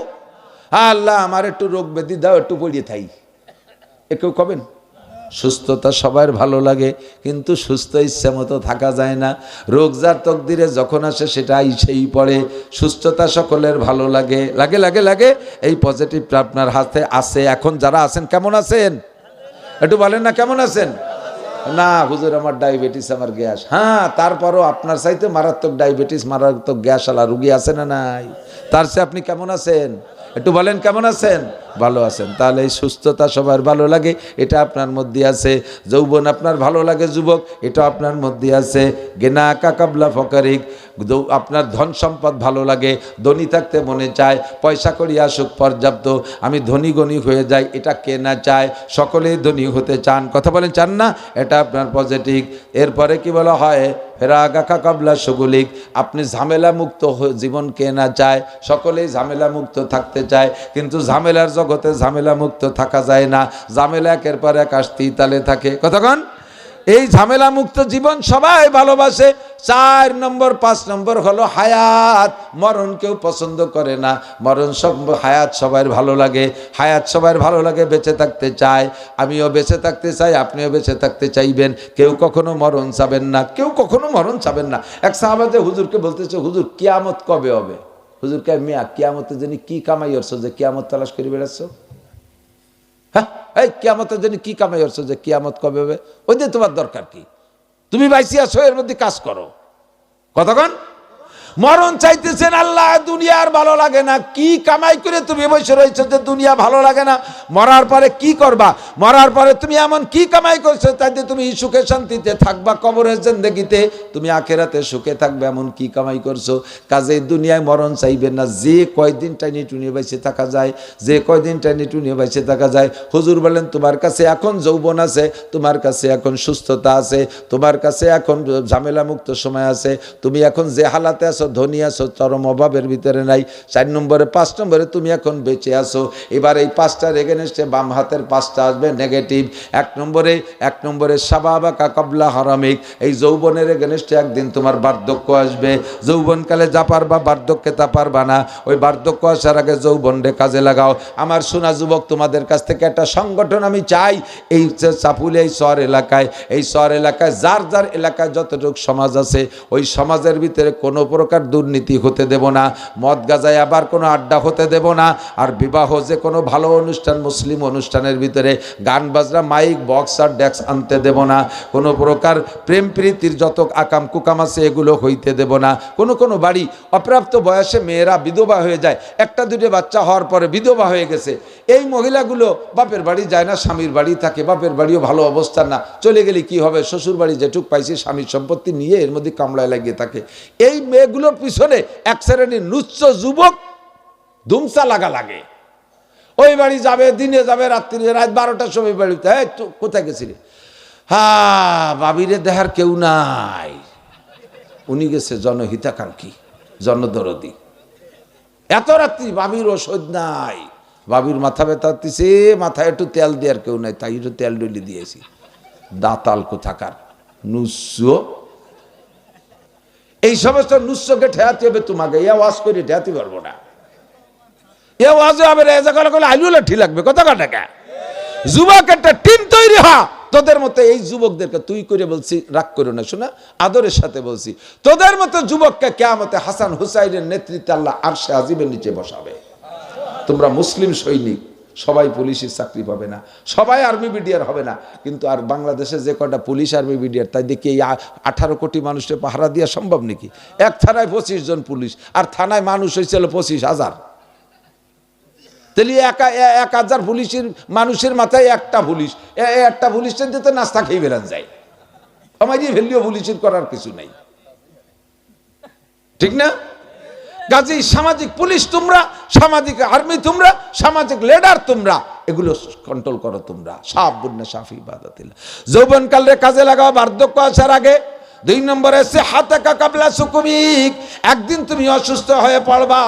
আল্লাহ আমার একটু রোগ ব্যাধি দাও, একটু পড়িয়ে থাই, এ কেউ কবেন? সুস্থতা সবার ভালো লাগে, কিন্তু সুস্থ ইচ্ছা মতো থাকা যায় না। রোগ যার তকদিরে যখন আসে সেটা আইসেই পড়ে। সুস্থতা সকলের ভালো লাগে, লাগে লাগে লাগে। এই পজিটিভটা আপনার হাতে আছে। এখন যারা আছেন কেমন আছেন একটু বলেন না, কেমন আছেন? না হুজুর, আমার ডায়াবেটিস, আমার গ্যাস। হ্যাঁ, তারপরও আপনার চাইতে মারাত্মক ডায়াবেটিস, মারাত্মক গ্যাস আলা রুগী আছে না নাই? তার চেয়ে আপনি কেমন আছেন একটু বলেন, কেমন আছেন? ভালো আছেন। তাহলে এই সুস্থতা সবার ভালো লাগে, এটা আপনার মধ্যে আছে। যৌবন আপনার ভালো লাগে যুবক, এটা আপনার মধ্যে আছে। গেনা কাকাবলা ফকারিক, আপনার ধন সম্পদ ভালো লাগে, ধনী থাকতে মনে চায়, পয়সা করি আসুক পর্যাপ্ত, আমি ধনী গণী হয়ে যাই, এটা কে না চায়? সকলেই ধনী হতে চান, কথা বলেন চান না? এটা আপনার পজিটিভ। এরপরে কি বলা হয়, ফেরাগাকা কাবলা সুগুলিক, আপনি ঝামেলা মুক্ত জীবন কে না চায়? সকলেই ঝামেলা মুক্ত থাকতে চায়, কিন্তু ঝামেলার জগতে ঝামেলা মুক্ত থাকা যায় না। ঝামেলা একের পর এক আসতেই তালে থাকে, কতক্ষণ? এই ঝামেলা মুক্ত জীবন সবাই ভালোবাসে। 4 নম্বর 5 নম্বর হলো হায়াত। মরণ কেউ পছন্দ করে না, মরণ সব, হায়াত সবার ভালো লাগে। হায়াত সবার ভালো লাগে, বেঁচে থাকতে চায়। আমিও বেঁচে থাকতে চাই, আপনিও বেঁচে থাকতে চাইবেন। কেউ কখনো মরণ চাবেন না, কেউ কখনো মরণ চাবেন না। এক সাহাবাতে হুজুরকে বলতেছে, হুজুর কিয়ামত কবে হবে? হুজুর কে মিয়া, কিয়ামতের জন্য কি কামাই করছো যে কিয়ামত তালাশ করে বেড়াচ্ছ? হ্যাঁ, এই কিয়ামতের জন্য কি কামাই করছো যে কিয়ামত কবে হবে? ওই যে তোমার দরকার কি? তুমি বাইসি আছো, এর মধ্যে কাজ করো, কতক্ষণ? মরণ চাইতেছেন আল্লাহ, দুনিয়ার ভালো লাগে না। কি কামাই করে তুমি বসে রয়েছো যে দুনিয়া ভালো লাগে না? মরার পরে কি করবা? মরার পরে তুমি এমন কি কামাই করছো তাইতে তুমি সুখে শান্তিতে থাকবা? কবরের জিন্দেগিতে তুমি আখেরাতে সুখে থাকবে, এমন কি কামাই করছো? কাজে দুনিয়ায় মরণ চাইবেন না। যে কয়দিন টাইনি টুনিয়ে বাইসে থাকা যায়, যে কয়দিন টাইনি টুনিয়ে বাইসে থাকা যায়। হুজুর বলেন, তোমার কাছে এখন যৌবন আছে, তোমার কাছে এখন সুস্থতা আছে, তোমার কাছে এখন ঝামেলা মুক্ত সময় আছে। তুমি এখন যে হালাতে আছো, ধনী আছো, চরম অভাবের ভিতরে নাই। 4 নম্বরে 5 নম্বরে তুমি এখন বেঁচে আছো। এবার এই 5টার এগেনস্টে বাম হাতের 5টা আসবে নেগেটিভ। 1 নম্বরে শাবাবাকা কাবলা হারামিক, এই যৌবনের এগেনস্টে একদিন তোমার বার্ধক্য আসবে। যৌবনকালে যা পারবা বার্ধক্যে তা পারবা না। ওই বার্ধক্য আসার আগে যৌবনরে কাজে লাগাও। আমার সোনা যুবক, তোমাদের কাছ থেকে একটা সংগঠন আমি চাই। এই চাপুলে, এই শহর এলাকায়, এই শহর এলাকায় যার যার এলাকায় যতটুকু সমাজ আছে, ওই সমাজের ভিতরে কোনো প্রকার দুর্নীতি হতে দেব না। মদ গাজায় আবার কোনো আড্ডা হতে দেব না। আর বিবাহ যে কোনো ভালো অনুষ্ঠান, মুসলিম অনুষ্ঠানের ভিতরে গান বাজনা, মাইক, বক্স আর ডেক্স আনতে দেব না। কোনো প্রকার প্রেম প্রীতির যত আকাম কুকাম আছে এগুলো হইতে দেব না। কোনো বাড়ি অপ্রাপ্ত বয়সে মেয়েরা বিধবা হয়ে যায়, 1-2 বাচ্চা হওয়ার পরে বিধবা হয়ে গেছে। এই মহিলাগুলো বাপের বাড়ি যায় না, স্বামীর বাড়ি থাকে। বাপের বাড়িও ভালো অবস্থা না, চলে গেলে কি হবে? শ্বশুর বাড়ি যেটুক পাইছে স্বামীর সম্পত্তি নিয়ে এর মধ্যে কামড়ায় লাগিয়ে থাকে। এই মেয়েগুলোর পিছনে এক শ্রেণীর নুচ্ছ যুবক ধুমসা লাগে। ওই বাড়ি যাবে, দিনে যাবে, রাত্রি, রাত 12টার সময় বাড়িতে, কোথায় গেছিলি? হ্যাঁ, বাবিরে দেখার কেউ নাই, উনি গেছে জনহিতাকাঙ্ক্ষী, জনদরদি। এত রাত্রি বাবির ওষুধ নাই, বাবির মাথা ব্যথা দিছে, মাথায় একটু তেল দেওয়ার কেউ নাই, তাই একটু তেল ডলি দিয়েছি। দাতাল কোথাকার নুচ্ছ এই সমস্ত নুস্যকে ঠেয়াতে হবে তোমাকে, এ ওয়াজ করে ঠেয়াতে পারবো না। এ ওয়াজে হবে রেজা করা করলে আলু লাঠি লাগবে, কত টাকা। যুবক একটা টিম তৈরি হ, তোদের মতো এই যুবকদেরকে তুই করে বলছি, রাগ করো না, শোনা আদরের সাথে বলছি, তোদের মতো যুবককে কিয়ামতে হাসান হুসাইনের নেতৃত্বে আল্লাহ আরশে আজিমের নিচে বসাবে। তোমরা মুসলিম সৈনিক, সবাই পুলিশের চাকরি পাবে না, সবাই আর্মি বিডিআর হবে না, কিন্তু আর বাংলাদেশে যে কটা পুলিশ আর্মি বিডিআর, তাই দেখি এই 18 কোটি মানুষের পাহারা দেওয়া সম্ভব নাকি? এক থানায় 25 জন পুলিশ, আর থানায় মানুষ হয়েছিল 25,000। তাহলে 1,000 পুলিশের মানুষের মাথায় একটা পুলিশ, একটা পুলিশের দিতে নাস্তা খেয়ে বেরান যায়। আমাদের ভ্যালিও পুলিশের করার কিছু নাই, ঠিক না? কাজী সামাজিক পুলিশ তোমরা, সামাজিক আর্মি তোমরা, সামাজিক লিডার তোমরা, এগুলো কন্ট্রোল করো তোমরা। সাবুন্না শাফি ইবাদাতিল্লাহ। যৌবনকালে কাজে লাগাও বার্ধক্য আসার আগে। 2 নম্বরে সিহাতাকা কাবলা সুকুমিক, একদিন তুমি অসুস্থ হয়ে পড়বা,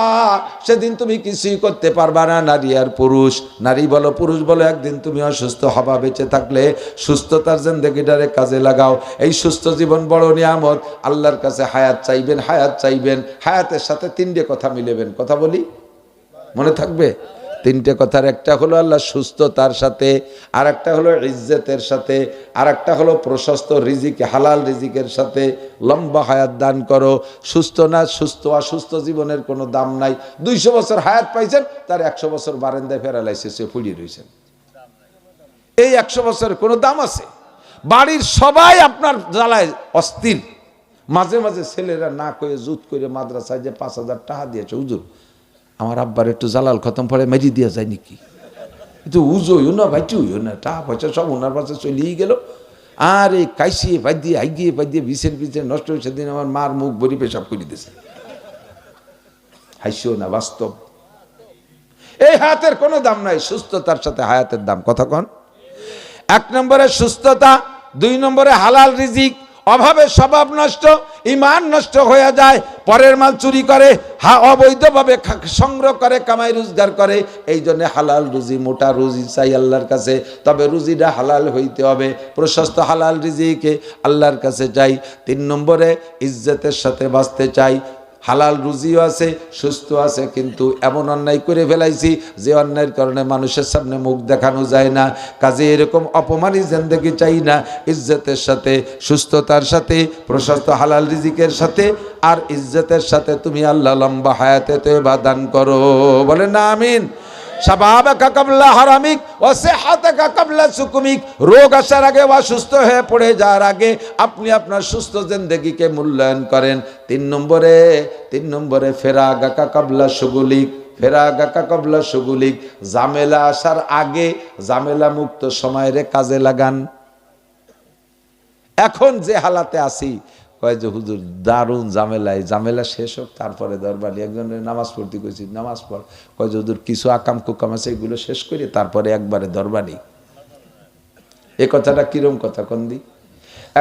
সেদিন তুমি কিছুই করতে পারবা না। নারী আর পুরুষ, নারী বলো পুরুষ বলো, একদিন তুমি অসুস্থ হবা। বেঁচে থাকলে সুস্থতার জিন্দেগিটারে কাজে লাগাও। এই সুস্থ জীবন বড় নিয়ামত। আল্লাহর কাছে হায়াত চাইবেন, হায়াত চাইবেন, হায়াতের সাথে 3টে কথা মিলেবেন। কথা বলি, মনে থাকবে? 3টে কথার একটা হলো আল্লাহ সুস্থতার সাথে, আর একটা হলো ইজ্জতের সাথে, আর একটা হলো প্রশস্ত রিজিক, হালাল রিজিকের সাথে। লম্বা হায়াত দান করো। সুস্থ না, সুস্থ অসুস্থ জীবনের কোনো দাম নাই। 200 বছর হায়াত পাইছেন, তার 100 বছর বারান্দায় প্যারালাইসিসে পড়ে রয়েছেন। এই 100 বছরের কোনো দাম আছে? বাড়ির সবাই আপনার জ্বালায় অস্থির। মাঝে মাঝে ছেলেরা না করে জুত করে মাদ্রাসায় যে 5,000 টাকা দিয়েছে, হুজুর আমার আব্বার একটু জালাল খতম পড়ে মেজি দিয়া যায় নাকি, কিন্তু উজোইও না ভাইটি হইও না, টাকা পয়সা সব ওনার পাশে চলেই গেল। আর এই কাইসিয়ে পাই দিয়ে হাইগিয়ে পাই দিয়ে বিছের পিছিয়ে নষ্ট হয়েছে। দিন আমার মার মুখ ভরি পেশাব করে দিয়েছে। হাইসিও না, বাস্তব। এই হায়াতের কোনো দাম নাই, সুস্থতার সাথে হায়াতের দাম। কথা কন? 1 নম্বরে সুস্থতা, 2 নম্বরে হালাল রিজিক। অভাবে স্বভাব নষ্ট, ইমান নষ্ট হয়ে যায়। পরের মাল চুরি করে, অবৈধভাবে সংগ্রহ করে, কামাই রোজগার করে। এই জন্য হালাল রুজি, মোটা রুজি চাই আল্লাহর কাছে। তবে রুজিটা হালাল হইতে হবে, প্রশস্ত হালাল রিজিকে আল্লাহর কাছে চাই। 3 নম্বরে ইজ্জতের সাথে বাঁচতে চাই। হালাল রুজিও আছে, সুস্থ আছে, কিন্তু এমন অন্যায় করে ফেলাইছি যে অন্যায়ের কারণে মানুষের সামনে মুখ দেখানো যায় না। কাজে এরকম অপমানী জিন্দেগি চাই না। ইজ্জতের সাথে, সুস্থতার সাথে, প্রশস্ত হালাল রিজিকের সাথে, আর ইজ্জতের সাথে তুমি আল্লাহ লম্বা হায়াতে তওবা দান করো। বলেন না আমিন। শাবাবাকা কাবলা হারামিক ওয়া সিহাতাকা কাবলা সুকুমিক। রোগ আসার আগে বা সুস্থ হয়ে পড়ে যাওয়ার আগে আপনি আপনার সুস্থ জিন্দেগিকে মূল্যায়ন করেন। 3 নম্বরে ফেরাগাকা কাবলা সুগুলিক। ফেরাগাকা কাবলা সুগুলিক, ঝামেলা আসার আগে ঝামেলা মুক্ত সময়ের কাজে লাগান। এখন যে হালাতে আছি, কয় যে হুজুর দারুণ ঝামেলা, ঝামেলা শেষ হোক তারপরে দরবারি। একজনের নামাজ পড়তে কইছি, নামাজ পড়। কয় যে হুজুর কিছু আকাম কুকাম আছে, এগুলো শেষ করে তারপরে একবারে দরবারি। এ কথাটা কিরম কথা কোন দি?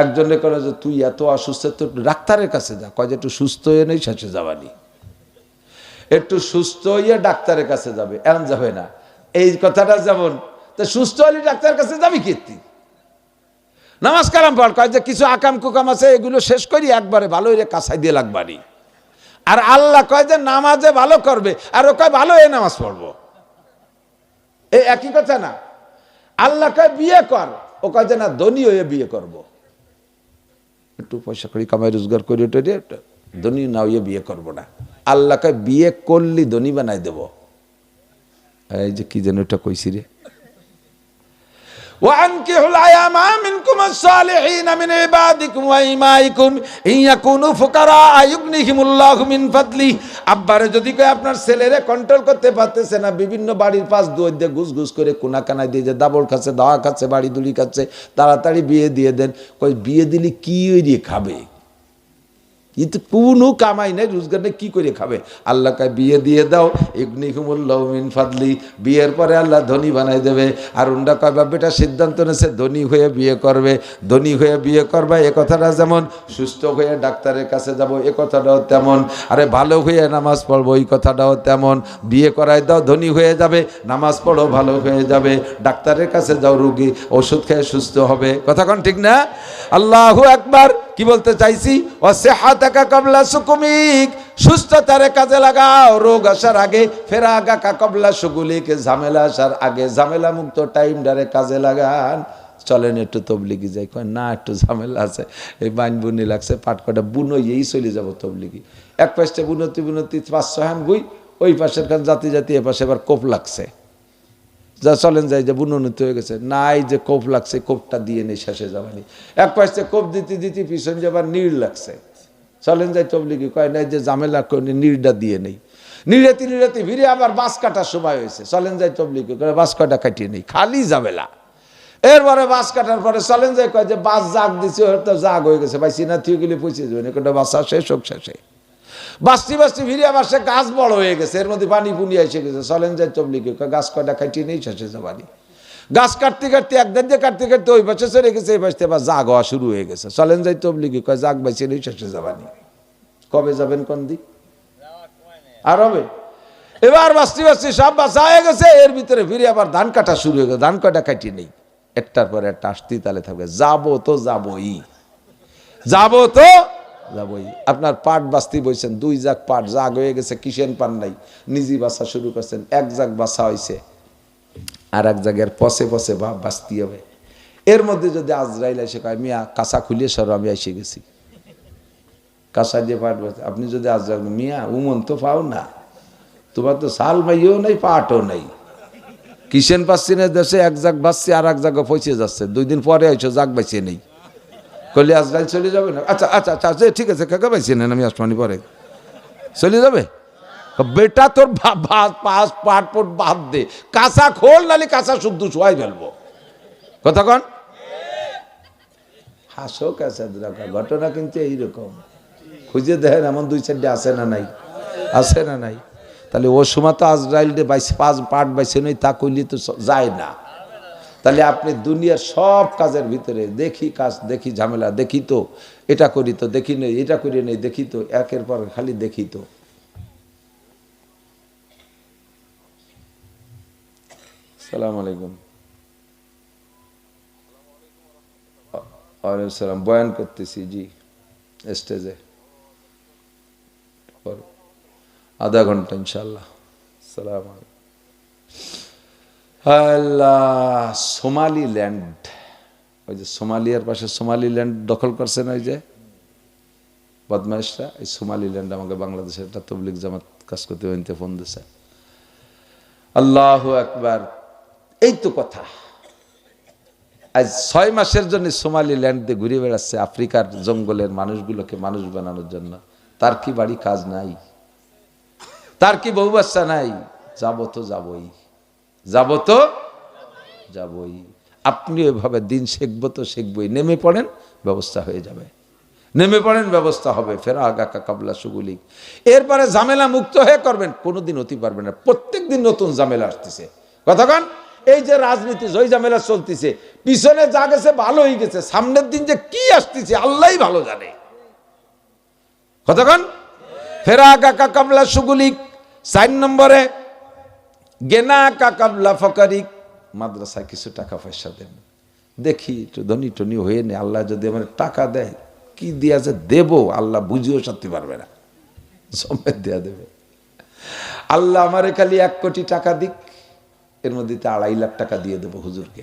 একজনে করে যে তুই এত অসুস্থ, তো ডাক্তারের কাছে যা। কয় যে একটু সুস্থ হয়ে নেই, শেষে যাবানি, একটু সুস্থ হইয়া ডাক্তারের কাছে যাবে, এমন যাবে না। এই কথাটা যেমন, তো সুস্থ হলে ডাক্তারের কাছে যাবি কীর্তি। নামাজ কালাম পড়, কয় যে কিছু আকাম কুকাম আছে, এগুলো শেষ করি একবারে ভালো হইলে কাছাই দিয়ে লাগবানি। আর আল্লাহ কয় যে নামাজে ভালো করবে, আর ও কয় ভালো হয়ে নামাজ পড়বো। এই একই কথা না? আল্লাহ কয় বিয়ে কর, ও কয় যে না ধনী হয়ে বিয়ে করব। একটু পয়সা করি কামাই রোজগার করি, ওটা ধনী না হইয়ে বিয়ে করবো না। আল্লাহ কয় বিয়ে করলি ধনী বানাই দেব। এই যে কি যেন ওটা কইছি রে, وأنكحوا الأيام منكم الصالحين من عبادكم وإمائكم إن يكونوا فقراء يغنيهم الله من فضله। আব্বারে যদি কয় আপনার ছেলেরে কন্ট্রোল করতে পারতেছে না, বিভিন্ন বাড়ির পাশ দুয়ার দিয়ে ঘুষ ঘুষ করে কোনা কানায় দিয়ে যে দাবল খাচ্ছে, দাওয়া খাচ্ছে, বাড়ি দুলি খাচ্ছে, তাড়াতাড়ি বিয়ে দিয়ে দেন। কই বিয়ে দিলে কি দিয়ে খাবে? কিন্তু কোনো কামাই নাই, রোজগার নেই, কি করে খাবে? আল্লাহ কয় বিয়ে দিয়ে দাও, ইগনিকুমুল্লাহু মিন ফাদলি। বিয়ের পরে আল্লাহ ধনী বানাই দেবে। আর উন্ডা কয় বেটা সিদ্ধান্ত নেছে ধনী হয়ে বিয়ে করবে। ধনী হয়ে বিয়ে করবে, এ কথাটা যেমন, সুস্থ হয়ে ডাক্তারের কাছে যাব, এ কথাটাও তেমন। আরে ভালো হয়ে নামাজ পড়বো, এই কথাটাও তেমন। বিয়ে করাই দাও, ধনী হয়ে যাবে, নামাজ পড়ো, ভালো হয়ে যাবে। ডাক্তারের কাছে যাও, রুগী ওষুধ খেয়ে সুস্থ হবে। কথা কোন ঠিক না? আল্লাহু আকবার। কি বলতে চাইছি, অসিহাতাকা ক্বাবলা সুকুমিক, সুস্থতারে কাজে লাগাও রোগ আসার আগে, ফেরাগাকা ক্বাবলা শুগুলিক, ঝামেলা আসার আগে ঝামেলা মুক্ত টাইমটারে কাজে লাগান। চলেন একটু তবলিগি যাই। কয় না, একটু ঝামেলা আছে, এই বাইন বুনি লাগছে, পাট কটা বুনো এই চলে যাব তবলিগি। এক পাশে বুনতি 5-6 হান গুই, ওই পাশের খান জাতি জাতি, এ পাশে এবার কোপ লাগছে, যা চলেন যাই যে বুনতি হয়ে গেছে, নাই যে কোপ লাগছে, কোপটা দিয়ে নেই, শেষে যাবানি। এক পাশে কোপ দিতে দিতে পিছন যাবার নীড় লাগছে, চলেন যাই তবলিগি। কয় নাই যে ঝামেলা করে নীড়টা দিয়ে নেই, নিড়াতে ভিড়ে আবার বাস কাটার সময় হয়েছে, চলেন যাই তবলিগি করে বাস কাটা কাটিয়ে নেই, খালি ঝামেলা। এরপরে বাস কাটার পরে চলেন যাই, কয় যে বাস জাগ দিচ্ছে, হয়তো জাগ হয়ে গেছে, ভাই চিনা থিয়ে গেলে পৌঁছে যাবেন, একটা বাসা শেষ হোক শেষে। বাস্তি ভিড়ে আবার সে গাছ বড় হয়ে গেছে, এর মধ্যে পানি পুনি এসে গেছে, চলেন যাই তবলিগি। গাছ কয়টা কাটিয়ে নেই, শেষে যাবানি। গাছ কাটতে কাটতে একদিন দিয়ে কাটতে কাটতে ওই পাশে চলে গেছে, এই পাশে আবার জাগ হওয়া শুরু হয়ে গেছে, চলেন যাই তবলিগি। কয় জাগ বাইছে নেই, শেষে যাবানি। কবে যাবেন কোন দিক আর হবে? এবার বাস্তি সব বাসা হয়ে গেছে, এর ভিতরে ফিরে আবার ধান কাটা শুরু হয়ে গেছে, ধান কয়টা কাটিয়ে নেই, একটার পর একটা আসতেই তালে থাকবে, যাবো তো যাবই, যাবো তো যাবই। আপনার পাট বাস্তি বইছেন, 2 জাগ পাট জাগ হয়ে গেছে, কিষেন পান নাই, নিজে বাসা শুরু করছেন, 1 জাগ বাসা হয়েছে, আর 1 জাগের পচে পচে বাস্তি হবে। এর মধ্যে যদি আজরাইল এসে কয়, মিয়া কাঁচা খুলিয়ে সর, আমি এসে গেছি, কাঁচা দিয়ে পাট বাঁচতে, আপনি যদি আজরাইল, মিয়া উমন তো পাও না, তোমার তো সাল মাইও নাই, পাটও নাই, কিষেন পাচ্ছি না দেশে, 1 জাগ বাঁচছি, আর 1 জায়গা পৌঁছে যাচ্ছে, 2 দিন পরে আইসো জাগ বাইছে নেই, কইলে আজরাইল চলে যাবে না? আচ্ছা আচ্ছা আচ্ছা ঠিক আছে কাকা, পাইছি নেন, আমি আসমানি পরে চলে যাবে। বেটা তোর পাঁচ পাট পোট বাদ দে, কাঁচা খোল, নালে কাঁচা শুদ্ধ শোয়াই ফেলবো, কথা কন। হাসো কাঁচা রাখা, ঘটনা কিন্তু এইরকম, খুঁজে দেখেন এমন 2-4টে আছে না নাই, আছে না নাই? তাহলে ও সময় তো আজরাইল 5 পাট বাইছে নই, তা কইলে তো যায় না। তাহলে আপনি দুনিয়ার সব কাজের ভিতরে দেখি কাজ, দেখি ঝামেলা, দেখি তো এটা করি, তো দেখি নেই, এটা করি নেই, দেখি তো, একের পর খালি দেখি তো। সালাম আলাইকুম। ওয়ালাইকুম সালাম। বয়ান করতেছি জি, স্টেজে আধা ঘন্টা ইনশাল্লাহ। সালাম আলাইকুম। আল্লাহ, সোমালিল্যান্ড, ওই যে সোমালিয়ার পাশে সোমালিল্যান্ড দখল করছেন ওই যে বদমাইশরা, এই সোমালিল্যান্ড আমাকে বাংলাদেশের একটা তবলিগ জামাত কাজ করতে হইতে ফোন দিছে। আল্লাহু আকবার। এই তো কথা, আজ 6 মাসের জন্য সোমালিল্যান্ড দিয়ে ঘুরে বেড়াচ্ছে আফ্রিকার জঙ্গলের মানুষগুলোকে মানুষ বানানোর জন্য। তার কি বাড়ি কাজ নাই? তার কি বউ বাচ্চা নাই? যাবো তো যাবই, যাবো তো যাবই। আপনি ওইভাবে দিন শিখবো তো শিখবই, নেমে পড়েন, ব্যবস্থা হয়ে যাবে, নেমে পড়েন, ব্যবস্থা হবে। ফেরাগাকা ক্বাবলা শুগুলিক, এরপরে ঝামেলা মুক্ত হয়ে করবেন, কোনোদিন হতে পারবে না। প্রত্যেক দিন নতুন ঝামেলা আসতেছে, কতক্ষণ এই যে রাজনীতি জয় ঝামেলা চলতেছে, পিছনে যা গেছে ভালো হয়ে গেছে, সামনের দিন যে কি আসতেছে আল্লাহই ভালো জানে, কতক্ষণ। ফেরাগাকা ক্বাবলা শুগুলিক। 4 নম্বরে গেনা কাকাবলা ফকারিক, মাদ্রাসায় কিছু টাকা পয়সা দেন, দেখি একটু ধনী টনি হয়ে নে, আল্লাহ যদি আমার টাকা দেয়, কি দিয়া যে দেব আল্লাহ বুঝিও সত্যি পারবে না, সমেত দেয়া দেবে। আল্লাহ আমারে খালি 1 কোটি টাকা দিক, এর মধ্যে 2.5 লাখ টাকা দিয়ে দেবো হুজুরকে।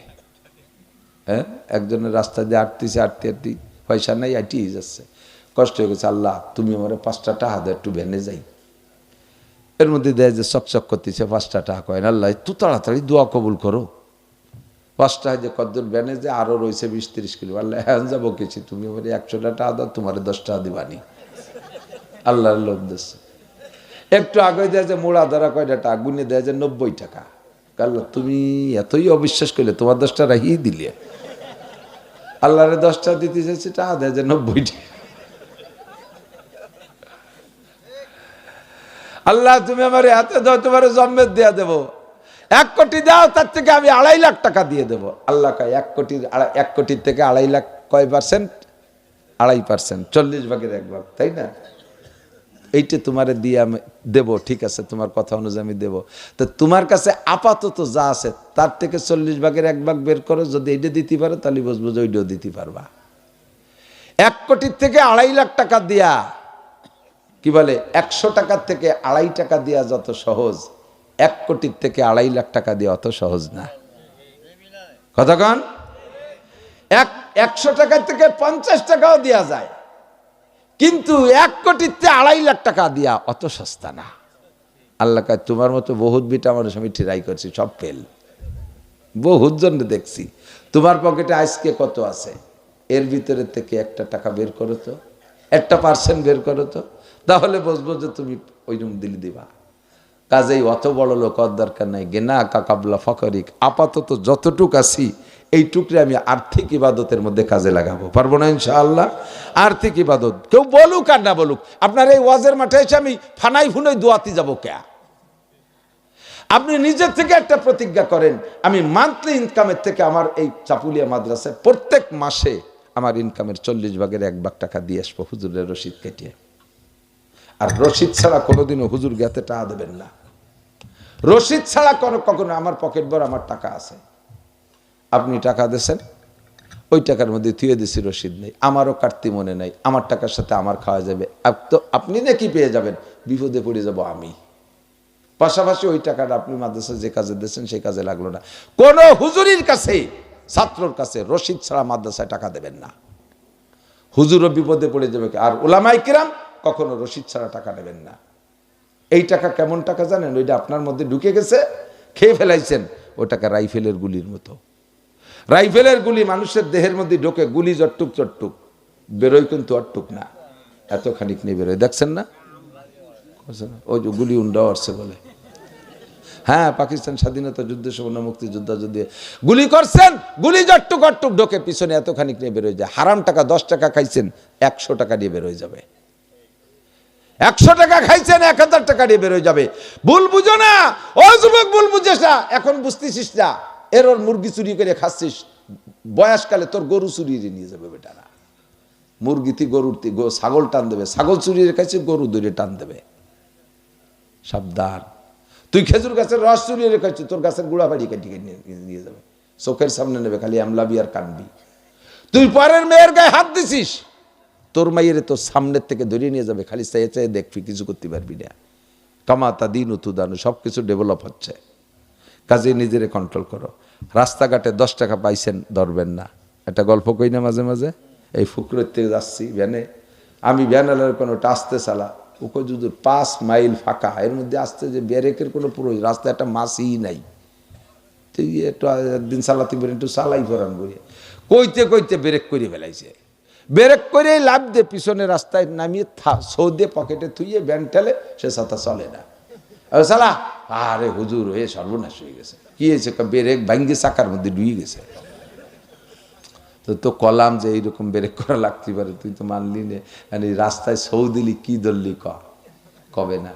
হ্যাঁ, একজনের রাস্তা দিয়ে আটতে পয়সা নাই, আটিয়ে যাচ্ছে, কষ্ট হয়ে গেছে, আল্লাহ তুমি আমার 5টা টাকা দাও, একটু ভ্যানে যাই। এর মধ্যে দেয় যে চকচক করতেছে, 5টা টাকা কয়েন, আল্লাহ একটু তাড়াতাড়ি দোয়া কবুল করো। 5টা যে কদ্দুর ব্যানে যে আরো রয়েছে 20-30 কিলো, আল্লাহ হ্যাঁ যাবো কিছু, তুমি আমার 100টা টাকা দাও, তোমার 10 টাকা দিবানি। আল্লাহর লোক দিচ্ছে। একটু আগে দেয় যে মোড়া ধরা কয়টা টাকা, গুনে দেয় যে 90 টাকা। আল্লাহ তুমি এতই অবিশ্বাস করলে, তোমার 10টা রাখিয়ে দিলে, আল্লাহরে 10টা দিতে চাইছে, টাকা দেয় যে 90 টাকা। আল্লাহ তুমি আমার হাতে দাও, তোমার জম্মের দেয়া দেবো, 1 কোটি দাও, তার থেকে আমি 2.5 লাখ টাকা দিয়ে দেবো। আল্লাহ কয় 1 কোটির থেকে 2.5 লাখ কয় পার্সেন্ট? 2.5%, 40 ভাগের 1 ভাগ, তাই না? এইটা তোমারে দিয়ে আমি দেবো, ঠিক আছে, তোমার কথা অনুযায়ী আমি দেবো। তো তোমার কাছে আপাতত যা আছে তার থেকে 40 ভাগের 1 ভাগ বের করো, যদি এইটা দিতে পারো তাহলে বুঝবো যে ওইটাও দিতে পারবা। 1 কোটির থেকে 2.5 লাখ টাকা দিয়া, কি বলে 100 টাকার থেকে 2.5 টাকা দিয়া যত সহজ, 1 কোটির থেকে 2.5 লাখ টাকা দিয়া অত সহজ না। কতক্ষণ? 100 টাকার থেকে 50 টাকাও দেওয়া যায়, কিন্তু 1 কোটিতে 2.5 লাখ টাকা দিয়া অত সস্তা না। আল্লাহ কাজ তোমার মতো বহুত বিটা মানুষ আমি ট্রাই করছি, সব ফেল। বহুত জন দেখছি। তোমার পকেটে আজকে কত আছে, এর ভিতরে থেকে একটা টাকা বের করো তো, 1% বের করো তো, তাহলে বুঝবো যে তুমি ওইরকম দিলি দিবা। কাজেই অত বড় লোক হওয়ার দরকার নাই। গেনা কাকাবলা ফকরিক, আপাতত যতটুক আছি এই টুকরে আমি আর্থিক ইবাদতের মধ্যে কাজে লাগাবো। পারবো না ইনশাআল্লাহ? আর্থিক ইবাদত কেউ বলুক আর না বলুক, আপনার এই ওয়াজের মাঠে এসে আমি ফানাই ফুনাই দোয়াতে যাবো কে? আপনি নিজের থেকে একটা প্রতিজ্ঞা করেন, আমি মান্থলি ইনকামের থেকে আমার এই চাপুলিয়া মাদ্রাসায় প্রত্যেক মাসে আমার ইনকামের 40 ভাগের 1 ভাগ টাকা দিয়ে আসবো হুজুরের রসিদ কেটে। আর রসিদ ছাড়া কোনোদিনও হুজুর গাতে টাকা দেবেন না। রসিদ ছাড়া কখনো আমার পকেট ভর আমার টাকা আছে, আপনি টাকা দিয়েছেন, ওই টাকার মধ্যে থুয়ে দিছি রসিদ নেই, আমারও কাটতি মনে নাই, আমার টাকার সাথে আমার খাওয়া যাবে, তো আপনি নাকি পেয়ে যাবেন, বিপদে পড়ে যাব আমি। পাশাপাশি ওই টাকাটা আপনি মাদ্রাসা যে কাজে দিয়েছেন সেই কাজে লাগলো না। কোন হুজুরির কাছে, ছাত্রর কাছে রসিদ ছাড়া মাদ্রাসায় টাকা দেবেন না, হুজুরও বিপদে পড়ে যাবে। আর উলামায়ে কিরাম কখনো রসিদ ছাড়া টাকা নেবেন না। এই টাকা কেমন টাকা জানেন? ওইটা আপনার মধ্যে ঢুকে গেছে, খেয়ে ফেলাইছেন, ও টাকা রাইফেলের গুলির মতো। রাইফেলের গুলি মানুষের দেহের মধ্যে ঢোকে, গুলি চট্টুক চট্টুক বেরোয়, কিন্তু অট্টুক না, এত খানিক নিয়ে বেরোয়। দেখছেন না ওই যে গুলি উন্ডা আসছে বলে, হ্যাঁ পাকিস্তান স্বাধীনতা যুদ্ধের সময় মুক্তিযোদ্ধা যুদ্ধে গুলি করছেন, গুলি চট্টুক অট্টুক ঢোকে পিছনে, এত খানিক নিয়ে বেরোয় যায়। হারাম টাকা 10 টাকা খাইছেন, 100 টাকা দিয়ে বেরোয় যাবে। 100 টাকা খাইছেন, 1000 টাকা দিয়ে বেরোয় যাবে। ভুল বুঝো না ও যুবক, ভুল বুঝেছ না, এখন বুঝতেছিস না। এর ওর মুরগি চুরি করে খাচ্ছিস, বয়সকালে তোর গরু চুরি নিয়ে যাবে বেটারা। মুরগিতে গরুর ছাগল টান দেবে, ছাগল চুরি খাইছে গরু ধরে টান দেবে। সাবধান। তুই খেজুর গাছের রস চুরি রেখেছিস, তোর গাছের গুড়া বাড়ি কাটিয়ে নিয়ে যাবে, চোখের সামনে নেবে, খালি আমলাবি আর কানবি। তুই পরের মেয়ের গায়ে হাত দিছিস, তোর মাইয়ের তোর সামনের থেকে ধরিয়ে নিয়ে যাবে, খালি চাইয়ে চাইয়ে দেখবি, কিছু করতে পারবি না। কামাতা দিন উতুদানু, সব কিছু ডেভেলপ হচ্ছে। কাজে নিজেরে কন্ট্রোল করো। রাস্তাঘাটে 10 টাকা পাইছেন, ধরবেন না। একটা গল্প কই না মাঝে মাঝে, এই ফুকরের থেকে যাচ্ছি ভ্যানে, আমি ভ্যানালের কোনো আসতে চালা, ওকে যদি 5 মাইল ফাঁকা, এর মধ্যে আসতে যে ব্রেকের কোনো পুরো রাস্তা একটা মাসই নাই, তুই একটু একদিন চালাতে পারেন, একটু চালাই ফেরান বইয়ে কইতে কইতে ব্রেক করে ফেলাইছে। ব্রেক করে লাভ দিয়ে পিছনে রাস্তায় নামিয়ে সৌদে পকেটে থুইয়ে ব্যান ঠেলে, সে ছাতা চলে না। সালা, আরে হুজুর হয়ে সর্বনাশ হয়ে গেছে। কি হয়েছে? ব্রেক ভাঙ্গে চাকার মধ্যে ডুয়ে গেছে। তো কলাম যে এইরকম ব্রেক করা লাগতে পারে, তুই তো মানলি নে, রাস্তায় সৌ দিলি কি ধরলি, কবে না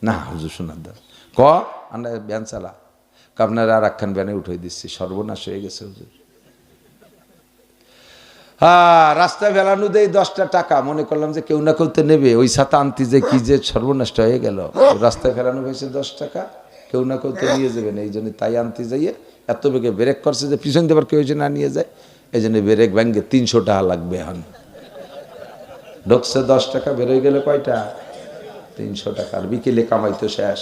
না হুজুর শোনার দর আমরা ব্যান চালা, আপনার আর একখান ব্যানে উঠে দিচ্ছি, সর্বনাশ হয়ে গেছে হুজুর। হ্যাঁ, রাস্তায় ফেলানো দেয় 10টা টাকা, মনে করলাম যে কেউ না কেউ তো নেবে, ওই ছাতা আনতে যে কি যে সর্বনাশ হয়ে গেল। রাস্তায় ফেলানো হয়েছে 10 টাকা, কেউ না কেউ তো নিয়ে যাবেন, এই জন্য তাই আনতে যাইয়ে এত বেগে ব্রেক করছে যে পিছন দেবার কেউ যে না নিয়ে যায়, এই জন্য ব্রেক ব্যাঙ্গে 300 টাকা লাগবে। এখন ঢুকছে 10 টাকা, বেরোয় গেলে কয়টা? 300 টাকা। আর বিকেলে কামাই তো শেষ।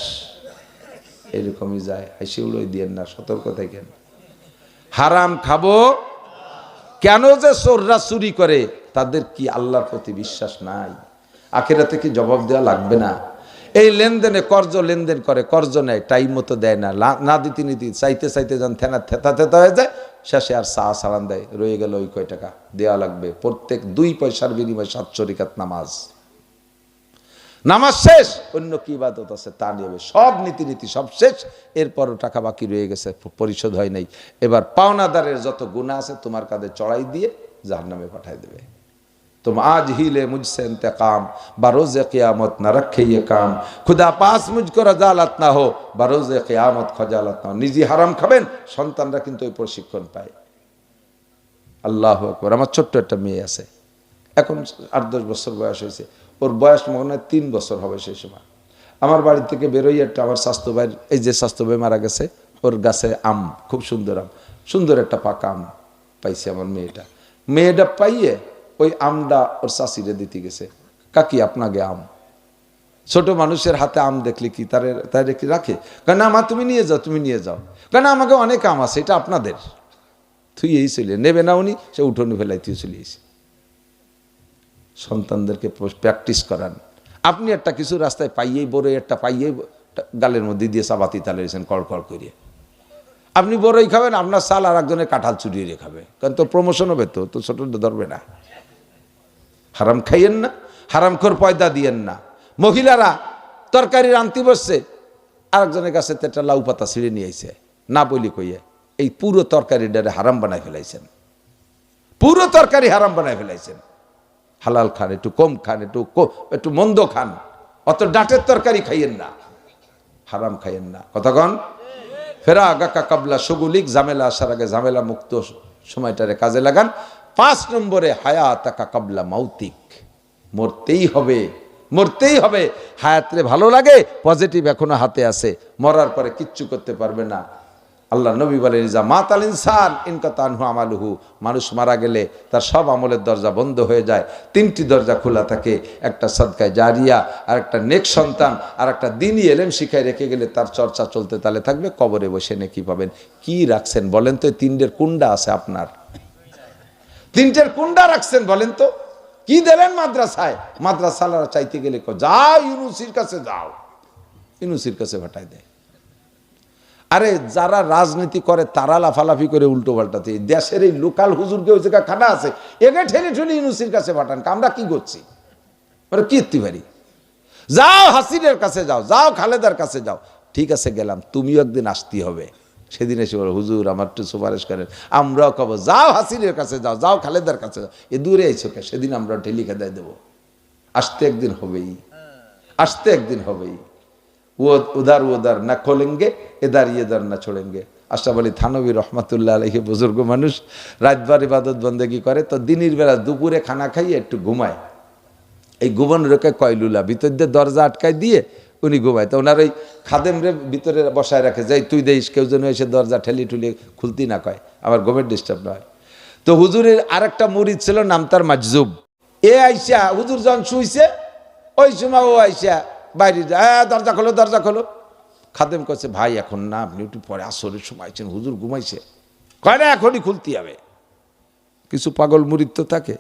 এরকমই যায়। হাসি উড়োই দিয়েন না, সতর্ক থাকেন। হারাম খাবো কেন? যে চোররা চুরি করে, তাদের কি আল্লাহর প্রতি বিশ্বাস নাই? আখিরাতে কি জবাব দেওয়া লাগবে না? এই লেনদেনে কর্জ লেনদেন করে, কর্জ নেয়, টাইম মতো দেয় না, না দিতে নিতে চাইতে চাইতে যখন থেতা থেতা হয়ে যায়, শেষে আর সালান দেয়, রয়ে গেল ওই কয় টাকা দেওয়া লাগবে। প্রত্যেক 2 পয়সার বিনিময়ে 700 রাকাত নামাজ। নামাজ শেষ, অন্য কি ইবাদত আছে তা নিয়ে সব নীতি সব শেষ। এরপরও টাকা বাকি রয়ে গেছে, পরিশোধ হয় নাই। এবার পাওনাদারের যত গুনাহ আছে তোমার কাঁধে চড়াই দিয়ে জাহান্নামে পাঠাই দেবে। तुम आज ही ले मुझसे इंतकाम, बरोज़े क़ियामत न रखे ये काम, खुदा पास मुझको रजालत ना हो, बरोज़े क़ियामत खजालत ना हो। निजी হারাম খাবেন, সন্তানরা কিন্তু ওই প্রশিক্ষণ পায়। আল্লাহু আকবার। আমার ছোট্ট একটা মেয়ে আছে, এখন 8-10 বছর বয়স হয়েছে, ওর বয়স মনে হয় 3 বছর হবে সেই সময়। আমার বাড়ি থেকে বেরোই একটা, আমার স্বাস্থ্য ভাই, এই যে স্বাস্থ্য ভাই মারা গেছে, ওর গাছে আম, খুব সুন্দর আম, সুন্দর একটা পাকা আম পাইছে আমার মেয়েটা। মেয়েটা পাইয়ে ওই আমটা ওর চাষিরে দিতে গেছে, কাকি আপনাকে আম। ছোট মানুষের হাতে আম দেখলে কি তারে কি রাখে? কেন মা তুমি নিয়ে যাও, তুমি নিয়ে যাও। কেন আমাকে অনেক আম আছে, এটা আপনাদের। তুই এই চলে নেবে না, উনি সে উঠোনে ফেলাই তুই চলে এসে। সন্তানদেরকে প্র্যাকটিস করান। আপনি একটা কিছু রাস্তায় পাইয়েই বড় একটা পাইয়েই গালের মধ্যে দিয়ে চাবাতি তালেছেন কড়কড় করিয়ে। আপনি বড়ই খাবেন, আপনার চাল আর একজনের কাঁঠাল চুরিয়ে খাবে, কারণ তো প্রমোশন হবে, তো ছোট ধরবে না। হারাম খাইয়েন না, হারামখোর পয়দা দিয়েন না। মহিলারা তরকারি রান্তি বসছে, আরেকজনের কাছে একটা লাউ পাতা ছিঁড়ে নিয়ে আইছে, না বলি কইয়ে এই পুরো তরকারিটারে হারাম বানায় ফেলাইছেন, পুরো তরকারি হারাম বানায় ফেলাইছেন। হালাল খান, একটু কম খান, একটু মন্দ খান, অত ডাঁটের তরকারি খাইয়েন না, হারাম খাইয়েন না। কতক্ষণ ফেরা গাকা কাবলা সগুলিক, ঝামেলা আসার আগে ঝামেলা মুক্ত সময়টারে কাজে লাগান। 5 নম্বরে হায়াতাকা কাবলা মাউতিক, মরতেই হবে, মরতেই হবে। হায়াতরে ভালো লাগে, পজিটিভ এখনো হাতে আছে, মরার পরে কিচ্ছু করতে পারবে না। আল্লাহ নবী বলেন ইজা মাতাল ইনসান ইনকাতানহু আমালুহু, মানুষ মারা গেলে তার সব আমলের দরজা বন্ধ হয়ে যায়। 3টি দরজা খোলা থাকে, একটা সাদকায়ে জারিয়া, আর একটা নেক সন্তান, আর একটা দ্বীনি ইলম শিখায় রেখে গেলে তার চর্চা চলতে তালে থাকবে। কবরে বসে নেকি পাবেন। কি রাখছেন বলেন তো? 3টের কুন্ডা আছে আপনার, 3টের কুন্ডা রাখছেন বলেন তো? কি দিলেন মাদ্রাসায়? মাদ্রাসালারা চাইতে গেলে যাও ইউনুসির কাছে, যাও ইউনুসির কাছে পাঠায় দেয়। আরে যারা রাজনীতি করে তারা লাফালাফি করে উল্টো পাল্টাতে, দেশের এই লোকাল হুজুরকে ওই জায়গা খানা আছে, এগে ঠেলে ঠেলে ইউনুসির কাছে পাঠান। আমরা কি করছি? কি করতে পারি? যাও হাসিনের কাছে যাও, যাও খালেদার কাছে যাও। ঠিক আছে গেলাম, তুমিও একদিন আসতে হবে। সেদিন এসে বলো হুজুর আমার একটু সুপারিশ করেন, আমরাও কব যাও হাসিনের কাছে যাও, যাও খালেদার কাছে যাও। এ দূরে আইছো কে? সেদিন আমরা ঠেলি খেদায় দেবো। আসতে একদিন হবেই, আসতে একদিন হবেই। উদার উদার না খোলেঙ্গে, এদার ইয়েদার না ছোড়েঙ্গে। আশরাফ আলী থানভী রহমাতুল্লাহ আলাইহি বুজুর্গ মানুষ, রাতভর ইবাদত বন্দেগি করে, তো দিনের বেলা দুপুরে খানা খাইয়ে একটু ঘুমায়। এই ঘুমানোর রেখে কয়লুলা ভিতর দিয়ে দরজা আটকায় দিয়ে উনি ঘুমায়। তো ওনার ওই খাদেমরে ভিতরে বসায় রাখে, যাই তুই দেখিস কেউ যেন এসে দরজা ঠেলি ঠুলি খুলতি না কয়, আমার ঘুমের ডিস্টার্ব নয়। তো হুজুরের আরেকটা মুরিদ ছিল, নাম তার মাজজুব। এ আইসা হুজুর যখন শুইছে ওই সময় ও আইসা বাইরে যায়, দরজা খোলো দরজা খোলো। খাদেম কইছে ভাই এখন না, আপনি একটু পরে আসরের সময় আছেন, হুজুর ঘুমাইছে। কয় না এখনই খুলতে হবে। কিছু পাগল মুরিদ তো থাকে,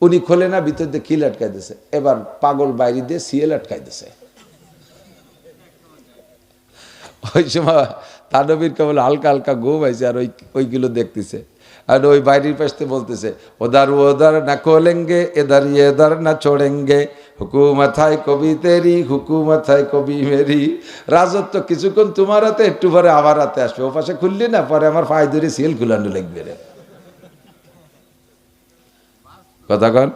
উনি খোলে না, ভিতর দিয়ে কিল আটকাই দিছে। এবার পাগল বাইরে দিয়ে সিএল আটকাই দিছে। ওই সময় তানবীর কেবল হালকা হালকা ঘুম আইছে, আর ওইগুলো দেখতেছে। আর ওই বাইরের পাশে বলতেছে ওদার ওদার না খোলেঙ্গে, এদার এদার না ছোড়েঙ্গে, হুকুমত হায় কবি তেরি, হুকুমত হায় কবি মেরি। রাজত্ব কিছুক্ষণ তোমার হাতে, একটু পরে আমার হাতে আসবে। ও পাশে খুললি না, পরে আমার পায়ে ধরে সিল খুলানো লাগবে রে। কথা কন,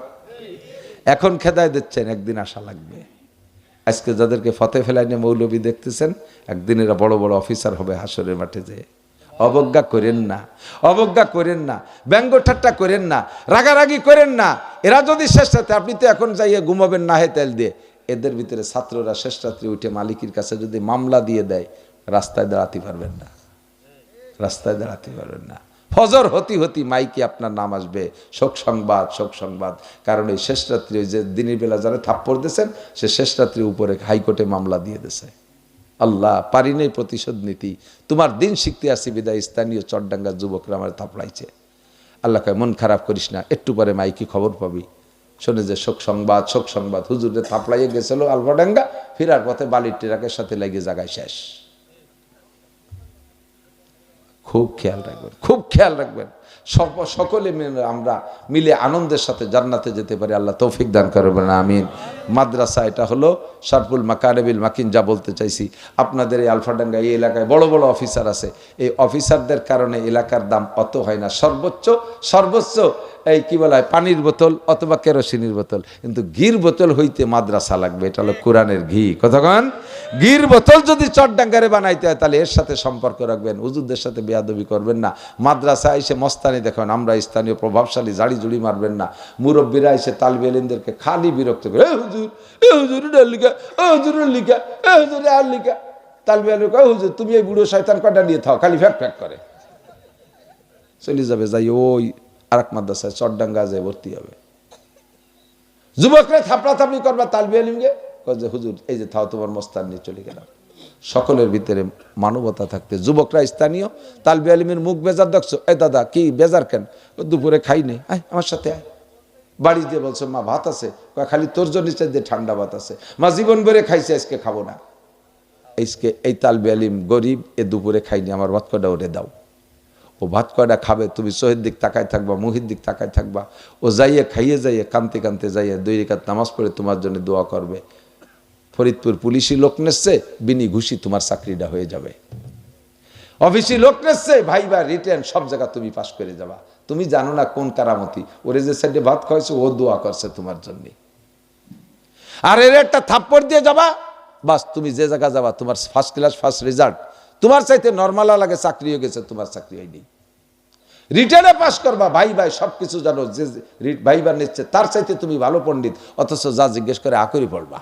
এখন খেদায় দিচ্ছেন, একদিন আশা লাগবে। আজকে যাদেরকে ফতে ফেলাইনে মৌলবী দেখতেছেন, একদিন এরা বড় বড় অফিসার হবে হাসরের মাঠে যেয়ে। অবজ্ঞা করেন না, অবজ্ঞা করেন না, ব্যঙ্গ ঠাট্টা করেন না, রাগারাগি করেন না। এরা যদি শেষ রাতে, আপনি তো এখন যাইয়ে ঘুমাবেন না হে তেল দিয়ে, এদের ভিতরে ছাত্ররা শেষ রাত্রে উঠে মালিকের কাছে যদি মামলা দিয়ে দেয়, রাস্তায় দাঁড়াতে পারবেন না, রাস্তায় দাঁড়াতে পারবেন না। ফজর হতি হতি মাইকে আপনার নাম আসবে, শোক সংবাদ, শোক সংবাদ। কারণ এই শেষ রাত্রি, ওই যে দিনের বেলা যারা থাপ্পড় দিয়েছেন, সে শেষ রাত্রির উপরে হাইকোর্টে মামলা দিয়ে দিয়েছে। আল্লাহ পারি নেই প্রতিশোধ নীতি, তোমার দিন শিখতে আসি বিদায় স্থানীয় চটডাঙ্গার যুবকরা আমার থাপড়াইছে। আল্লাহ কয় মন খারাপ করিস না, একটু পরে মাইকি খবর পাবি। শোনে যে শোক সংবাদ, শোক সংবাদ। হুজুরে থাপড়াইয়ে গেছিল আলফাডাঙ্গা, ফেরার পথে বালির ট্রাকের সাথে লেগে জায়গায় শেষ। খুব খেয়াল রাখবেন, খুব খেয়াল রাখবেন। সকলে আমরা মিলে আনন্দের সাথে জান্নাতে যেতে পারি, আল্লাহ তৌফিক দান করবেন, আমিন। মাদ্রাসা এটা হলো শারফুল মাকারিবিল মাকিন। যা বলতে চাইছি, আপনাদের এই আলফাডাঙ্গা এই এলাকায় বড় বড় অফিসার আছে, এই অফিসারদের কারণে এলাকার দাম অত হয় না। সর্বোচ্চ এই কি বলা হয়, পানির বোতল অথবা কেরোসিনের বোতল, কিন্তু ঘির বোতল হইতে মাদ্রাসা লাগবে। এটা হলো কোরআনের ঘি। কতক্ষণ ঘির বোতল যদি চটডাঙ্গারে বানাইতে হয়, তাহলে এর সাথে সম্পর্ক রাখবেন, হুজুরদের সাথে বেয়াদবি করবেন না। মাদ্রাসা এসে মস্তানি দেখেন, আমরা স্থানীয় প্রভাবশালী, জাড়ি জুড়ি মারবেন না। মুরব্বীরা এসে তালবে এলিমদেরকে খালি বিরক্ত করে, হুজুর হুজুর লিখা, হুজুর লিখা, হুজুর আর লিখা। তালবে আলু কয় হুজুর তুমি এই বুড়ো শয়তান কটা নিয়ে থাও, খালি ফ্যাক ফ্যাক করে চলে যাবে। যাই ওই আর এক মাদ্রাসায় চটডাঙ্গা যায় ভর্তি হবে। যুবকরা থাপড়াথাপড়ি করবা তালবি আলিমকে, যে হুজুর এই যে থাও তোমার মস্তান নিয়ে চলে গেলাম। সকলের ভিতরে মানবতা থাকতে, যুবকরা স্থানীয় তালবি আলিমের মুখ বেজার দেখছো, এই দাদা কি বেজার কেন? দুপুরে খাই নেই, আয় আমার সাথে আয়। বাড়ি দিয়ে বলছো মা ভাত আছে, খালি তোর জন্য যে ঠান্ডা ভাত আছে, মা জীবন ভরে খাইছে আজকে খাবো না। আজকে এই তালবি আলিম গরিব, এ দুপুরে খাইনি, আমার ভাত কয়টা ওরে দাও। ও ভাত কয়টা খাবে, তুমি সোহের দিক তাকায় থাকবা, মুহির দিক তাকায় থাকবা। ও যাইয়ে খাইয়ে যাইয়ে কানতে কানতে যাইয়ে 2 রাকাত নামাজ পড়ে তোমার জন্য দোয়া করবে। ফরিদপুর পুলিশি লোক নেচ্ছে, বিনি ঘুষি তোমার চাকরিটা হয়ে যাবে। অফিসি লোক নেচ্ছে, ভাইবা রিটেন সব জায়গা তুমি পাশ করে যাবা। তুমি জানো না কোন কারামতি, ওরে যে সাইডে ভাত খাওয়াইছে ও দোয়া করছে তোমার জন্য। আর এর একটা থাপ্পড় দিয়ে যাবা, বাস তুমি যে জায়গা যাবা তোমার ফার্স্ট ক্লাস ফার্স্ট রেজাল্ট, তোমার চাইতে নর্মাল লাগে চাকরি হয়ে গেছে, তোমার চাকরি হয়নি। রিটার্নে পাস করবা, ভাই ভাই সবকিছু জানো, যে ভাইবার নিচ্ছে তার চাইতে তুমি ভালো পণ্ডিত, অথচ যা জিজ্ঞেস করে আকরি পড়বা।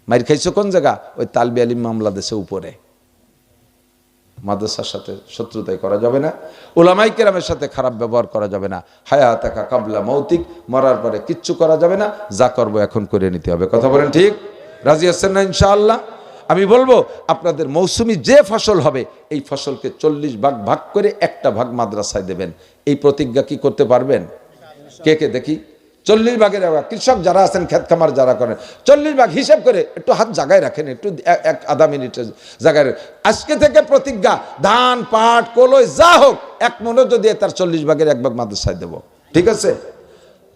মাইর খাইছো কোন জায়গা? ওই তালবি আলিম মামলা দেশে উপরে। মাদ্রাসার সাথে শত্রুতাই করা যাবে না, উলামায়ে কেরামের সাথে খারাপ ব্যবহার করা যাবে না। হায়াতাকা কাবলা মৌতিক, মরার পরে কিচ্ছু করা যাবে না, যা করবো এখন করে নিতে হবে। কথা বলেন ঠিক? রাজি আছেন না ইনশাআল্লাহ? আমি বলবো আপনাদের মৌসুমি যে ফসল হবে, এই ফসলকে 40 ভাগ ভাগ করে একটা ভাগ মাদ্রাসায় দেবেন। এই প্রতিজ্ঞা কি করতে পারবেন? কে কে দেখি? 40 ভাগের কৃষক যারা আছেন, খেত খামার যারা করেন, 40 ভাগ হিসাব করে একটু হাত জায়গায় রাখেন, একটু আধা মিনিটের জায়গায়। আজকে থেকে প্রতিজ্ঞা, ধান পাট কলই যা হোক 1 মণও যদি তার 40 ভাগের 1 ভাগ মাদ্রাসায় দেব, ঠিক আছে?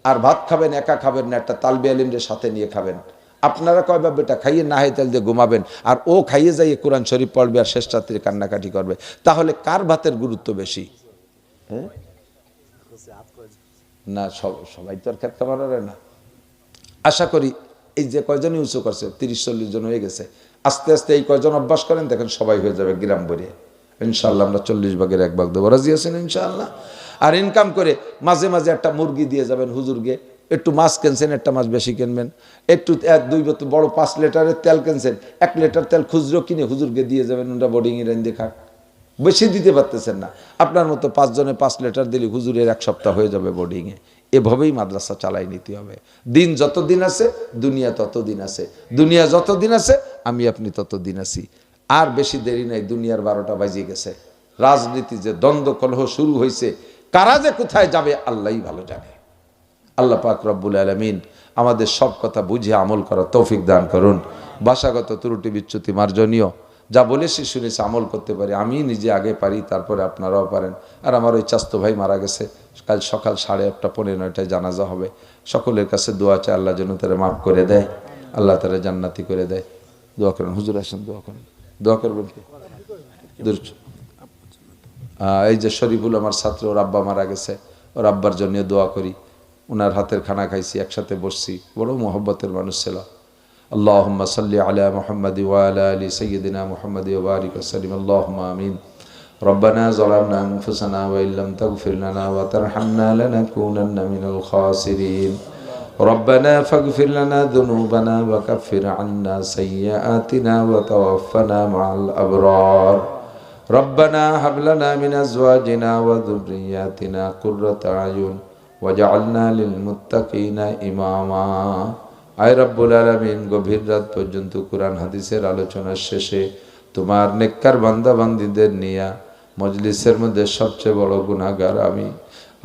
আর ভাত খাবেন, একা খাবেন না, একটা তালবি আলিমদের সাথে নিয়ে খাবেন। আপনারা কয় বাবা বেটা খাইয়ে না হয় তেল দিয়ে ঘুমাবেন, আর ও খাইয়ে যাইয়ে কোরআন শরীফ পড়বে আর শেষ রাত্রে কান্নাকাটি করবে। তাহলে কার ভাতের গুরুত্ব বেশি? হ্যাঁ না, সবাই তো আর খেত খামারে না। আশা করি এই যে কয়জনই উঁচু করছে 30-40 জন হয়ে গেছে, আস্তে আস্তে এই কয়জন অভ্যাস করেন, দেখেন সবাই হয়ে যাবে গ্রাম ভরিয়ে। ইনশাআল্লাহ আমরা 40 ভাগের 1 ভাগ দেবো, রাজি আছেন ইনশাআল্লাহ? আর ইনকাম করে মাঝে মাঝে একটা মুরগি দিয়ে যাবেন হুজুরকে, একটু মাছ কিনছেন, একটা মাছ বেশি কিনবেন, একটু 2 বোতল বড় 5 লিটারের তেল কিনছেন, 1 লিটার তেল খুচরো কিনে হুজুরকে দিয়ে যাবেন, ওটা বোর্ডিংয়ে রেঞ্জে খাক। বেশি দিতে পারতেছেন না, আপনার মতো 5 জনে 5 লিটার দিলে হুজুরের 1 সপ্তাহ হয়ে যাবে বোর্ডিংয়ে। এভাবেই মাদ্রাসা চালাই নিতে হবে। দিন যতদিন আছে দুনিয়া ততদিন আছে, দুনিয়া যতদিন আছে আমি আপনি ততদিন আছি। আর বেশি দেরি নাই, দুনিয়ার 12টা বাজিয়ে গেছে। রাজনীতি যে দ্বন্দ্ব কলহ শুরু হয়েছে, কারা যে কোথায় যাবে আল্লাহই ভালো জানে। আল্লাহ পাক রব্বুল আলামিন আমাদের সব কথা বুঝে আমল করার তৌফিক দান করুন। ভাষাগত ত্রুটি বিচ্যুতি মার্জনীয়, যা বলেছি শুনেছি আমল করতে পারি, আমি নিজে আগে পারি, তারপরে আপনারাও পারেন। আর আমার ওই চাস্তো ভাই মারা গেছে, কাল সকাল 8:30 পৌনে 9টায় জানাজা হবে। সকলের কাছে দোয়া চাই, আল্লাহ যেন তারা মাফ করে দেয়, আল্লাহ তারা জান্নাতি করে দেয়। দোয়া করেন, হুজুর আসেন দোয়া করেন। দোয়া করবেন কি? এই যে শরীফুল আমার ছাত্র, ওর আব্বা মারা গেছে, ওর আব্বার জন্য দোয়া করি। ওনার হাতের খানা খাইছি, একসাথে বসছি, বড় মোহব্বতের মানুষ ছিল। আল্লাহুম্মা সাল্লি আলা মুহাম্মাদ ওয়া আলা আলি সাইয়্যিদিনা মুহাম্মাদ ওয়া বারিক ওয়া সাল্লিম। আল্লাহুম্মা আমিন। রব্বানা যালামনা আনফুসানা ওয়া ইল্লাম তাগফির লানা ওয়া তারহামনা লানাকুনান্না মিনাল খাসিরিন। রব্বানা ফাগফির লানা যুনুবানা ওয়া কাফির আন্না সাইয়্যাতিনা ওয়া তাওয়াফফানা মা'আল আবরার। রব্বানা হাব লানা মিন আজওয়াজিনা ওয়া যুররিয়্যাতিনা কুররাতা আয়ুন ওয়াজআলনা লিল মুত্তাকিনা ইমামা। আয় রব্বুল আলামিন, গভীর রাত পর্যন্ত কোরআন হাদিসের আলোচনার শেষে তোমার নেককার বান্দা বান্দীদের নিয়া মজলিসের মধ্যে সবচেয়ে বড় গুনাহগার আমি।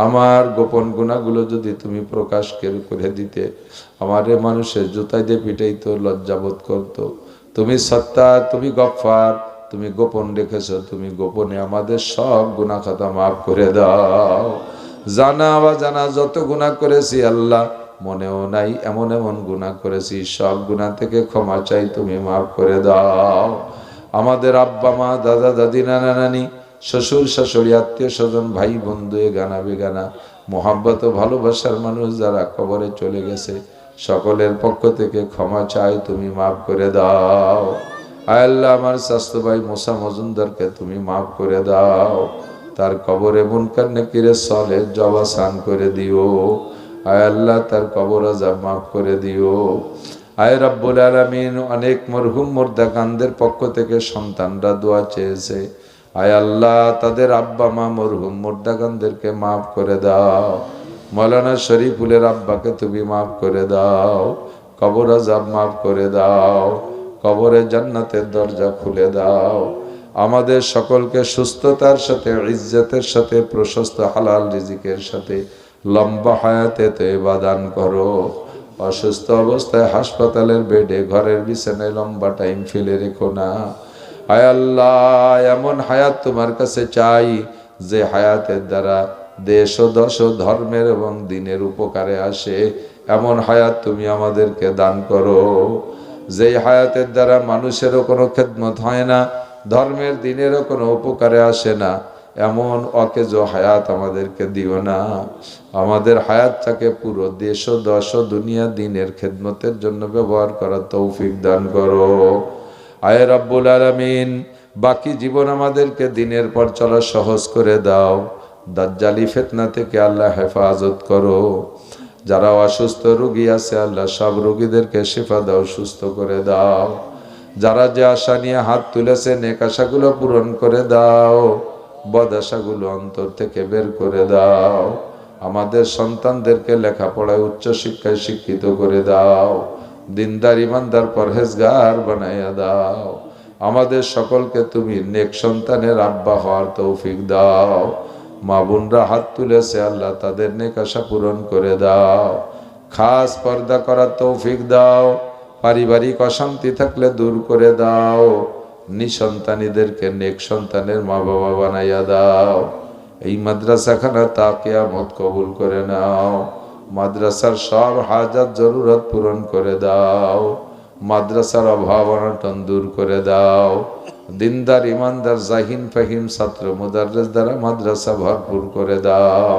আমার গোপন গুনাহগুলো যদি তুমি প্রকাশ করে দিতে, আমারে মানুষের জুতায় দিয়ে পিটাইতো, লজ্জাবোধ করতো। তুমি সত্তা, তুমি গফফার, তুমি গোপন রেখেছো, তুমি গোপনে আমাদের সব গুনাহ খাতা মাফ করে দাও। জানা বা জানা যত গুনাহ করেছি আল্লাহ, মনেও নাই এমন এমন গুনাহ করেছি, সব গুনাহ থেকে ক্ষমা চাই, তুমি মাফ করে দাও। আমাদের আব্বা মা, দাদা দাদি, নানা নানি, শ্বশুর শাশুড়ি, আত্মীয় স্বজন, ভাই বন্ধু, গানা বেগানা, মোহাব্বত ও ভালোবাসার মানুষ যারা কবরে চলে গেছে, সকলের পক্ষ থেকে ক্ষমা চাই, তুমি মাফ করে দাও। আয় আল্লাহ, আমার স্বাস্থ্য ভাই মোসা মজুমদারকে তুমি মাফ করে দাও, তার কবরে মুনকার নেকিরে সলে জবাসান করে দিও। আয় আল্লাহ, তার কবর আযাব মাফ করে দিও। আয় রব্বুল আলামিন, অনেক মরহুম মুর্দাকানদের পক্ষ থেকে সন্তানরা দোয়া চেয়েছে, আয় আল্লাহ তাদের আব্বা মা মরহুম মুর্দাকানদেরকে মাফ করে দাও। মৌলানা শরীফুলের আব্বাকে তুমি মাফ করে দাও, কবর আযাব মাফ করে দাও, কবরে জান্নাতের দরজা খুলে দাও। আমাদের সকলকে সুস্থতার সাথে, ইজ্জতের সাথে, প্রশস্ত হালাল রিজিকের সাথে লম্বা হায়াতে তয়বা দান করো। অসুস্থ অবস্থায় হাসপাতালের বেডে, ঘরের বিছানায় লম্বা টাইম ফেলে রেখো না। আয় আল্লাহ, এমন হায়াত তোমার কাছে চাই যে হায়াতের দ্বারা দেশ ও দশ ও ধর্মের এবং দিনের উপকারে আসে। এমন হায়াত তুমি আমাদেরকে দান করো যেই হায়াতের দ্বারা মানুষেরও কোনো খেদমত হয় না, ধর্মের দিনেরও কোনো উপকারে আসে না। এমন অকেজ হায়াত আমাদেরকে দিও না। আমাদের হায়াতটাকে পুরো দেশ ও দশ ও দুনিয়া দিনের খেদমতের জন্য ব্যবহার করার তৌফিক দান করো। আয় রব্বুল আলামিন, বাকি জীবন আমাদেরকে দিনের পর চলা সহজ করে দাও। দাজ্জালি ফিতনা থেকে আল্লাহ হেফাজত করো। যারা অসুস্থ রোগী আছে আল্লাহ সব রোগীদেরকে শিফা দাও, সুস্থ করে দাও। যারা যে আশা নিয়ে হাত তুলেছে নেক আশাগুলো পূরণ করে দাও, বদ আশাগুলো অন্তর থেকে বের করে দাও। আমাদের সন্তানদেরকে লেখাপড়ায় উচ্চ শিক্ষায় শিক্ষিত করে দাও, দিনদার ইমানদার পরহেজগার বানাইয়া দাও। আমাদের সকলকে তুমি নেক সন্তানের আব্বা হওয়ার তৌফিক দাও। মা বোনরা হাত তুলেছে আল্লাহ তাদের নেক আশা পূরণ করে দাও। খাস পর্দা করার তৌফিক দাও। পারিবারিক অশান্তি থাকলে দূর করে দাও। নিঃসন্তানীদেরকে নেক সন্তানের মা বাবা বানাইয়া দাও। এই মাদ্রাসাখানা তা কিয়ামত কবুল করে নাও। মাদ্রাসার সব হাজাত জরুরত পূরণ করে দাও। মাদ্রাসার অভাব অনটন দূর করে দাও। দিনদার ইমানদার জাহিন ফাহিম ছাত্র মুদাররিস দ্বারা মাদ্রাসা ভরপুর করে দাও।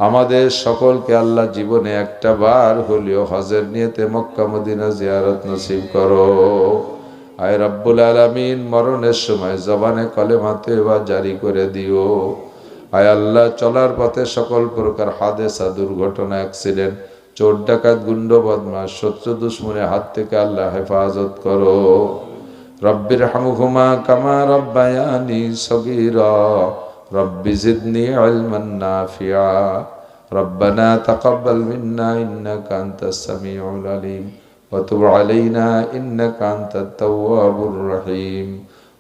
আমাদের সকলকে আল্লাহ জীবনে একটা বার হলেও হজের নিয়তে মক্কা মদিনা জিয়ারত নসিব করো। আয় রব্বুল আলামিন, মরণের সময় জবানে কলেমা তওবা জারি করে দিও। আয় আল্লাহ, চলার পথে সকল প্রকার হাদেসা, দুর্ঘটনা, অ্যাক্সিডেন্ট, চোর ডাকাত, গুন্ড বদমাশ, শত্রু দুশ্মনের হাত থেকে আল্লাহ হেফাজত করো। রব্বির হামহুমা কামা রব্বায়ানি সগীরা রব্বি জিদনি ইলমান নাফিআ রব্বানা তাকাব্বাল মিন্না ইন্নাকা আনতাস সামিউল আলিম ওয়া তুব আলাইনা ইন্নাকা আনতাত তাওয়াবুর রহিম।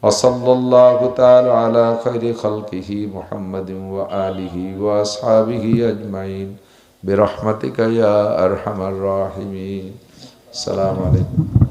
ওয়া সাল্লাল্লাহু তাআলা আলা খায়রি খালকিহি মুহাম্মাদিন ওয়া আলিহি ওয়া আসহাবিহি আজমাইন বিরহমাতিকা ইয়া আরহামার রাহিমিন। আসসালামু আলাইকুম।